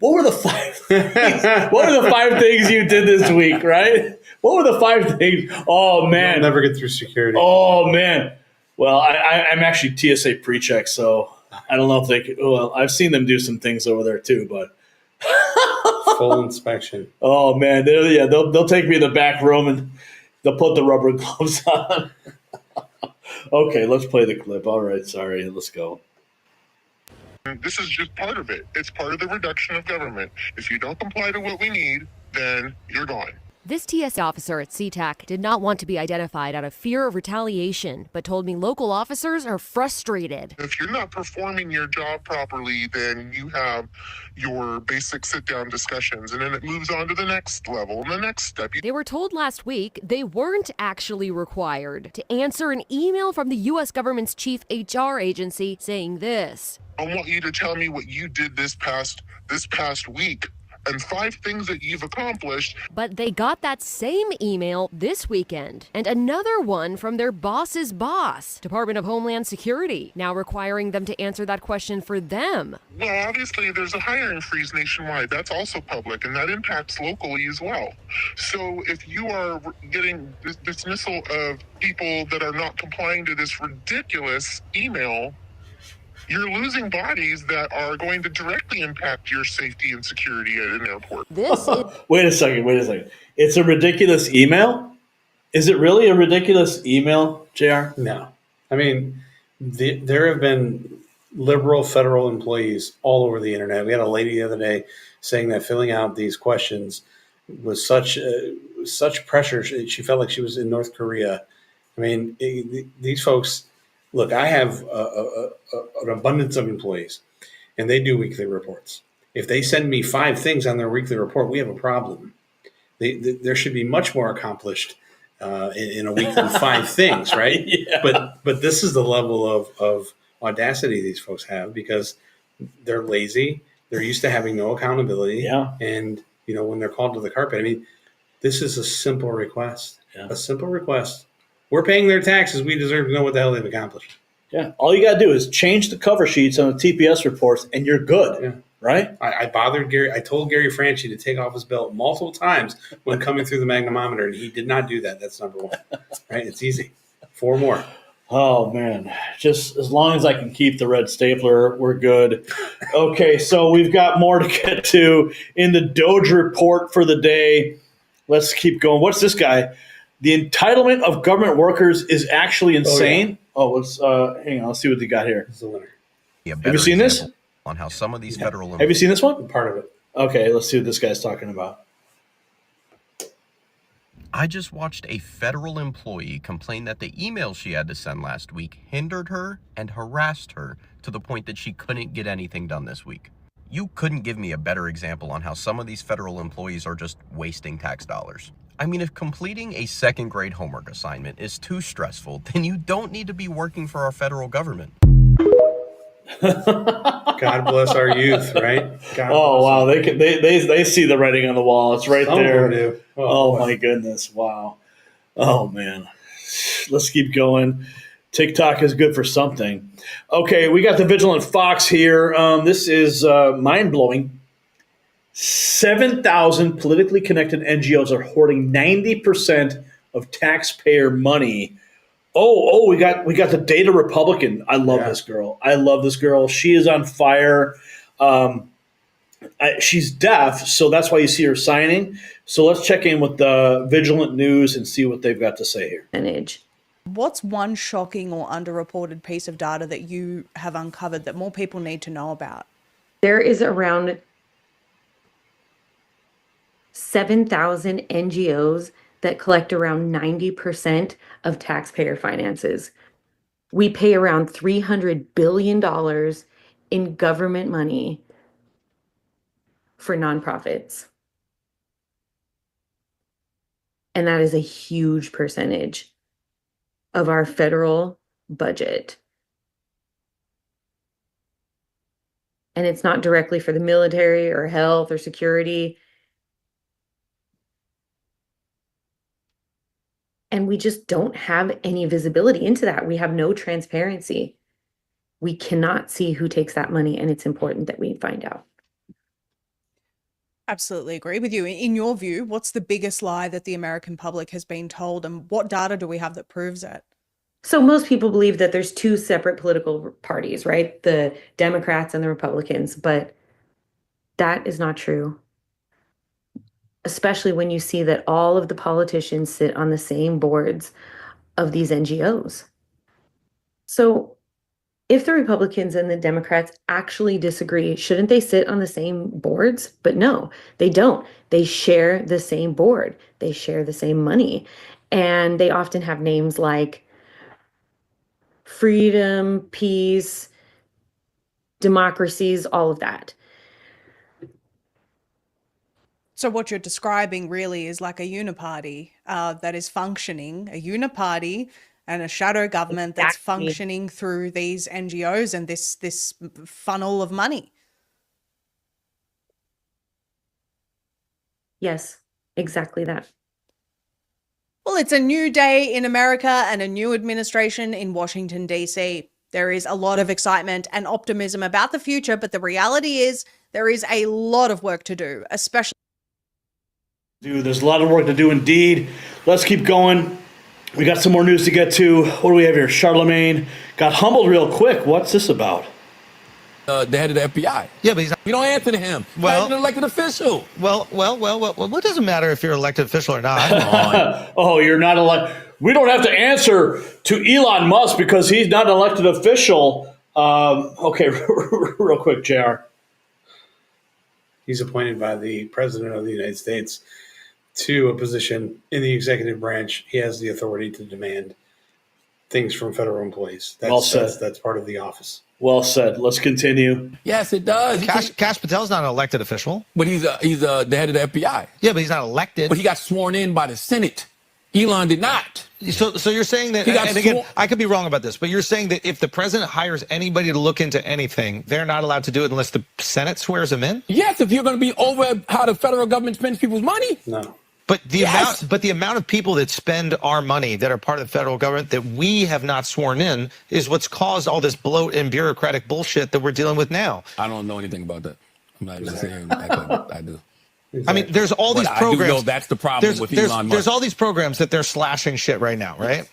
what were the 5 things? What were the 5 things you did this week, right? What were the 5 things? Oh, man. You'll never get through security. Oh, man. Well, I'm actually TSA pre-check, so I don't know if they could. Well, I've seen them do some things over there, too, but. Full inspection. Oh, man. They'll take me in the back room and they'll put the rubber gloves on. Okay, let's play the clip. All right, sorry. Let's go. This is just part of it. It's part of the reduction of government. If you don't comply to what we need, then you're gone. This TSA officer at SeaTac did not want to be identified out of fear of retaliation, but told me local officers are frustrated. If you're not performing your job properly, then you have your basic sit-down discussions, and then it moves on to the next level and the next step. They were told last week they weren't actually required to answer an email from the U.S. government's chief HR agency saying this. I want you to tell me what you did this past week and 5 things that you've accomplished. But they got that same email this weekend, and another one from their boss's boss, Department of Homeland Security, now requiring them to answer that question for them. Well, obviously, there's a hiring freeze nationwide. That's also public, and that impacts locally as well. So if you are getting dismissal of people that are not complying to this ridiculous email, you're losing bodies that are going to directly impact your safety and security at an airport. Wait a second. It's a ridiculous email? Is it really a ridiculous email, JR? No. I mean, there have been liberal federal employees all over the internet. We had a lady the other day saying that filling out these questions was such pressure. She felt like she was in North Korea. I mean, these folks... Look, I have an abundance of employees, and they do weekly reports. If they send me 5 things on their weekly report, we have a problem. There should be much more accomplished in a week than 5 things, right? Yeah. But this is the level of audacity these folks have because they're lazy. They're used to having no accountability. Yeah. And, when they're called to the carpet, I mean, this is a simple request. Yeah. A simple request. We're paying their taxes. We deserve to know what the hell they've accomplished. Yeah. All you got to do is change the cover sheets on the TPS reports, and you're good. Yeah. Right? I bothered Gary. I told Gary Franchi to take off his belt multiple times when coming through the magnetometer, and he did not do that. That's number 1. Right? It's easy. 4 more. Oh, man. Just as long as I can keep the red stapler, we're good. Okay, so we've got more to get to in the Doge report for the day. Let's keep going. What's this guy? The entitlement of government workers is actually insane. Let's hang on. Let's see what they got here. Have you seen this? On how some of these federal Have you seen this one? Part of it. Okay, let's see what this guy's talking about. I just watched a federal employee complain that the email she had to send last week hindered her and harassed her to the point that she couldn't get anything done this week. You couldn't give me a better example on how some of these federal employees are just wasting tax dollars. I mean, if completing a 2nd grade homework assignment is too stressful, then you don't need to be working for our federal government. God bless our youth, right? Wow, they see the writing on the wall. It's right there. Do. Oh my goodness, wow. Oh man, let's keep going. TikTok is good for something. Okay, we got the Vigilant Fox here. This is mind blowing. 7,000 politically connected NGOs are hoarding 90% of taxpayer money. We got the Data Republican. I love this girl. She is on fire. She's deaf, so that's why you see her signing. So let's check in with the Vigilant News and see what they've got to say here. What's one shocking or underreported piece of data that you have uncovered that more people need to know about? There is around 7,000 NGOs that collect around 90% of taxpayer finances. We pay around $300 billion in government money for nonprofits. And that is a huge percentage of our federal budget. And it's not directly for the military or health or security. And we just don't have any visibility into that. We have no transparency. We cannot see who takes that money, and it's important that we find out. Absolutely agree with you. In your view, what's the biggest lie that the American public has been told, and what data do we have that proves it? So most people believe that there's two separate political parties, right? The Democrats and the Republicans, but that is not true. Especially when you see that all of the politicians sit on the same boards of these NGOs. So if the Republicans and the Democrats actually disagree, shouldn't they sit on the same boards? But no, they don't. They share the same board. They share the same money. And they often have names like freedom, peace, democracies, all of that. So what you're describing really is like a uniparty that is functioning, a uniparty and a shadow government that's functioning through these NGOs and this funnel of money. Yes, exactly that. Well, it's a new day in America and a new administration in Washington, D.C. There is a lot of excitement and optimism about the future, but the reality is there is a lot of work to do, especially. There's a lot of work to do indeed. Let's keep going. We got some more news to get to. What do we have here? Charlemagne got humbled real quick. What's this about? The head of the FBI. Yeah, but we don't answer to him. Well, he's an elected official. Well, what doesn't matter if you're an elected official or not? Oh, you're not elected. We don't have to answer to Elon Musk because he's not an elected official. Okay, real quick, JR. He's appointed by the President of the United States to a position in the executive branch. He has the authority to demand things from federal employees. Well said. That's part of the office. Well said. Let's continue. Yes, it does. Kash Patel's not an elected official. But he's the head of the FBI. Yeah, but he's not elected. But he got sworn in by the Senate. Elon did not. So you're saying that, and again, I could be wrong about this, but you're saying that if the president hires anybody to look into anything, they're not allowed to do it unless the Senate swears them in? Yes, if you're going to be over how the federal government spends people's money. No. But the amount of people that spend our money that are part of the federal government that we have not sworn in is what's caused all this bloat and bureaucratic bullshit that we're dealing with now. I don't know anything about that. I'm not just saying I do. I mean, there's all these programs. I do know that's the problem with Elon Musk. There's all these programs that they're slashing shit right now, right?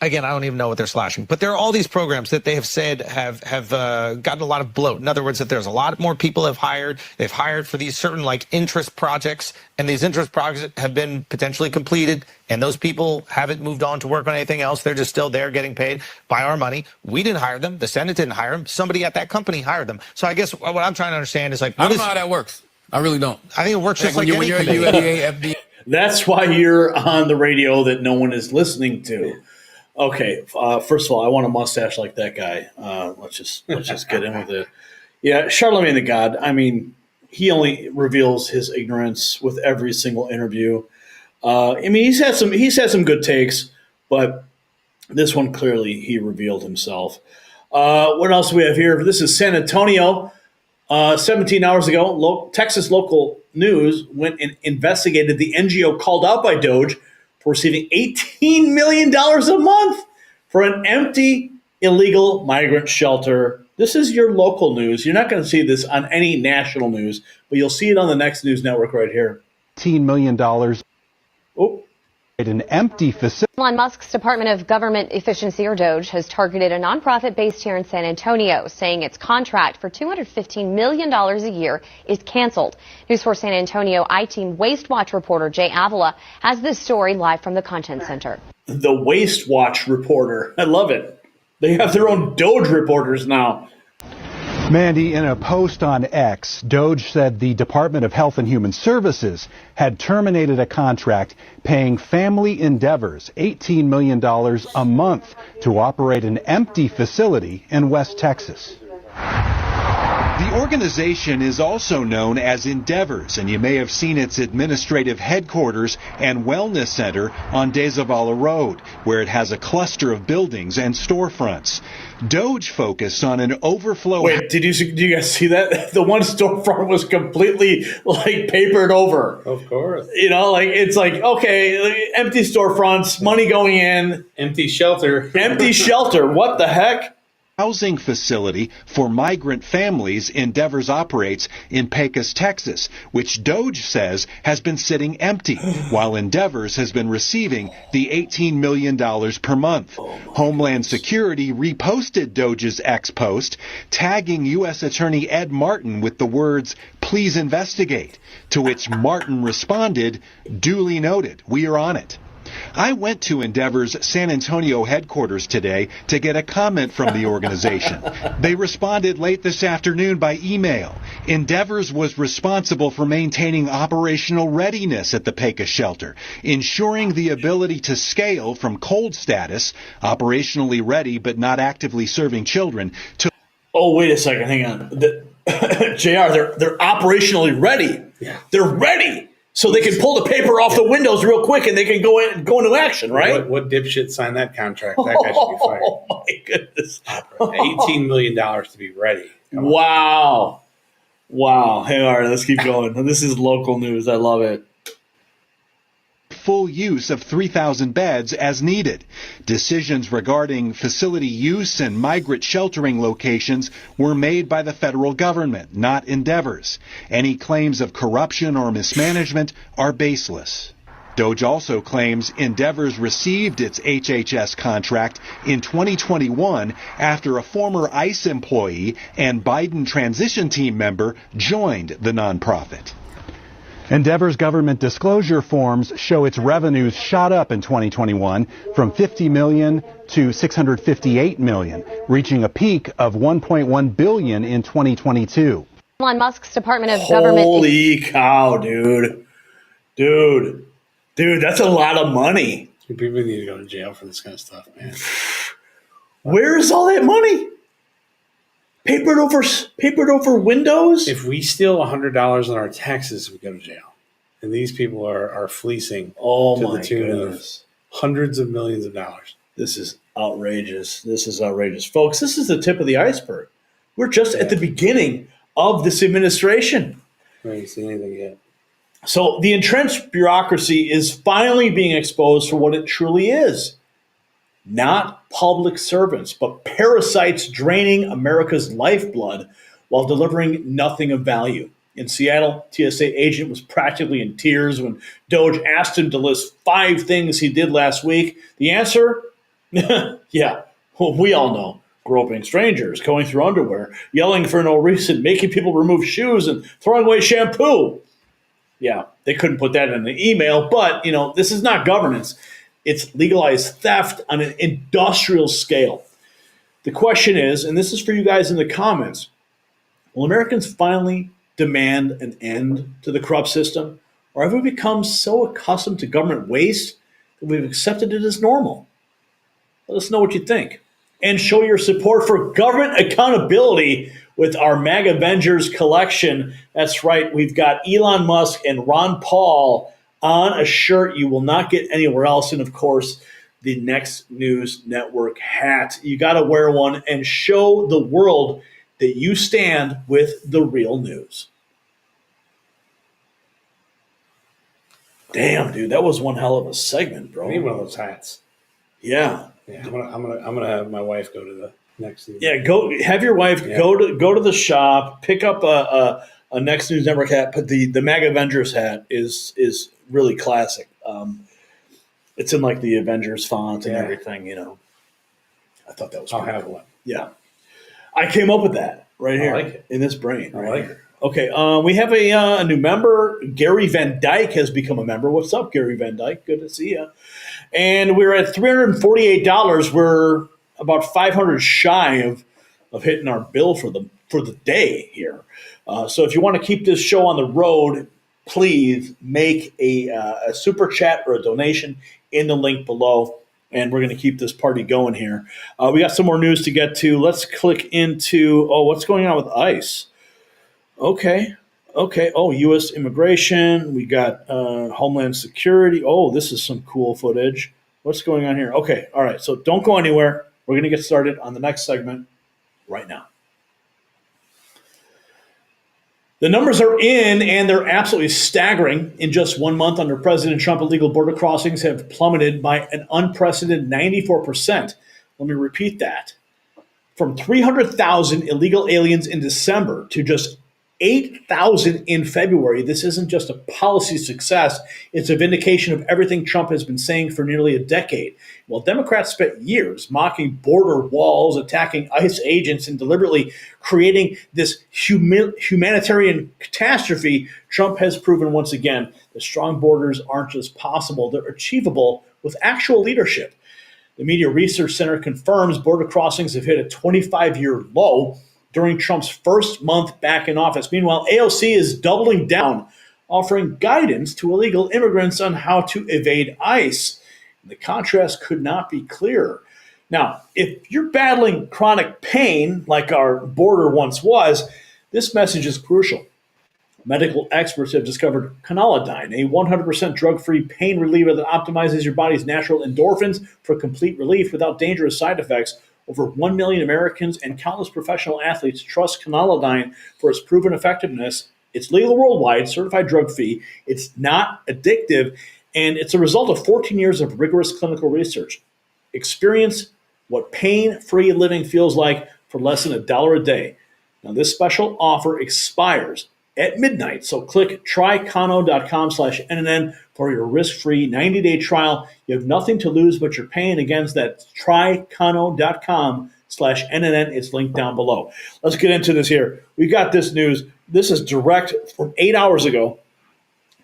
Again, I don't even know what they're slashing, but there are all these programs that they have said have gotten a lot of bloat. In other words, that there's a lot more people have hired. They've hired for these certain like interest projects, and these interest projects have been potentially completed, and those people haven't moved on to work on anything else. They're just still there getting paid by our money. We didn't hire them. The Senate didn't hire them. Somebody at that company hired them. So I guess what I'm trying to understand is like, I don't know how that works. I really don't. I think it works just like any committee. FDA, That's why you're on the radio that no one is listening to. Okay, first of all, I want a mustache like that guy. Let's just get in with it. Yeah, Charlemagne the God. I mean, he only reveals his ignorance with every single interview. I mean, he's had some good takes, but this one clearly he revealed himself. What else do we have here? This is San Antonio. 17 hours ago, Texas local news went and investigated the NGO called out by Doge for receiving $18 million a month for an empty, illegal migrant shelter. This is your local news. You're not going to see this on any national news, but you'll see it on the next news network right here. $18 million. Oh. An empty facility. Elon Musk's Department of Government Efficiency, or Doge, has targeted a nonprofit based here in San Antonio, saying its contract for $215 million a year is canceled. News 4 San Antonio I-Team Waste Watch reporter Jay Avila has this story live from the Content Center. The Waste Watch reporter. I love it. They have their own Doge reporters now. Mandy, in a post on X, Doge said the Department of Health and Human Services had terminated a contract paying Family Endeavors $18 million a month to operate an empty facility in West Texas. The organization is also known as Endeavors, and you may have seen its administrative headquarters and wellness center on Dezavala Road, where it has a cluster of buildings and storefronts. Doge focused on an overflow. Wait, did you guys see that? The one storefront was completely like papered over. Of course. You know, like it's like, okay, empty storefronts, money going in. Empty shelter. Empty shelter. What the heck? Housing facility for migrant families Endeavors operates in Pecos, Texas, which Doge says has been sitting empty, while Endeavors has been receiving the $18 million per month. Homeland Security reposted Doge's X post, tagging U.S. Attorney Ed Martin with the words, "Please investigate," to which Martin responded, "Duly noted, we are on it." I went to Endeavor's San Antonio headquarters today to get a comment from the organization. They responded late this afternoon by email. Endeavors was responsible for maintaining operational readiness at the Pecos shelter, ensuring the ability to scale from cold status, operationally ready but not actively serving children, to... Oh, wait a second, hang on. JR, they're operationally ready. Yeah. They're ready. So they can pull the paper off the windows real quick and they can go into action, right? What dipshit signed that contract? That guy should be fired. Oh, my goodness. $18 million to be ready. Wow. Wow. Hey, all right, let's keep going. This is local news. I love it. Full use of 3,000 beds as needed. Decisions regarding facility use and migrant sheltering locations were made by the federal government, not Endeavors. Any claims of corruption or mismanagement are baseless. Doge also claims Endeavors received its HHS contract in 2021 after a former ICE employee and Biden transition team member joined the nonprofit. Endeavor's government disclosure forms show its revenues shot up in 2021 from $50 million to $658 million, reaching a peak of $1.1 billion in 2022. Elon Musk's Department of Government. Holy cow, dude. Dude, that's a lot of money. People need to go to jail for this kind of stuff, man. Where is all that money? Papered over windows? If we steal $100 on our taxes, we go to jail. And these people are fleecing to the tune of hundreds of millions of dollars. This is outrageous. Folks, this is the tip of the iceberg. We're just at the beginning of this administration. I haven't seen anything yet. So the entrenched bureaucracy is finally being exposed for what it truly is. Not public servants, but parasites draining America's lifeblood while delivering nothing of value. In Seattle, TSA agent was practically in tears when Doge asked him to list 5 things he did last week. The answer? Yeah, well, we all know. Groping strangers, going through underwear, yelling for no reason, making people remove shoes, and throwing away shampoo. Yeah, they couldn't put that in an email, but, this is not governance. It's legalized theft on an industrial scale. The question is, and this is for you guys in the comments, will Americans finally demand an end to the corrupt system? Or have we become so accustomed to government waste that we've accepted it as normal? Let us know what you think. And show your support for government accountability with our MAGA Avengers collection. That's right, we've got Elon Musk and Ron Paul on a shirt you will not get anywhere else. And of course, the Next News Network hat. You got to wear one and show the world that you stand with the real news. Damn, dude, that was one hell of a segment, bro. I need one of those hats. Yeah. Yeah, I'm gonna have my wife go to the Next News. Yeah, go have your wife go to the shop, pick up a Next News Network hat, but the MAGA Avengers hat is really classic. It's in like the Avengers font and everything, I thought that was I'll pretty have cool. one. Yeah. I came up with that right here like it. in this brain. I Right like here. it. Okay, we have a new member. Gary Van Dyke has become a member. What's up, Gary Van Dyke? Good to see you. And we're at $348. We're about $500 shy of hitting our bill for the day here. So if you want to keep this show on the road, please make a super chat or a donation in the link below. And we're going to keep this party going here. We got some more news to get to. Let's click into, what's going on with ICE? Okay. Okay. Oh, U.S. immigration. We got Homeland Security. Oh, this is some cool footage. What's going on here? Okay. All right. So don't go anywhere. We're going to get started on the next segment right now. The numbers are in, and they're absolutely staggering. In just 1 month under President Trump, illegal border crossings have plummeted by an unprecedented 94%. Let me repeat that. From 300,000 illegal aliens in December to just 8,000 in February. This isn't just a policy success, it's a vindication of everything Trump has been saying for nearly a decade. While Democrats spent years mocking border walls, attacking ICE agents, and deliberately creating this humanitarian catastrophe, Trump has proven once again that strong borders aren't just possible, they're achievable with actual leadership. The Media Research Center confirms border crossings have hit a 25-year low during Trump's first month back in office. Meanwhile, AOC is doubling down, offering guidance to illegal immigrants on how to evade ICE. The contrast could not be clearer. Now, if you're battling chronic pain like our border once was, this message is crucial. Medical experts have discovered Canalidine, a 100% drug-free pain reliever that optimizes your body's natural endorphins for complete relief without dangerous side effects. Over 1 million Americans and countless professional athletes trust Canalidine for its proven effectiveness. It's legal worldwide, certified drug-free. It's not addictive, and it's a result of 14 years of rigorous clinical research. Experience what pain-free living feels like for less than $1 a day. Now, this special offer expires at midnight. So click trykano.com/NNN for your risk-free 90-day trial. You have nothing to lose but your pain. Again, that's trykano.com/NNN. It's linked down below. Let's get into this here. We got this news. This is direct from 8 hours ago.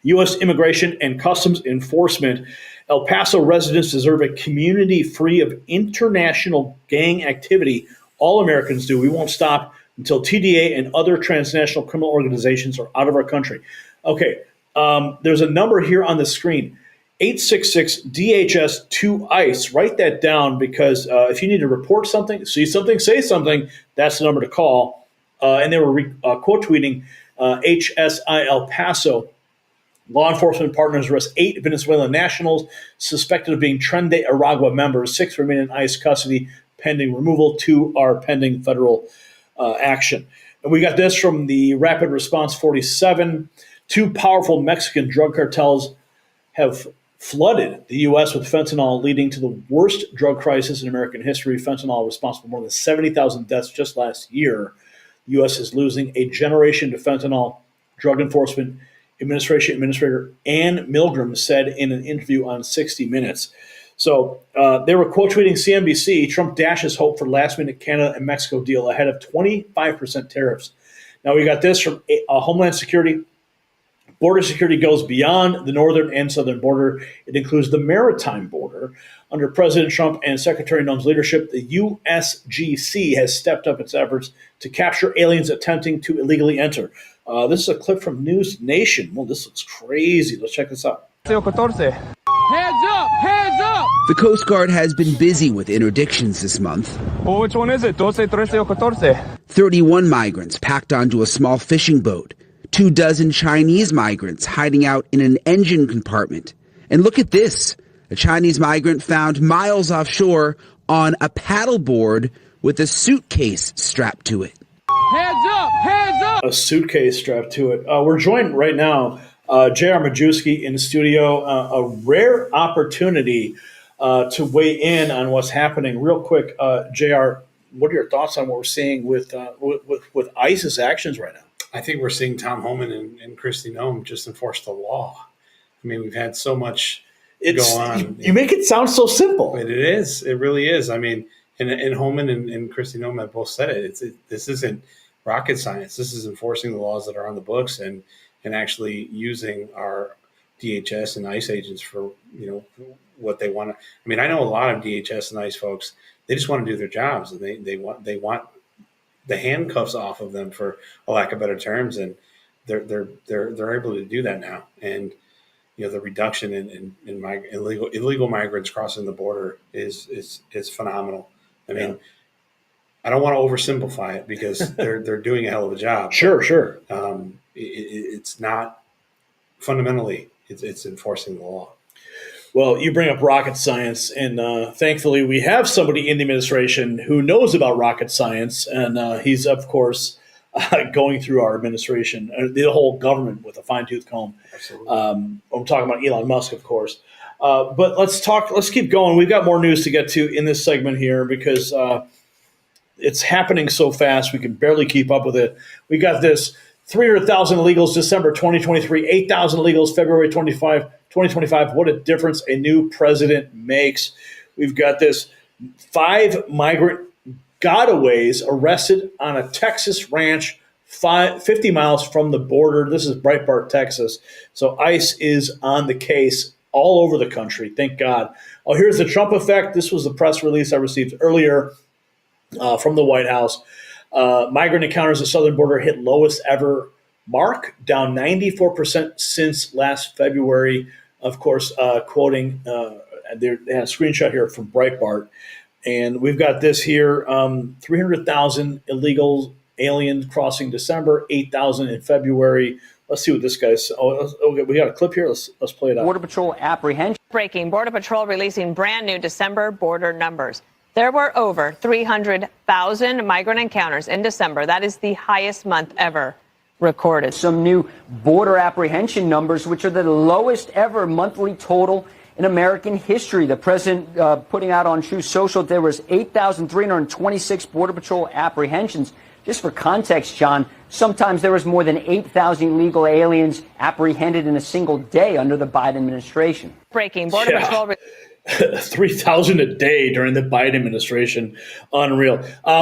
U.S. Immigration and Customs Enforcement. El Paso residents deserve a community free of international gang activity. All Americans do. We won't stop until TDA and other transnational criminal organizations are out of our country. Okay, there's a number here on the screen, 866-DHS-2-ICE. Write that down because if you need to report something, see something, say something, that's the number to call. And they were quote tweeting HSI El Paso. Law enforcement partners arrest 8 Venezuelan nationals suspected of being Tren de Aragua members. 6 remain in ICE custody pending removal. 2 are pending federal action. And we got this from the Rapid Response 47. 2 powerful Mexican drug cartels have flooded the U.S. with fentanyl, leading to the worst drug crisis in American history. Fentanyl responsible for more than 70,000 deaths just last year. The U.S. is losing a generation to fentanyl. Drug Enforcement Administration Administrator Ann Milgram said in an interview on 60 Minutes. So they were quote tweeting CNBC. Trump dashes hope for last-minute Canada and Mexico deal ahead of 25% tariffs. Now we got this from Homeland Security. Border security goes beyond the northern and southern border. It includes the maritime border. Under President Trump and Secretary Noem's leadership, the USGC has stepped up its efforts to capture aliens attempting to illegally enter. This is a clip from News Nation. Well, this looks crazy. Let's check this out. Hands up! Hands up! The Coast Guard has been busy with interdictions this month. Well, which one is it? 12, 13, or 14? 31 migrants packed onto a small fishing boat. 24 Chinese migrants hiding out in an engine compartment. And look at this. A Chinese migrant found miles offshore on a paddleboard with a suitcase strapped to it. Hands up! Hands up! A suitcase strapped to it. We're joined right now, J.R. Majusi in the studio. A rare opportunity to weigh in on what's happening. Real quick, J.R., what are your thoughts on what we're seeing with ICE's actions right now? I think we're seeing Tom Homan and Kristi Noem just enforce the law. I mean, we've had so much go on. You make it sound so simple. It is. It really is. I mean, and Homan and Kristi Noem have both said it. This isn't rocket science. This is enforcing the laws that are on the books and actually using our DHS and ICE agents for, what they want to. I mean, I know a lot of DHS and ICE folks. They just want to do their jobs, and they want the handcuffs off of them, for a lack of better terms, and they're able to do that now. And the reduction in illegal migrants crossing the border is phenomenal. I mean, I don't want to oversimplify it because they're doing a hell of a job. Sure. It's not fundamentally. It's enforcing the law. Well, you bring up rocket science, and thankfully we have somebody in the administration who knows about rocket science, and he's, of course, going through our administration, the whole government with a fine-tooth comb. Absolutely. I'm talking about Elon Musk, of course. But let's keep going. We've got more news to get to in this segment here because it's happening so fast we can barely keep up with it. We got this 300,000 illegals December 2023, 8,000 illegals February 2025. What a difference a new president makes. We've got this 5 migrant gotaways arrested on a Texas ranch 50 miles from the border. This is Breitbart, Texas. So ICE is on the case all over the country. Thank God. Oh, here's the Trump effect. This was the press release I received earlier from the White House. Migrant encounters at the southern border hit lowest ever mark, down 94% since last February. Of course, quoting, they had a screenshot here from Breitbart. And we've got this here, 300,000 illegal aliens crossing December, 8,000 in February. Let's see what this guy's. Okay, we got a clip here. Let's play it out. Border Patrol apprehension. Breaking. Border Patrol releasing brand new December border numbers. There were over 300,000 migrant encounters in December. That is the highest month ever recorded. Some new border apprehension numbers, which are the lowest ever monthly total in American history. The president putting out on Truth Social, there was 8,326 Border Patrol apprehensions. Just for context, John, sometimes there was more than 8,000 illegal aliens apprehended in a single day under the Biden administration. Breaking. Border Patrol. 3,000 a day during the Biden administration. Unreal.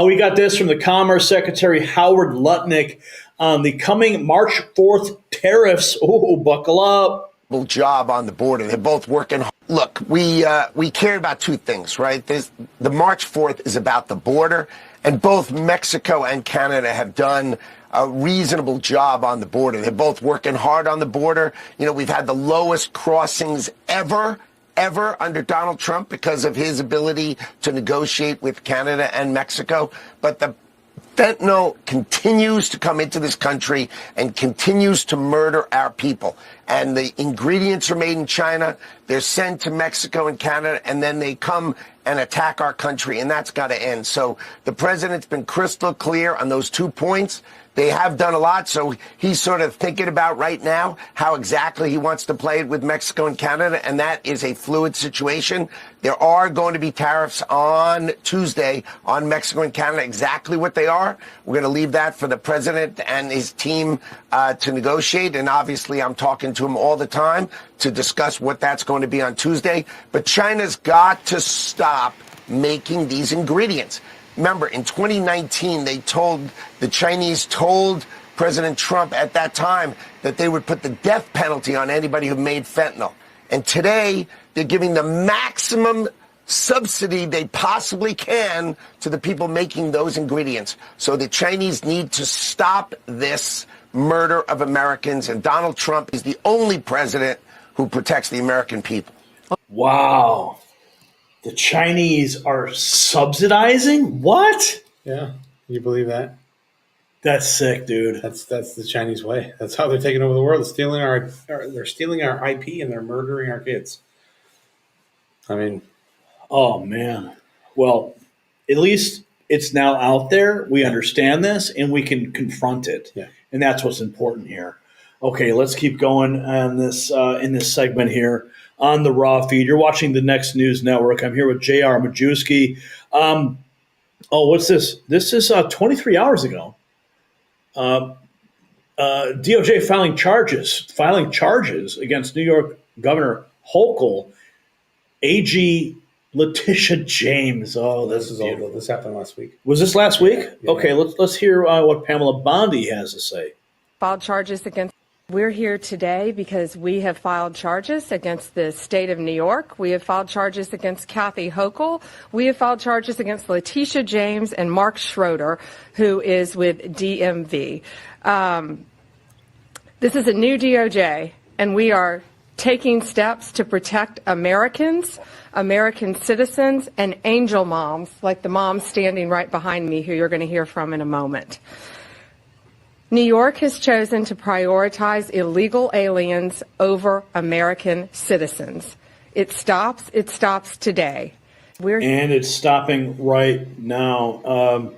We got this from the Commerce Secretary Howard Lutnick on the coming March 4th tariffs. Oh, buckle up. Job on the border. They're both working hard. Look, we care about two things, right? The March 4th is about the border, and both Mexico and Canada have done a reasonable job on the border. They're both working hard on the border. You know, we've had the lowest crossings ever under Donald Trump because of his ability to negotiate with Canada and Mexico. But the fentanyl continues to come into this country and continues to murder our people. And the ingredients are made in China. They're sent to Mexico and Canada, and then they come and attack our country, and that's got to end. So the president's been crystal clear on those 2 points. They have done a lot, so he's sort of thinking about right now how exactly he wants to play it with Mexico and Canada, and that is a fluid situation. There are going to be tariffs on Tuesday on Mexico and Canada. Exactly what they are, we're going to leave that for the president and his team to negotiate, and obviously I'm talking to him all the time to discuss what that's going to be on Tuesday. But China's got to stop making these ingredients. Remember, in 2019, the Chinese told President Trump at that time that they would put the death penalty on anybody who made fentanyl. And today, they're giving the maximum subsidy they possibly can to the people making those ingredients. So the Chinese need to stop this murder of Americans, and Donald Trump is the only president who protects the American people. Wow. The Chinese are subsidizing? What? Yeah, you believe that? That's sick, dude. That's the Chinese way. That's how they're taking over the world. They're stealing our IP and they're murdering our kids. I mean, oh man. Well, at least it's now out there. We understand this and we can confront it. Yeah. And that's what's important here. Okay, let's keep going on this in this segment here. On the Raw feed. You're watching the Next News Network. I'm here with JR Majusi. What's this? This is 23 hours ago. DOJ filing charges against New York Governor Hochul, AG Letitia James. Oh, this is all. This happened last week. Was this last week? Yeah. Okay, let's hear what Pamela Bondi has to say. Filed charges against. We're here today because we have filed charges against the state of New York. We have filed charges against Kathy Hochul. We have filed charges against Letitia James and Mark Schroeder, who is with DMV. This is a new DOJ, and we are taking steps to protect Americans American citizens, and angel moms, like the mom standing right behind me, who you're going to hear from in a moment. New York has chosen to prioritize illegal aliens over American citizens. It stops today. And it's stopping right now.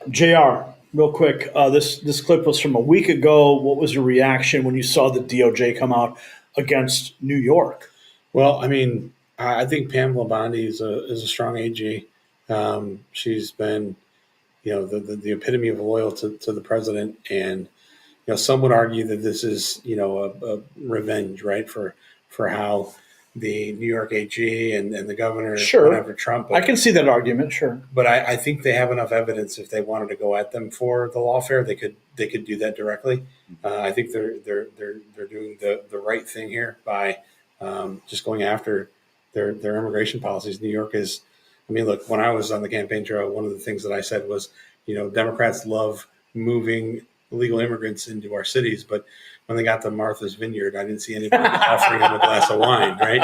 JR, real quick, this clip was from a week ago. What was your reaction when you saw the DOJ come out against New York? Well, I mean, I think Pamela Bondi is a strong AG. She's been, the epitome of loyal to the president, and some would argue that this is a revenge, right, for how the New York AG and the governor went after Trump. I can see that argument, sure. But I think they have enough evidence. If they wanted to go at them for the lawfare, they could do that directly. I think they're doing the right thing here by just going after their immigration policies. New York is, look, when I was on the campaign trail, one of the things that I said was, Democrats love moving illegal immigrants into our cities, but when they got to Martha's Vineyard, I didn't see anybody offering them a glass of wine, right?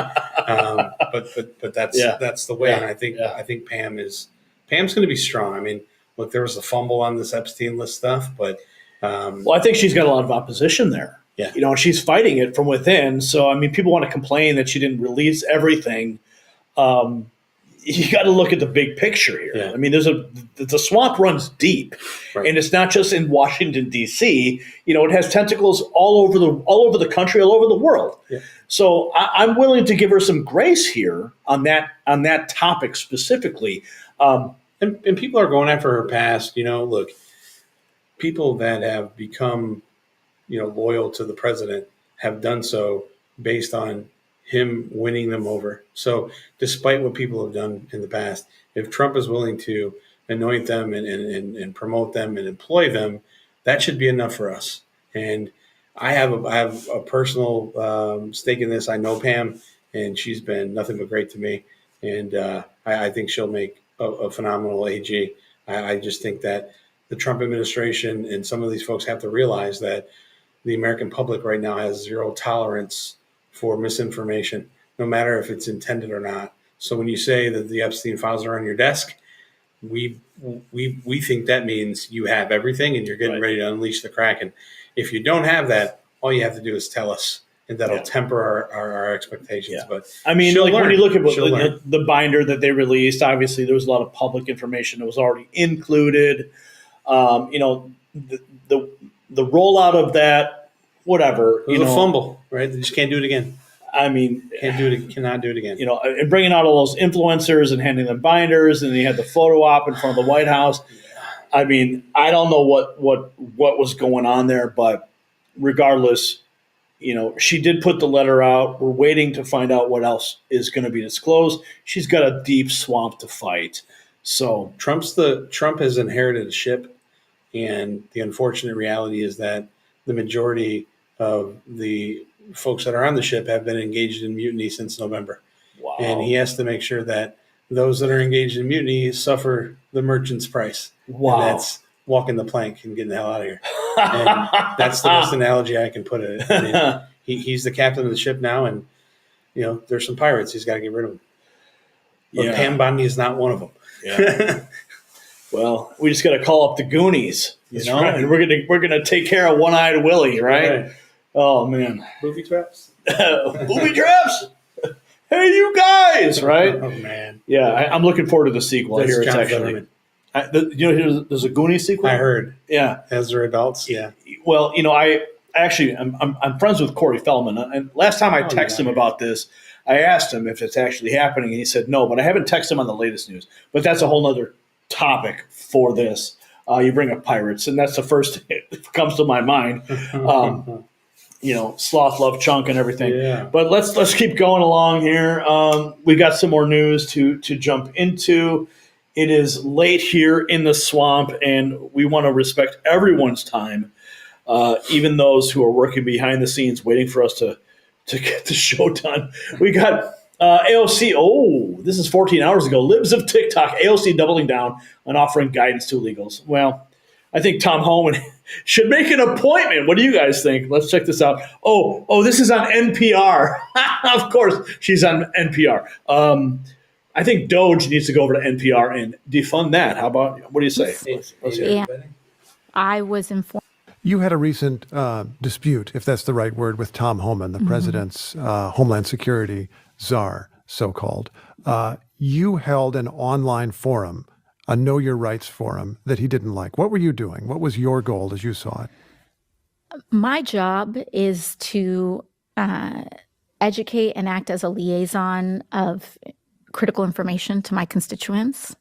But that's the way. Yeah. And I think Pam's going to be strong. Look, there was a fumble on this Epstein list stuff, but well, I think she's got a lot of opposition there. Yeah, and she's fighting it from within. So people want to complain that she didn't release everything. You got to look at the big picture here. Yeah. The swamp runs deep, right, and it's not just in Washington D.C. It has tentacles all over the country, all over the world. Yeah. So I'm willing to give her some grace here on that topic specifically. And people are going after her past. Look, people that have become loyal to the president have done so based on him winning them over. So despite what people have done in the past, if Trump is willing to anoint them and promote them and employ them, that should be enough for us. And I have a personal stake in this. I know Pam, and she's been nothing but great to me. And I think she'll make a phenomenal AG. I just think that the Trump administration and some of these folks have to realize that the American public right now has zero tolerance for misinformation, no matter if it's intended or not. So when you say that the Epstein files are on your desk, we think that means you have everything and you're getting ready to unleash the Kraken. If you don't have that, all you have to do is tell us, and that'll temper our expectations. Yeah. But when you look at the binder that they released, obviously there was a lot of public information that was already included. The rollout of that, whatever. It was a fumble, right? They just can't do it again. Cannot do it again. And bringing out all those influencers and handing them binders, and you had the photo op in front of the White House. I don't know what was going on there, but regardless, she did put the letter out. We're waiting to find out what else is going to be disclosed. She's got a deep swamp to fight. So Trump has inherited a ship, and the unfortunate reality is that the majority of the folks that are on the ship have been engaged in mutiny since November. Wow. And he has to make sure that those that are engaged in mutiny suffer the merchant's price. Wow. And that's walking the plank and getting the hell out of here. And that's the best analogy I can put it. He's the captain of the ship now, and there's some pirates. He's got to get rid of them. But Pam Bondi is not one of them. Yeah. Well, we just got to call up the Goonies, right, and we're gonna take care of One-Eyed Willie, right? Oh man, booby traps, booby traps. Hey, you guys, right? Oh man, yeah. I'm looking forward to the sequel. I hear it's actually. There's a Goonies sequel. I heard. Yeah, as they're adults. Yeah. Well, I'm friends with Corey Feldman, and last time I texted him about this, I asked him if it's actually happening, and he said no. But I haven't texted him on the latest news. But that's a whole nother topic for this. You bring up pirates, and that's the first thing that comes to my mind. Sloth, Love, Chunk, and everything. Yeah. But let's keep going along here. We got some more news to jump into. It is late here in the swamp, and we want to respect everyone's time, even those who are working behind the scenes, waiting for us to get the show done. We got AOC. Oh, this is 14 hours ago. Libs of TikTok. AOC doubling down on offering guidance to illegals. Well, I think Tom Homan should make an appointment. What do you guys think? Let's check this out. Oh, this is on NPR. Of course, she's on NPR. I think Doge needs to go over to NPR and defund that. How about, what do you say? Let's hear it. I was informed. You had a recent dispute, if that's the right word, with Tom Homan, the president's Homeland Security czar, so-called. You held an online forum, a Know Your Rights forum, that he didn't like. What were you doing? What was your goal as you saw it? My job is to educate and act as a liaison of critical information to my constituents.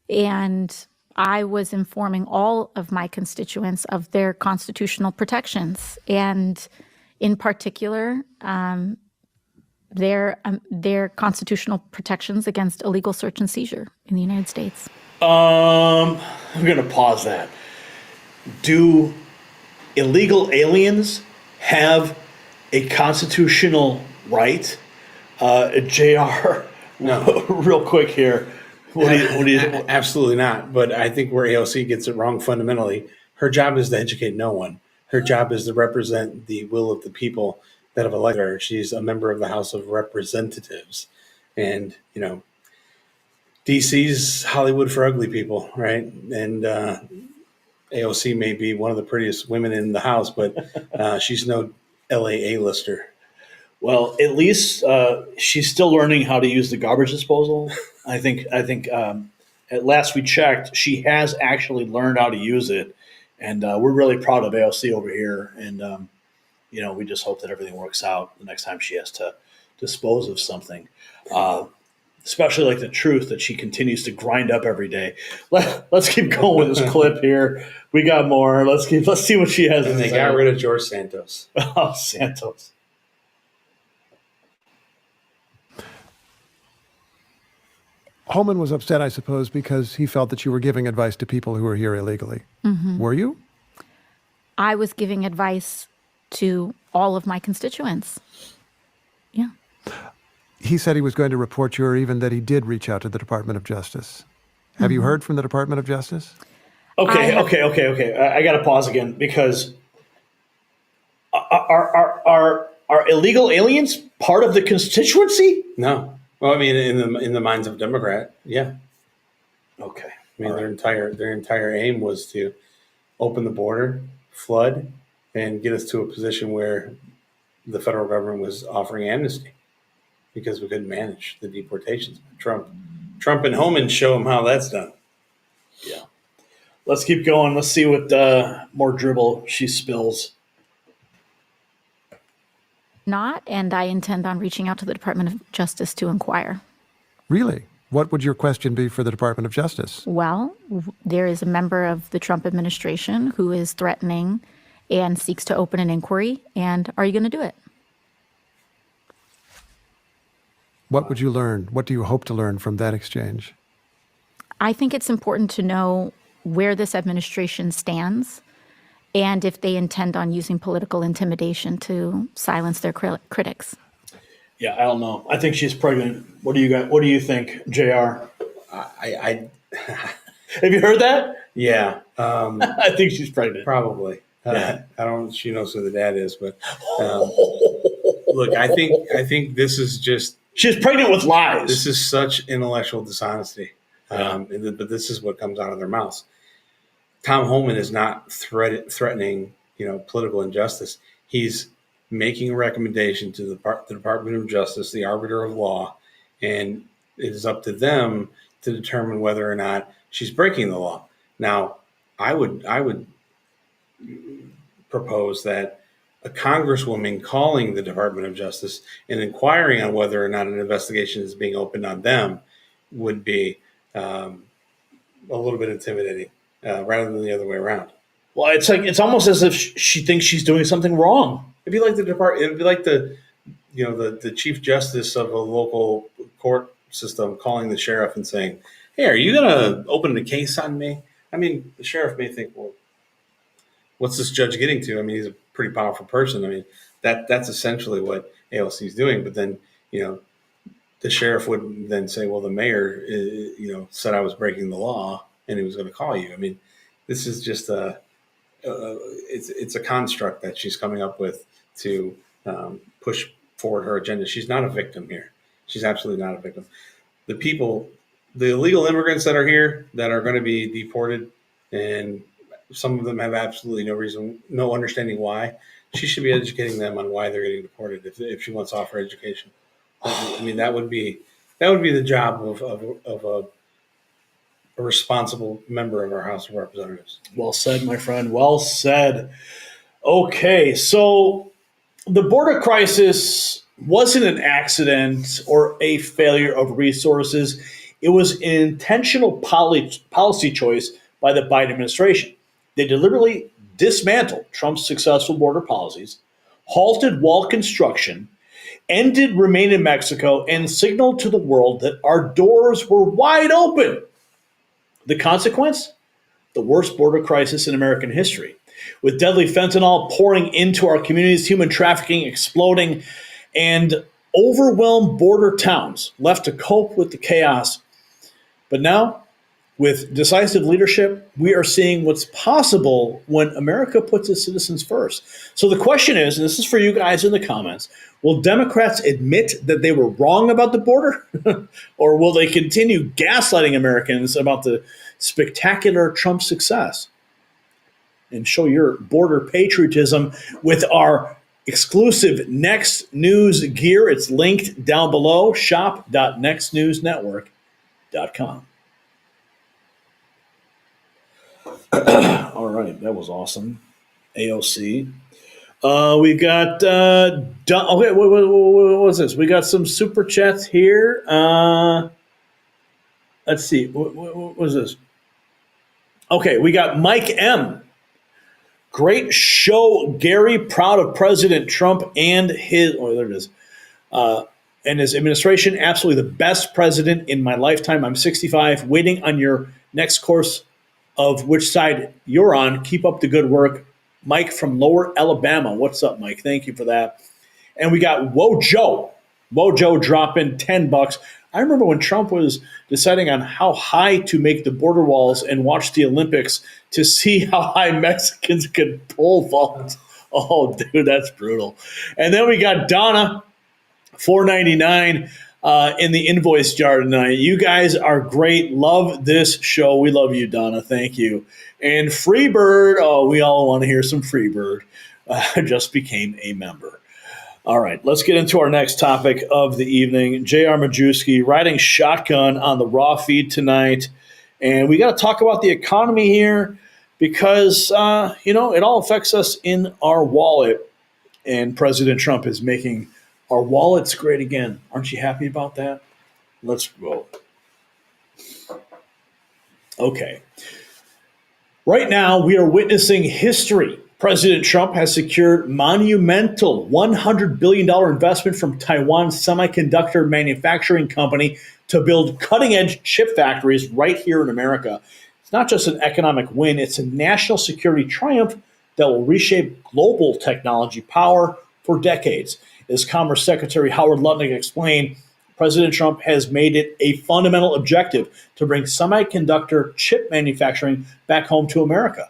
And I was informing all of my constituents of their constitutional protections, and in particular, their constitutional protections against illegal search and seizure in the United States. I'm going to pause that. Do illegal aliens have a constitutional right? JR, no. Real quick here. What do you Absolutely not. But I think where AOC gets it wrong fundamentally, her job is to educate no one. Her job is to represent the will of the people that have elected her. She's a member of the House of Representatives. And, you know, DC's Hollywood for ugly people, right? And AOC may be one of the prettiest women in the House, but she's no LA A-lister. Well, at least she's still learning how to use the garbage disposal. I think at last we checked, she has actually learned how to use it. And we're really proud of AOC over here. And, you know, we just hope that everything works out the next time she has to dispose of something. Especially like the truth that she continues to grind up every day. Let's keep going with this clip here. We got more. Let's see what she has. And they got rid of George Santos. Oh, Santos. Homan was upset, I suppose, because he felt that you were giving advice to people who were here illegally. Mm-hmm. Were you? I was giving advice to all of my constituents. Yeah. He said he was going to report you, or even that he did reach out to the Department of Justice. Have you heard from the Department of Justice? Okay. I got to pause again, because are illegal aliens part of the constituency? No. Well, I mean, in the minds of Democrat, yeah. Okay. I mean, their entire aim was to open the border, flood, and get us to a position where the federal government was offering amnesty because we couldn't manage the deportations. Trump and Homan show them how that's done. Yeah. Let's keep going. Let's see what more dribble she spills. Not, and I intend on reaching out to the Department of Justice to inquire. Really? What would your question be for the Department of Justice? Well, there is a member of the Trump administration who is threatening and seeks to open an inquiry. And are you going to do it? What would you learn? What do you hope to learn from that exchange? I think it's important to know where this administration stands and if they intend on using political intimidation to silence their critics. Yeah, I don't know. I think she's pregnant. What do you think, JR? I Have you heard that? Yeah. I think she's pregnant. Probably. Yeah. I don't. She knows who the dad is, but look, I think this is just. She's pregnant with lies. This is such intellectual dishonesty. Yeah. But this is what comes out of their mouths. Tom Homan is not threatening, political injustice. He's making a recommendation to the Department of Justice, the arbiter of law, and it is up to them to determine whether or not she's breaking the law. Now, I would propose that a congresswoman calling the Department of Justice and inquiring on whether or not an investigation is being opened on them would be a little bit intimidating, rather than the other way around. Well, it's almost as if she thinks she's doing something wrong. It'd be like the chief justice of a local court system calling the sheriff and saying, "Hey, are you going to open a case on me?" I mean, the sheriff may think, "Well, what's this judge getting to?" I mean, he's a pretty powerful person. I mean, that's essentially what AOC is doing. But then, the sheriff would then say, "Well, the mayor, said I was breaking the law, and he was going to call you." I mean, This is just it's a construct that she's coming up with to push forward her agenda. She's not a victim here. She's absolutely not a victim. The people, the illegal immigrants that are here that are going to be deported, and some of them have absolutely no reason, no understanding why. She should be educating them on why they're getting deported if she wants to offer education. I mean, that would be the job of a responsible member of our House of Representatives. Well said, my friend. Well said. Okay, so the border crisis wasn't an accident or a failure of resources. It was an intentional policy choice by the Biden administration. They deliberately dismantled Trump's successful border policies, halted wall construction, ended Remain in Mexico, and signaled to the world that our doors were wide open. The consequence? The worst border crisis in American history. With deadly fentanyl pouring into our communities, human trafficking exploding, and overwhelmed border towns left to cope with the chaos. But now, with decisive leadership, we are seeing what's possible when America puts its citizens first. So the question is, and this is for you guys in the comments, will Democrats admit that they were wrong about the border? Or will they continue gaslighting Americans about the spectacular Trump success? And show your border patriotism with our exclusive Next News gear. It's linked down below, shop.nextnewsnetwork.com. All right, that was awesome. AOC. We got, okay, what was this? We got some super chats here. Let's see, what was this? Okay, we got Mike M. Great show, Gary. Proud of President Trump and his, there it is, and his administration. Absolutely the best president in my lifetime. I'm 65, waiting on your next course of which side you're on. Keep up the good work. Mike from Lower Alabama. What's up, Mike? Thank you for that. And we got Wojo. Wojo dropping $10. I remember when Trump was deciding on how high to make the border walls and watch the Olympics to see how high Mexicans could pole vault. Oh, dude, that's brutal. And then we got Donna, $4.99 in the invoice jar tonight. You guys are great. Love this show. We love you, Donna. Thank you. And Freebird, oh, we all want to hear some Freebird. Just became a member. All right, let's get into our next topic of the evening. J.R. Majusi riding shotgun on the Raw feed tonight. And we got to talk about the economy here because, it all affects us in our wallet. And President Trump is making our wallets great again. Aren't you happy about that? Let's go. Okay. Right now, we are witnessing history. President Trump has secured monumental $100 billion investment from Taiwan Semiconductor manufacturing company to build cutting-edge chip factories right here in America. It's not just an economic win, it's a national security triumph that will reshape global technology power for decades. As Commerce Secretary Howard Lutnick explained, President Trump has made it a fundamental objective to bring semiconductor chip manufacturing back home to America.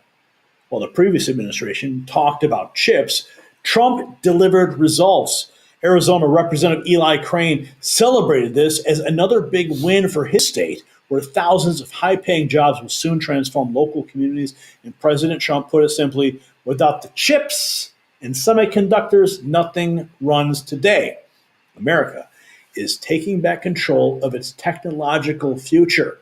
While the previous administration talked about chips, Trump delivered results. Arizona Representative Eli Crane celebrated this as another big win for his state, where thousands of high-paying jobs will soon transform local communities. And President Trump put it simply, without the chips and semiconductors, nothing runs today. America is taking back control of its technological future.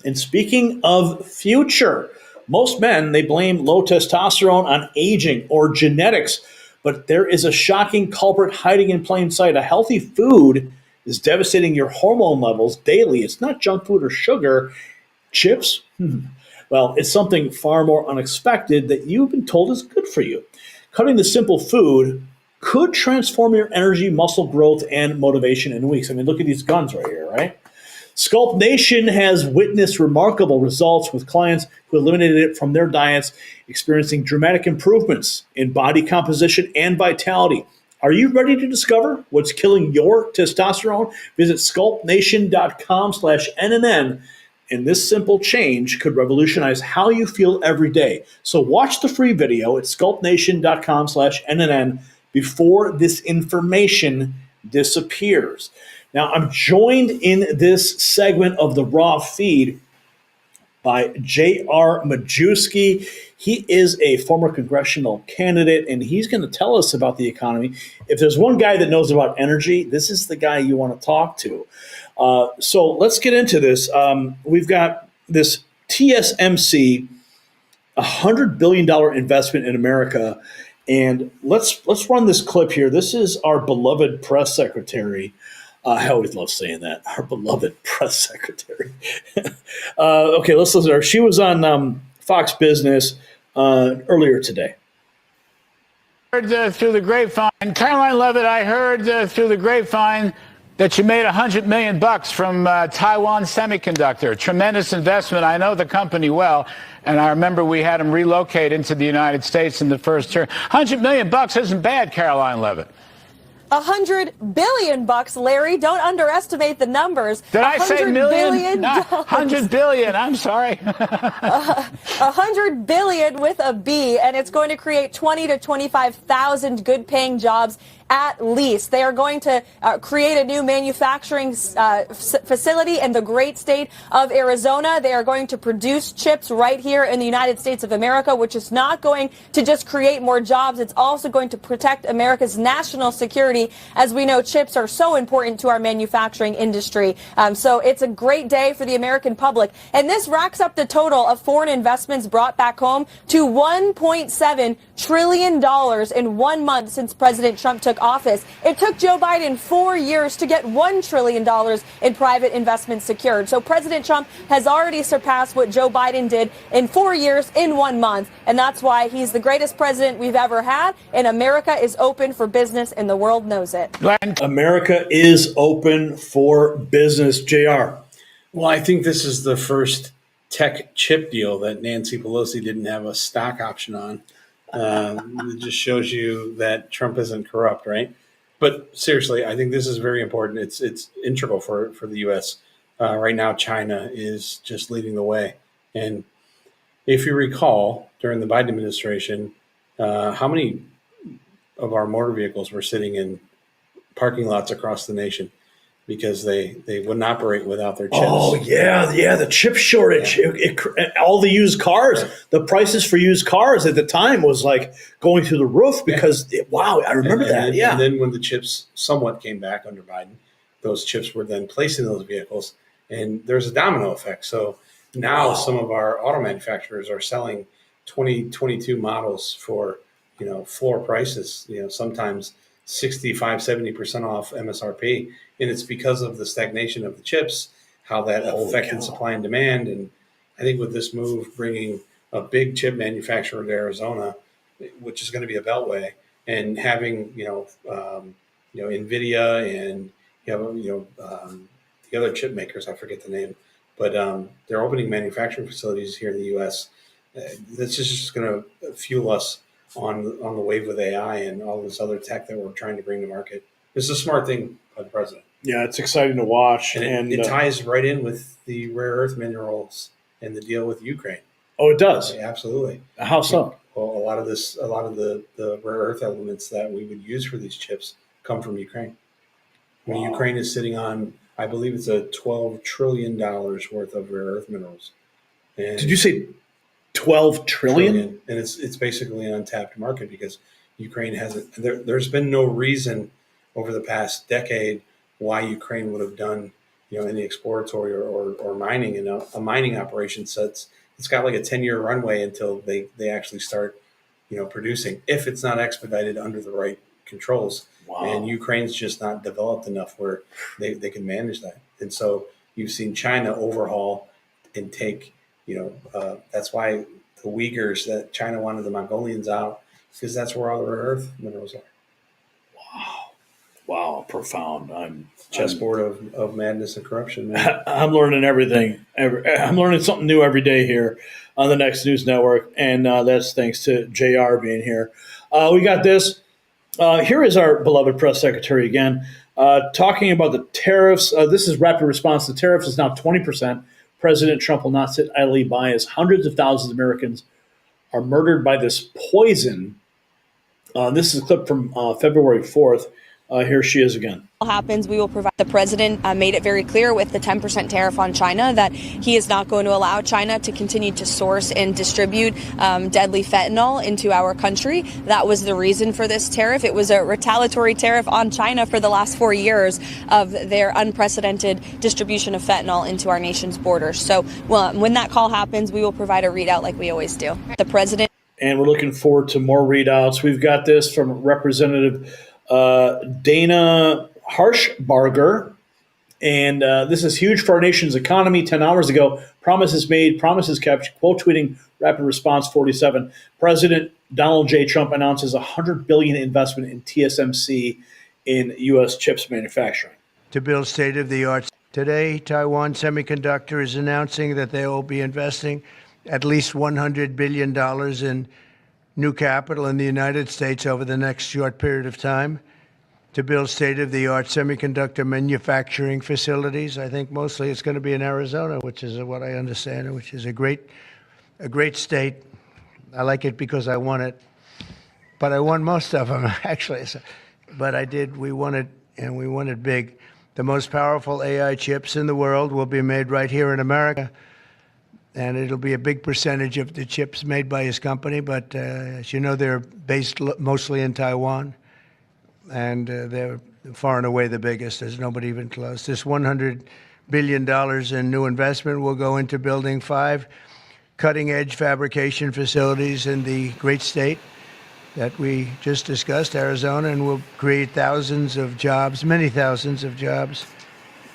And speaking of future, most men, they blame low testosterone on aging or genetics, but there is a shocking culprit hiding in plain sight. A healthy food is devastating your hormone levels daily. It's not junk food or sugar. Chips? Well, it's something far more unexpected that you've been told is good for you. Cutting the simple food could transform your energy, muscle growth, and motivation in weeks. I mean, look at these guns right here, right? Sculpt Nation has witnessed remarkable results with clients who eliminated it from their diets, experiencing dramatic improvements in body composition and vitality. Are you ready to discover what's killing your testosterone? Visit sculptnation.com/NNN And this simple change could revolutionize how you feel every day. So watch the free video at sculptnation.com/NNN before this information disappears. Now, I'm joined in this segment of the Raw feed by J.R. Majusi. He is a former congressional candidate, and he's going to tell us about the economy. If there's one guy that knows about energy, this is the guy you want to talk to. So let's get into this. We've got this TSMC, $100 billion investment in America. And let's run this clip here. This is our beloved press secretary. I always love saying that, our beloved press secretary. Okay, let's listen to her. She was on Fox Business earlier today. Through the grapevine, Caroline Levitt, I heard through the grapevine that you made $100 million from Taiwan Semiconductor. Tremendous investment. I know the company well, and I remember we had them relocate into the United States in the first term. $100 million isn't bad, Caroline Levitt. $100 billion, Larry. Don't underestimate the numbers. Did I say million? No, $100 billion. I'm sorry. $100 billion with a B, and it's going to create 20 to 25,000 good-paying jobs at least. They are going to create a new manufacturing facility in the great state of Arizona. They are going to produce chips right here in the United States of America, which is not going to just create more jobs. It's also going to protect America's national security. As we know, chips are so important to our manufacturing industry. So it's a great day for the American public. And this racks up the total of foreign investments brought back home to $1.7 trillion in 1 month since President Trump took office. It took Joe Biden 4 years to get $1 trillion in private investments secured. So President Trump has already surpassed what Joe Biden did in 4 years in 1 month. And that's why he's the greatest president we've ever had. And America is open for business, and the world knows it. America is open for business, JR. Well, I think this is the first tech chip deal that Nancy Pelosi didn't have a stock option on. It just shows you that Trump isn't corrupt, right? But seriously, I think this is very important. It's integral for the U.S. Right now, China is just leading the way. And if you recall, during the Biden administration, how many of our motor vehicles were sitting in parking lots across the nation because they wouldn't operate without their chips? Oh, yeah, the chip shortage. Yeah. All the used cars, the prices for used cars at the time was like going through the roof because, wow, I remember that. And, yeah. And then when the chips somewhat came back under Biden, those chips were then placed in those vehicles, and there's a domino effect. So now some of our auto manufacturers are selling 2022 models for, floor prices, sometimes 65, 70% off MSRP. And it's because of the stagnation of the chips, how that affected supply and demand. And I think with this move, bringing a big chip manufacturer to Arizona, which is going to be a beltway, and having, NVIDIA and, the other chip makers, I forget the name, but they're opening manufacturing facilities here in the U.S. This is just going to fuel us on the wave with AI and all this other tech that we're trying to bring to market. This is a smart thing by the president. Yeah, it's exciting to watch. And it ties right in with the rare earth minerals and the deal with Ukraine. Oh, it does? Yeah, absolutely. How so? Well, a lot of the rare earth elements that we would use for these chips come from Ukraine. I mean, Ukraine is sitting on, I believe it's a $12 trillion worth of rare earth minerals. And did you say 12 trillion? And it's basically an untapped market because Ukraine hasn't. There's been no reason over the past decade why Ukraine would have done any exploratory or mining. And a mining operation it's got like a 10-year runway until they actually start producing, if it's not expedited under the right controls. Wow. And Ukraine's just not developed enough where they can manage that. And so you've seen China overhaul and take. That's why the Uyghurs, that China wanted the Mongolians out, because that's where all the rare earth minerals are. Wow, profound. I'm chessboard of madness and corruption, man. I'm learning everything. I'm learning something new every day here on the Next News Network, and that's thanks to JR being here. We got this. Here is our beloved press secretary again, talking about the tariffs. This is rapid response. The tariffs is now 20%. President Trump will not sit idly by as hundreds of thousands of Americans are murdered by this poison. This is a clip from February 4th. Here she is again. Happens, we will provide. The president made it very clear with the 10% tariff on China that he is not going to allow China to continue to source and distribute deadly fentanyl into our country. That was the reason for this tariff. It was a retaliatory tariff on China for the last 4 years of their unprecedented distribution of fentanyl into our nation's borders. So when that call happens, we will provide a readout like we always do. The president. And we're looking forward to more readouts. We've got this from Representative Dana Harshbarger, and this is huge for our nation's economy. 10 hours ago, promises made, promises kept. Quote tweeting Rapid Response 47. President Donald J. Trump announces $100 billion investment in TSMC in U.S. chips manufacturing to build state-of-the-art. Today, Taiwan Semiconductor is announcing that they will be investing at least $100 billion in new capital in the United States over the next short period of time to build state-of-the-art semiconductor manufacturing facilities. I think mostly it's going to be in Arizona, which is what I understand, which is a great state. I like it because I won it, but I won most of them actually. But I did. We won it, and we won it big. The most powerful AI chips in the world will be made right here in America. And it'll be a big percentage of the chips made by his company. But as you know, they're based mostly in Taiwan. And they're far and away the biggest. There's nobody even close. This $100 billion in new investment will go into building 5 cutting-edge fabrication facilities in the great state that we just discussed, Arizona, and will create thousands of jobs, many thousands of jobs,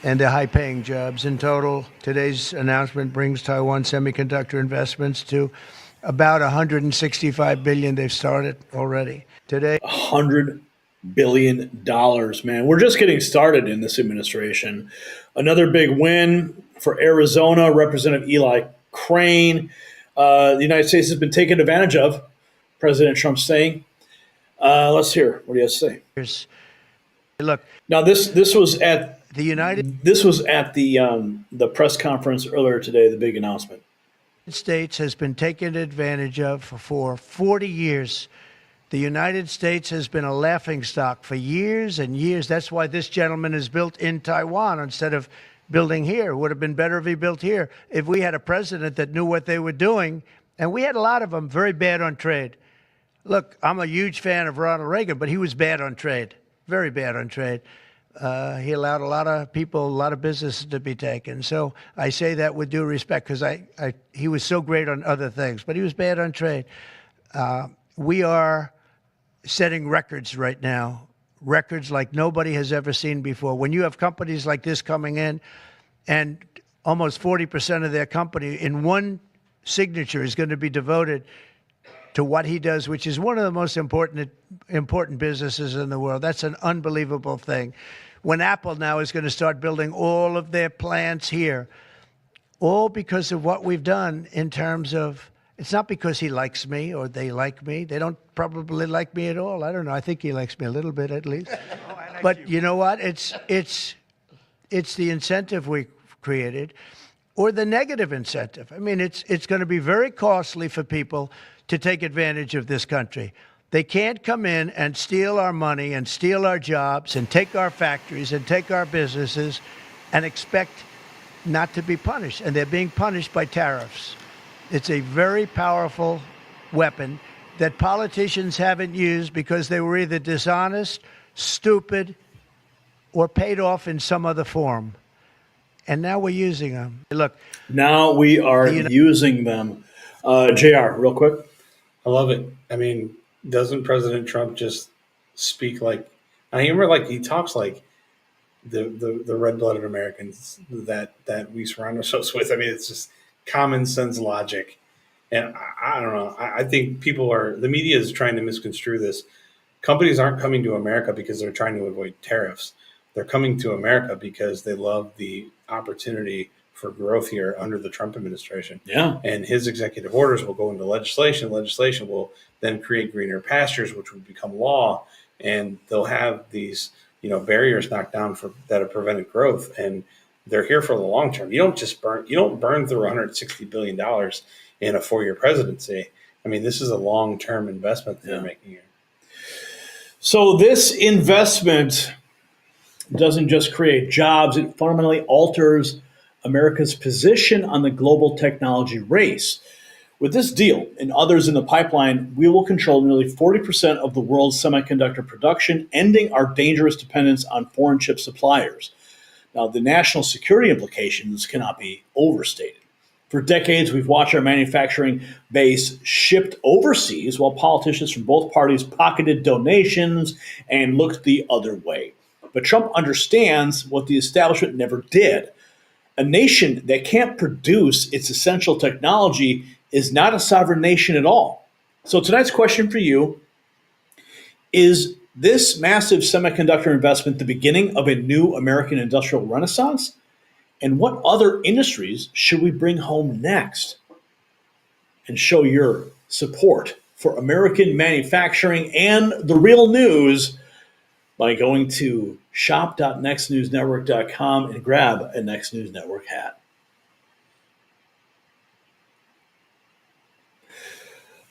and they're high-paying jobs. In total, today's announcement brings Taiwan Semiconductor investments to about $165 billion. They've started already. Today, $100 billion, man. We're just getting started in this administration. Another big win for Arizona, Representative Eli Crane. The United States has been taken advantage of, President Trump saying. Let's hear what he has to say. Look, now this was at the press conference earlier today, the big announcement. The United States has been taken advantage of for 40 years. The United States has been a laughingstock for years and years. That's why this gentleman is built in Taiwan instead of building here. It would have been better if he built here. If we had a president that knew what they were doing, and we had a lot of them very bad on trade. Look, I'm a huge fan of Ronald Reagan, but he was bad on trade, very bad on trade. He allowed a lot of people, a lot of businesses to be taken. So I say that with due respect because he was so great on other things, but he was bad on trade. We are setting records right now, records like nobody has ever seen before. When you have companies like this coming in and almost 40% of their company in one signature is going to be devoted to what he does, which is one of the most important businesses in the world. That's an unbelievable thing. When Apple now is going to start building all of their plants here, all because of what we've done in terms of, it's not because he likes me or they like me. They don't probably like me at all. I don't know. I think he likes me a little bit at least. But you know what? It's the incentive we created or the negative incentive. I mean, it's going to be very costly for people to take advantage of this country. They can't come in and steal our money and steal our jobs and take our factories and take our businesses and expect not to be punished. And they're being punished by tariffs. It's a very powerful weapon that politicians haven't used because they were either dishonest, stupid, or paid off in some other form. And now we're using them. Look. Now we are using them. JR, real quick. I love it. I mean, doesn't President Trump just speak like, I remember like he talks like the red-blooded Americans that we surround ourselves with. I mean, it's just common sense logic. And I don't know. I think the media is trying to misconstrue this. Companies aren't coming to America because they're trying to avoid tariffs. They're coming to America because they love the opportunity for growth here under the Trump administration. Yeah. And his executive orders will go into legislation. Legislation will then create greener pastures, which will become law. And they'll have these, barriers knocked down that have prevented growth. And they're here for the long term. You don't burn through $160 billion in a 4-year presidency. I mean, this is a long-term investment that they're making here. So this investment doesn't just create jobs, it fundamentally alters America's position on the global technology race. With this deal and others in the pipeline, we will control nearly 40% of the world's semiconductor production, ending our dangerous dependence on foreign chip suppliers. Now, the national security implications cannot be overstated. For decades, we've watched our manufacturing base shipped overseas while politicians from both parties pocketed donations and looked the other way. But Trump understands what the establishment never did. A nation that can't produce its essential technology is not a sovereign nation at all. So tonight's question for you is this massive semiconductor investment the beginning of a new American industrial renaissance? And what other industries should we bring home next? And show your support for American manufacturing and the real news by going to shop.nextnewsnetwork.com and grab a Next News Network hat.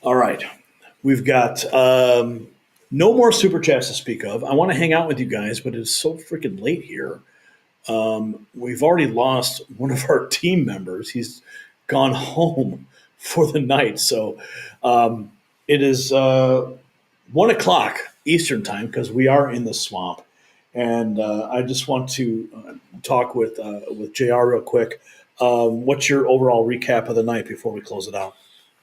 All right. We've got no more super chats to speak of. I want to hang out with you guys, but it's so freaking late here. We've already lost one of our team members. He's gone home for the night. So it is 1 o'clock Eastern time because we are in the swamp. And I just want to talk with JR real quick. What's your overall recap of the night before we close it out?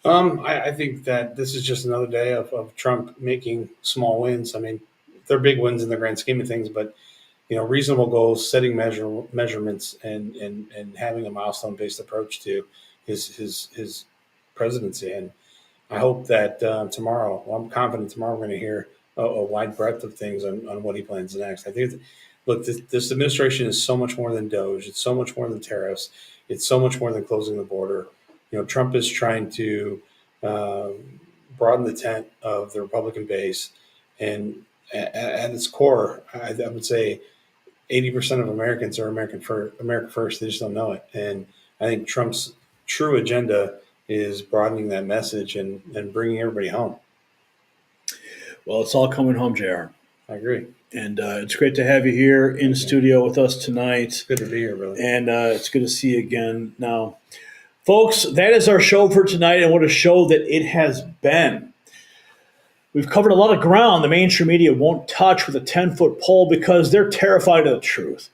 I think that this is just another day of Trump making small wins. I mean, they're big wins in the grand scheme of things, but reasonable goals, setting measurements, and having a milestone-based approach to his presidency. And I hope that tomorrow, I'm confident tomorrow we're going to hear a wide breadth of things on what he plans next. I think, this administration is so much more than Doge. It's so much more than tariffs. It's so much more than closing the border. Trump is trying to broaden the tent of the Republican base. And at its core, I would say 80% of Americans are America first. They just don't know it. And I think Trump's true agenda is broadening that message and bringing everybody home. Well, it's all coming home, JR. I agree. And it's great to have you here in studio with us tonight. It's good to be here, brother. And it's good to see you again. Now, folks, that is our show for tonight, and what a show that it has been. We've covered a lot of ground the mainstream media won't touch with a 10-foot pole because they're terrified of the truth.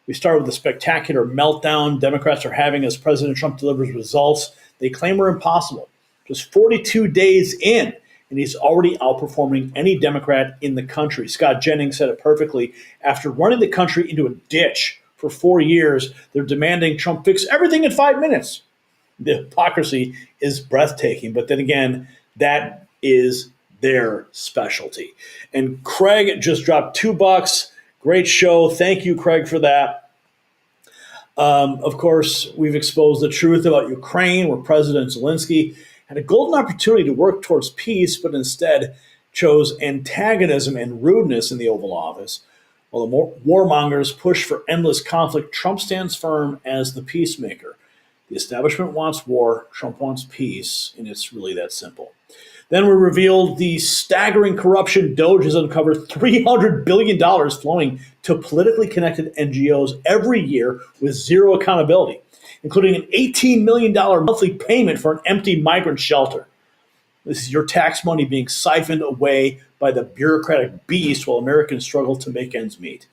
We start with the spectacular meltdown Democrats are having as President Trump delivers results they claim are impossible. Just 42 days in, and he's already outperforming any Democrat in the country. Scott Jennings said it perfectly. After running the country into a ditch for 4 years, they're demanding Trump fix everything in 5 minutes. The hypocrisy is breathtaking, but then again, that is their specialty. And Craig just dropped $2. Great show. Thank you, Craig, for that. Of course, we've exposed the truth about Ukraine, where President Zelensky had a golden opportunity to work towards peace, but instead chose antagonism and rudeness in the Oval Office. While the warmongers push for endless conflict, Trump stands firm as the peacemaker. The establishment wants war, Trump wants peace, and it's really that simple. Then we revealed the staggering corruption Doge has uncovered $300 billion flowing to politically connected NGOs every year with zero accountability, including an $18 million monthly payment for an empty migrant shelter. This is your tax money being siphoned away by the bureaucratic beast while Americans struggle to make ends meet.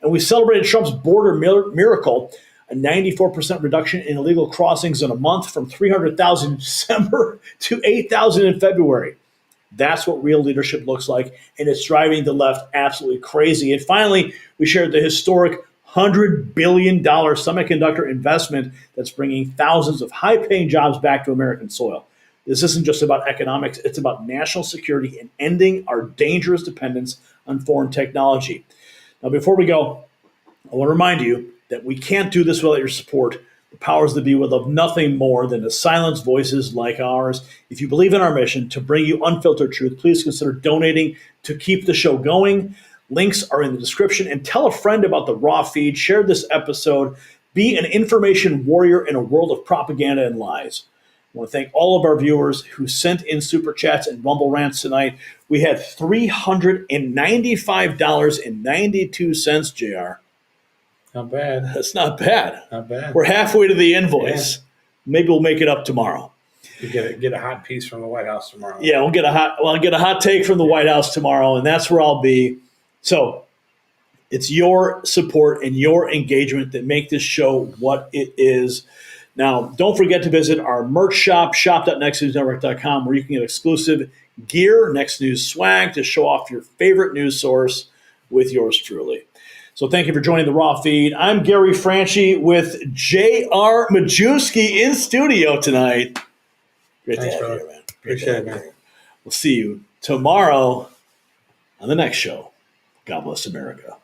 And we celebrated Trump's border miracle, a 94% reduction in illegal crossings in a month from 300,000 in December to 8,000 in February. That's what real leadership looks like, and it's driving the left absolutely crazy. And finally, we shared the historic $100 billion semiconductor investment that's bringing thousands of high-paying jobs back to American soil. This isn't just about economics. It's about national security and ending our dangerous dependence on foreign technology. Now, before we go, I want to remind you that we can't do this without your support. The powers that be would love nothing more than to silence voices like ours. If you believe in our mission to bring you unfiltered truth, please consider donating to keep the show going. Links are in the description. And tell a friend about the raw feed. Share this episode. Be an information warrior in a world of propaganda and lies. I want to thank all of our viewers who sent in super chats and Rumble rants tonight. We had $395.92, JR. Not bad. That's not bad. Not bad. We're halfway to the invoice. Yeah. Maybe we'll make it up tomorrow. You get a hot piece from the White House tomorrow. Yeah, I'll get a hot take from the White House tomorrow, and that's where I'll be. So it's your support and your engagement that make this show what it is. Now, don't forget to visit our merch shop, shop.nextnewsnetwork.com, where you can get exclusive gear, Next News swag to show off your favorite news source with yours truly. So thank you for joining the Raw Feed. I'm Gary Franchi with J.R. Majusi in studio tonight. Great Thanks, to have brother. you here, man. Appreciate it, man. We'll see you tomorrow on the next show. God bless America.